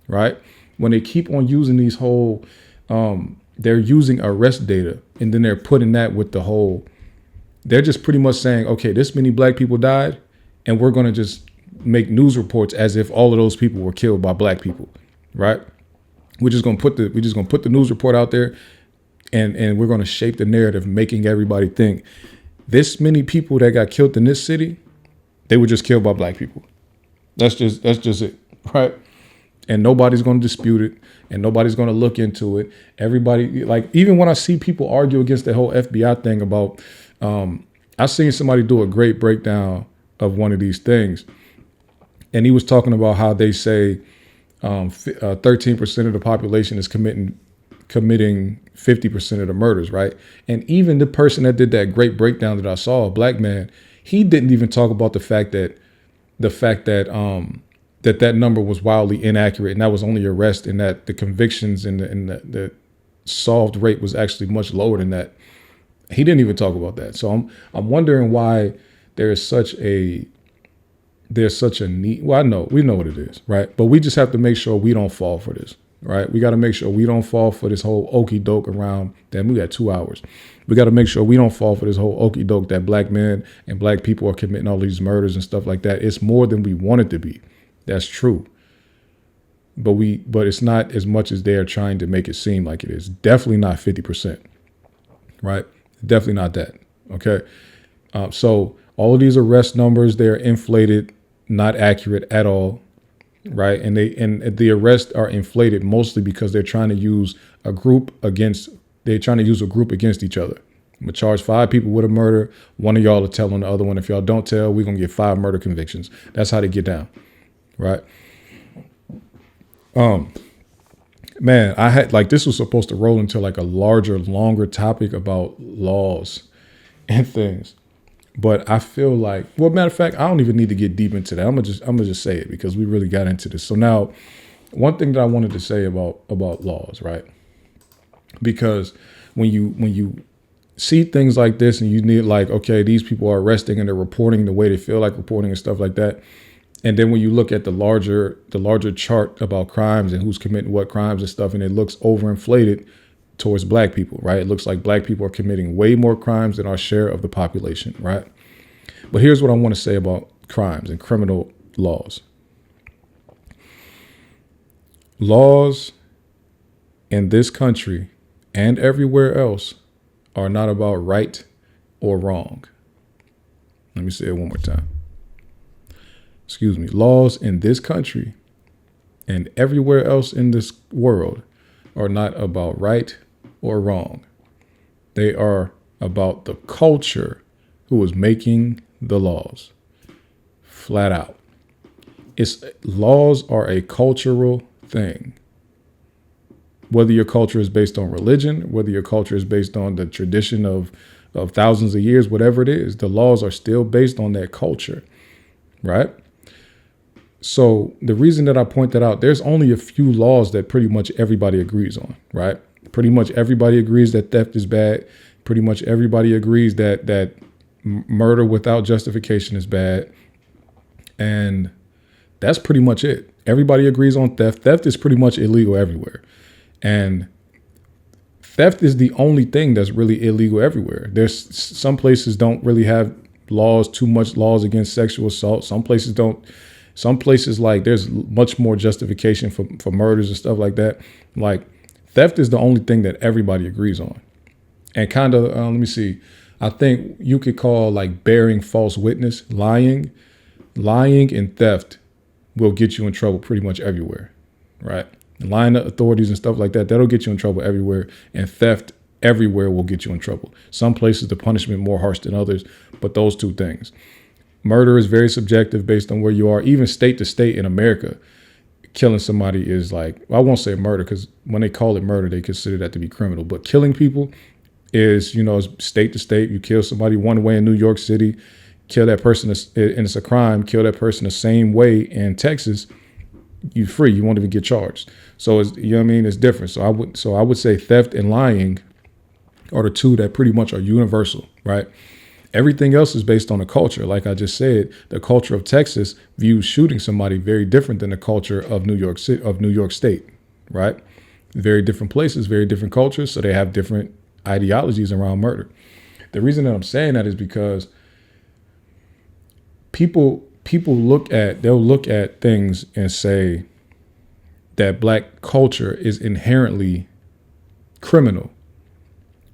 right? When they keep on using these whole, they're using arrest data, and then they're putting that with the whole, they're just pretty much saying, okay, this many black people died, and we're going to just make news reports as if all of those people were killed by black people, right? We're just gonna put the news report out there, and we're gonna shape the narrative, making everybody think this many people that got killed in this city, they were just killed by black people. That's just it, right? And nobody's gonna dispute it, and nobody's gonna look into it. Everybody, like, even when I see people argue against the whole FBI thing about, I seen somebody do a great breakdown of one of these things, and he was talking about how they say 13% of the population is committing 50% of the murders, right? And even the person that did that great breakdown that I saw, a black man, he didn't even talk about the fact that that number was wildly inaccurate, and that was only arrest, and that the convictions and the solved rate was actually much lower than that. He didn't even talk about that. So I'm wondering why there's such a need. Well, we know what it is, right? But we just have to make sure we don't fall for this, right? We got to make sure we don't fall for this whole okey doke around. Damn, we got 2 hours. We got to make sure we don't fall for this whole okey doke that black men and black people are committing all these murders and stuff like that. It's more than we want it to be. That's true. But it's not as much as they're trying to make it seem like it is. Definitely not 50%, right? Definitely not that. Okay. So all of these arrest numbers, they're inflated, not accurate at all, right? And the arrests are inflated mostly because they're trying to use a group against each other. I'm gonna charge 5 people with a murder. One of y'all will tell on the other one. If y'all don't tell, we're gonna get 5 murder convictions. That's how they get down, right? Man, I had this was supposed to roll into like a larger, longer topic about laws and things. But I feel like, well, matter of fact, I don't even need to get deep into that. I'm gonna just say it because we really got into this. So now one thing that I wanted to say about laws, right? Because when you see things like this and you need like, okay, these people are arresting and they're reporting the way they feel like reporting and stuff like that. And then when you look at the larger chart about crimes and who's committing what crimes and stuff, and it looks overinflated towards black people, right? It looks like black people are committing way more crimes than our share of the population, right? But here's what I want to say about crimes and criminal laws. Laws in this country and everywhere else are not about right or wrong. Let me say it one more time. Excuse me. Laws in this country and everywhere else in this world are not about right or wrong. They are about the culture who is making the laws. Flat out. Laws are a cultural thing. Whether your culture is based on religion, whether your culture is based on the tradition of thousands of years, whatever it is, the laws are still based on that culture, right? So the reason that I point that out, there's only a few laws that pretty much everybody agrees on, right? Pretty much everybody agrees that theft is bad. Pretty much everybody agrees that murder without justification is bad. And that's pretty much it. Everybody agrees on theft. Theft is pretty much illegal everywhere. And theft is the only thing that's really illegal everywhere. There's some places don't really have too much laws against sexual assault. Some places don't. Some places, like, there's much more justification for murders and stuff like that. Like, theft is the only thing that everybody agrees on. And kind of, let me see. I think you could call like bearing false witness, lying and theft will get you in trouble pretty much everywhere, right? Lying to authorities and stuff like that, that'll get you in trouble everywhere. And theft everywhere will get you in trouble. Some places the punishment more harsh than others, but those two things. Murder is very subjective based on where you are. Even state to state in America, killing somebody is like, well, I won't say murder because when they call it murder, they consider that to be criminal. But killing people is, state to state. You kill somebody one way in New York City, kill that person, and it's a crime. Kill that person the same way in Texas, you free. You won't even get charged. So it's, it's different. So I would say theft and lying are the two that pretty much are universal, right? Everything else is based on a culture. Like I just said, the culture of Texas views shooting somebody very different than the culture of New York City, of New York State, right? Very different places, very different cultures. So they have different ideologies around murder. The reason that I'm saying that is because people look at things and say that black culture is inherently criminal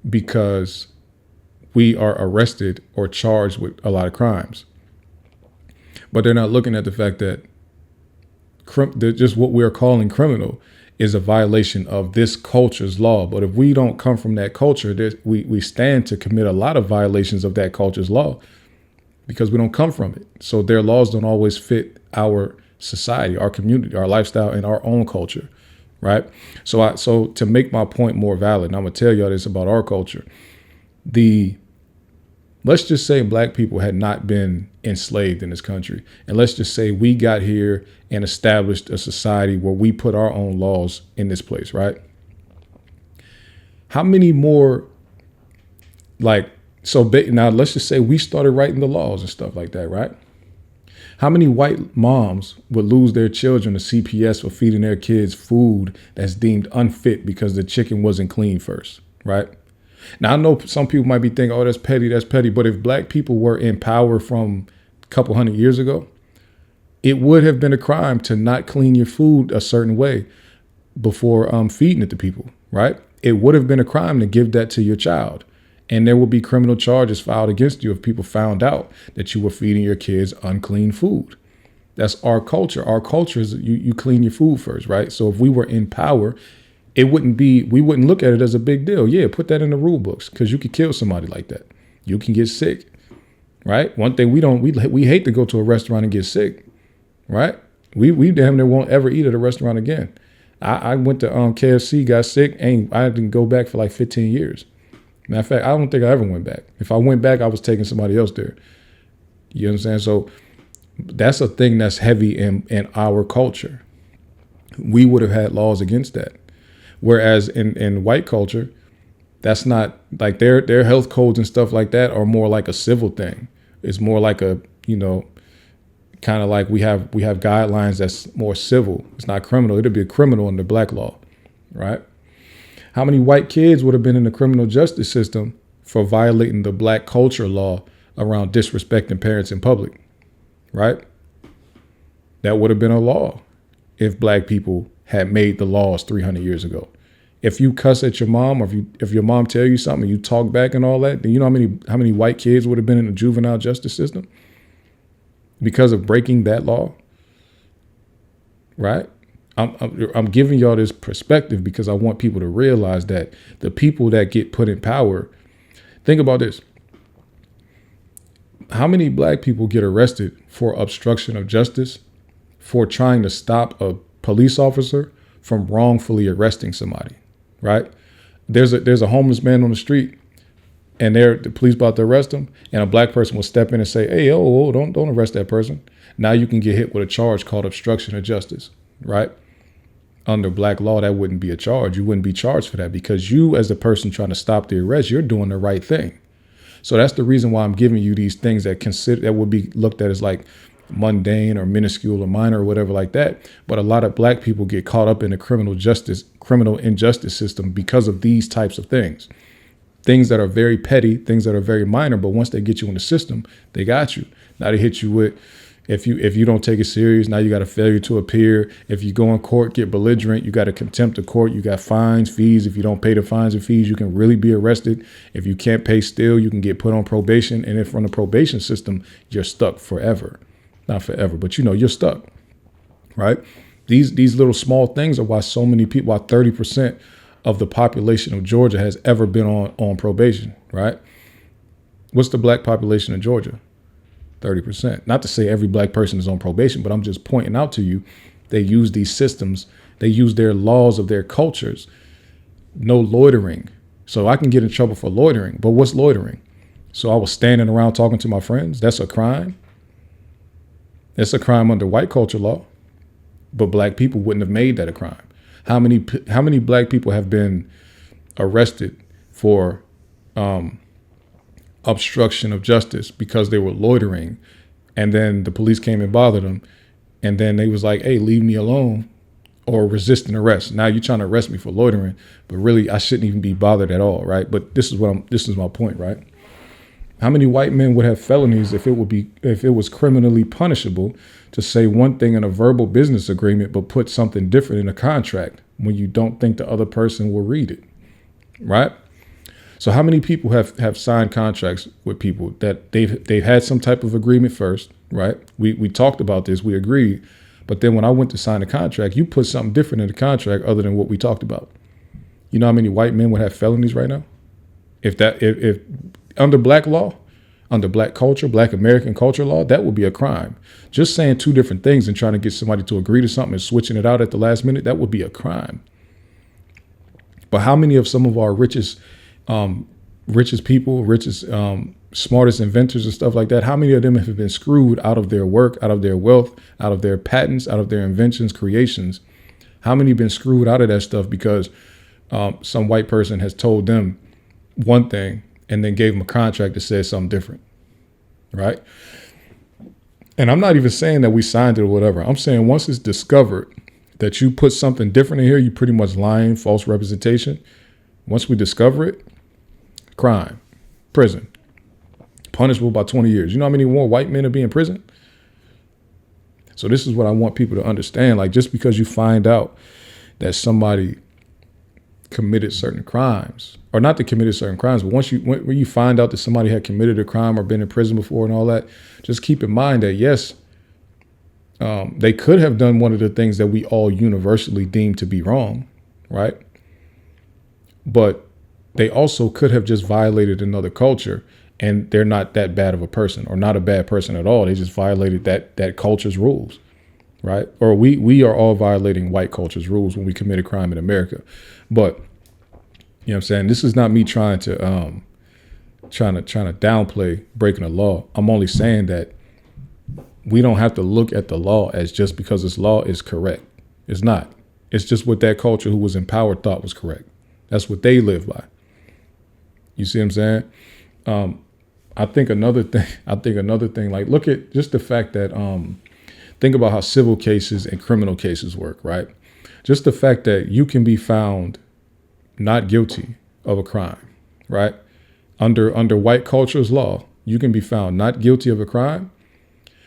because we are arrested or charged with a lot of crimes. But they're not looking at the fact that just what we're calling criminal is a violation of this culture's law. But if we don't come from that culture, we stand to commit a lot of violations of that culture's law because we don't come from it. So their laws don't always fit our society, our community, our lifestyle, and our own culture, right? So to make my point more valid, and I'm gonna tell y'all this about our culture. Let's just say black people had not been enslaved in this country. And let's just say we got here and established a society where we put our own laws in this place, right? How many more, now let's just say we started writing the laws and stuff like that, right? How many white moms would lose their children to CPS for feeding their kids food that's deemed unfit because the chicken wasn't clean first, right? Now, I know some people might be thinking, oh, that's petty. But if black people were in power from a couple hundred years ago, it would have been a crime to not clean your food a certain way before feeding it to people, right? It would have been a crime to give that to your child. And there would be criminal charges filed against you if people found out that you were feeding your kids unclean food. That's our culture. Our culture is you clean your food first, right? So if we were in power, we wouldn't look at it as a big deal. Yeah, put that in the rule books because you could kill somebody like that. You can get sick, right? One thing we hate to go to a restaurant and get sick, right? We damn near won't ever eat at a restaurant again. I went to KFC, got sick, and I didn't go back for like 15 years. Matter of fact, I don't think I ever went back. If I went back, I was taking somebody else there. You know what I'm saying? So that's a thing that's heavy in our culture. we would have had laws against that. Whereas in white culture, that's not like their health codes and stuff like that are more like a civil thing. It's more like a, kind of like we have guidelines that's more civil. It's not criminal. It'd be a criminal under black law, right? How many white kids would have been in the criminal justice system for violating the black culture law around disrespecting parents in public, right? That would have been a law if black people had made the laws 300 years ago. If you cuss at your mom, or if your mom tell you something and you talk back and all that, then you know how many white kids would have been in the juvenile justice system because of breaking that law, right? I'm giving y'all this perspective because I want people to realize that the people that get put in power, think about this. How many black people get arrested for obstruction of justice for trying to stop a police officer from wrongfully arresting somebody, right? There's a homeless man on the street and the police about to arrest him, and a black person will step in and say, hey, don't arrest that person. Now you can get hit with a charge called obstruction of justice, right? Under black law, that wouldn't be a charge. You wouldn't be charged for that because you, as the person trying to stop the arrest, you're doing the right thing. So that's the reason why I'm giving you these things that would be looked at as like mundane or minuscule or minor or whatever like that. But a lot of black people get caught up in the criminal injustice system because of these types of things that are very petty, things that are very minor. But once they get you in the system, they got you. Now they hit you with, if you don't take it serious, now you got a failure to appear. If you go in court, get belligerent, you got a contempt of court, you got fines, fees. If you don't pay the fines and fees, you can really be arrested. If you can't pay still, you can get put on probation. And if from the probation system, you're stuck forever. Not forever, but you're stuck, right? These little small things are why so many people, why 30% of the population of Georgia has ever been on probation, right? What's the black population in Georgia? 30%. Not to say every black person is on probation, but I'm just pointing out to you, they use these systems, they use their laws of their cultures. No loitering. So I can get in trouble for loitering, but what's loitering? So I was standing around talking to my friends. That's a crime. It's a crime under white culture law, but black people wouldn't have made that a crime. How many black people have been arrested for obstruction of justice because they were loitering, and then the police came and bothered them, and then they was like, hey, leave me alone, or resisting arrest. Now you're trying to arrest me for loitering, but really I shouldn't even be bothered at all, right? But this is my point, right? How many white men would have felonies if it was criminally punishable to say one thing in a verbal business agreement, but put something different in a contract when you don't think the other person will read it, right? So how many people have signed contracts with people that they've had some type of agreement first, right? We talked about this, we agreed, but then when I went to sign a contract, you put something different in the contract other than what we talked about. You know how many white men would have felonies right now? If under black law, under black culture, black American culture law, that would be a crime. Just saying two different things and trying to get somebody to agree to something and switching it out at the last minute, that would be a crime. But how many of some of our richest people, smartest inventors and stuff like that, how many of them have been screwed out of their work, out of their wealth, out of their patents, out of their inventions, creations? How many have been screwed out of that stuff because some white person has told them one thing and then gave them a contract that says something different, right? And I'm not even saying that we signed it or whatever. I'm saying once it's discovered that you put something different in here, you pretty much lying, false representation. Once we discover it, crime, prison, punishable by 20 years. You know how many more white men are being in prison? So this is what I want people to understand. Like, just because you find out that somebody committed certain crimes, or not to committed certain crimes, but when you find out that somebody had committed a crime or been in prison before and all that, just keep in mind that yes, they could have done one of the things that we all universally deem to be wrong, right? But they also could have just violated another culture, and they're not that bad of a person, or not a bad person at all. They just violated that culture's rules, right? Or we are all violating white culture's rules when we commit a crime in America. But you know what I'm saying? This is not me trying to downplay breaking the law. I'm only saying that we don't have to look at the law as just because this law is correct. It's not. It's just what that culture who was in power thought was correct. That's what they live by. You see what I'm saying? I think another thing, like look at just the fact that think about how civil cases and criminal cases work, right? Just the fact that you can be found not guilty of a crime, right? Under white culture's law, you can be found not guilty of a crime,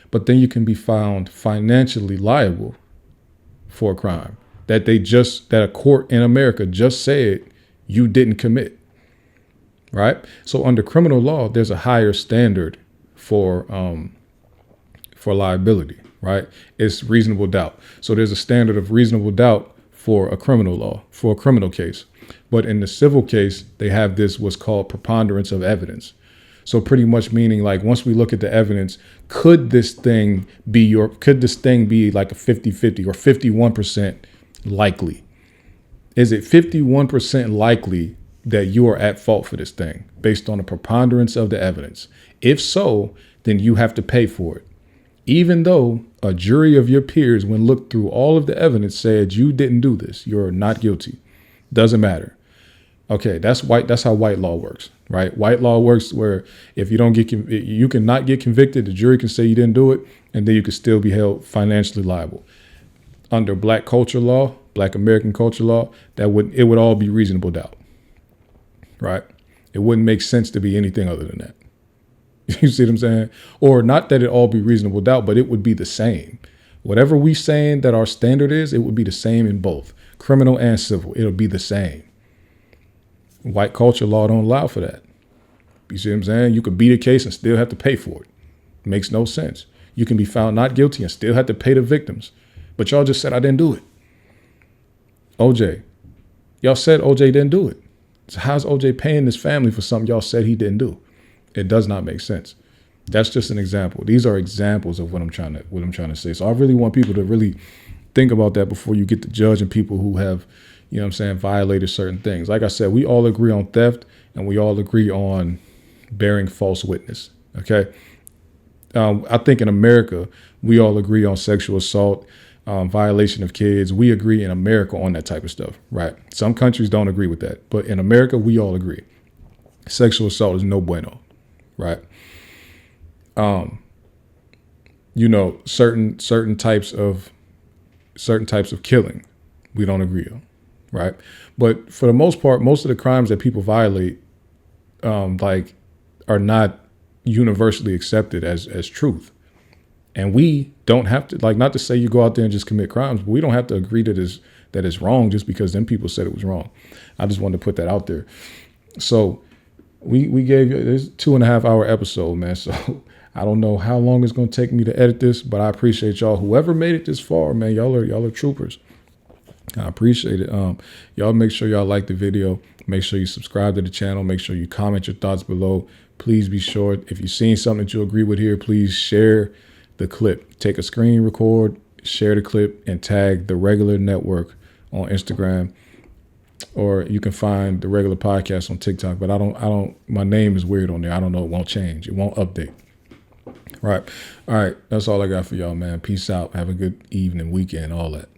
but then you can be found financially liable for a crime that a court in America just said you didn't commit. Right. So under criminal law, there's a higher standard for liability. Right. It's reasonable doubt. So there's a standard of reasonable doubt for a criminal case. But in the civil case, they have what's called preponderance of evidence. So pretty much meaning like once we look at the evidence, could this thing be like a 50-50 or 51% likely? Is it 51% likely that you are at fault for this thing based on a preponderance of the evidence? If so, then you have to pay for it. Even though a jury of your peers, when looked through all of the evidence, said you didn't do this, you're not guilty. Doesn't matter. Okay, that's how white law works, right? White law works where if you don't you can not get convicted, the jury can say you didn't do it, and then you can still be held financially liable. Under black culture law, black American culture law, it would all be reasonable doubt. Right? It wouldn't make sense to be anything other than that. You see what I'm saying? Or not that it all be reasonable doubt, but it would be the same. Whatever we saying that our standard is, it would be the same in both criminal and civil. It'll be the same. White culture law don't allow for that. You see what I'm saying? You could beat a case and still have to pay for it. Makes no sense. You can be found not guilty and still have to pay the victims. But y'all just said I didn't do it. OJ. Y'all said OJ didn't do it. So how's OJ paying his family for something y'all said he didn't do? It does not make sense. That's just an example. These are examples of what I'm trying to say. So I really want people to really think about that before you get to judging people who have, violated certain things. Like I said, we all agree on theft and we all agree on bearing false witness. Okay. I think in America, we all agree on sexual assault, violation of kids. We agree in America on that type of stuff, right? Some countries don't agree with that, but in America, we all agree. Sexual assault is no bueno, right? Certain types of killing, we don't agree on, right? But for the most part, most of the crimes that people violate, are not universally accepted as truth. And we don't have to, not to say you go out there and just commit crimes, but we don't have to agree that it's wrong just because then people said it was wrong. I just wanted to put that out there. So we gave you this 2.5 hour episode, man. So I don't know how long it's going to take me to edit this, but I appreciate y'all. Whoever made it this far, man, y'all are troopers. I appreciate it. Y'all make sure y'all like the video. Make sure you subscribe to the channel. Make sure you comment your thoughts below. Please be sure, if you've seen something that you agree with here, please share the clip. Take a screen record, share the clip, and tag the Regular Network on Instagram. Or you can find the Regular Podcast on TikTok. But I don't. My name is weird on there. I don't know. It won't change. It won't update. All right. That's all I got for y'all, man. Peace out. Have a good evening, weekend, all that.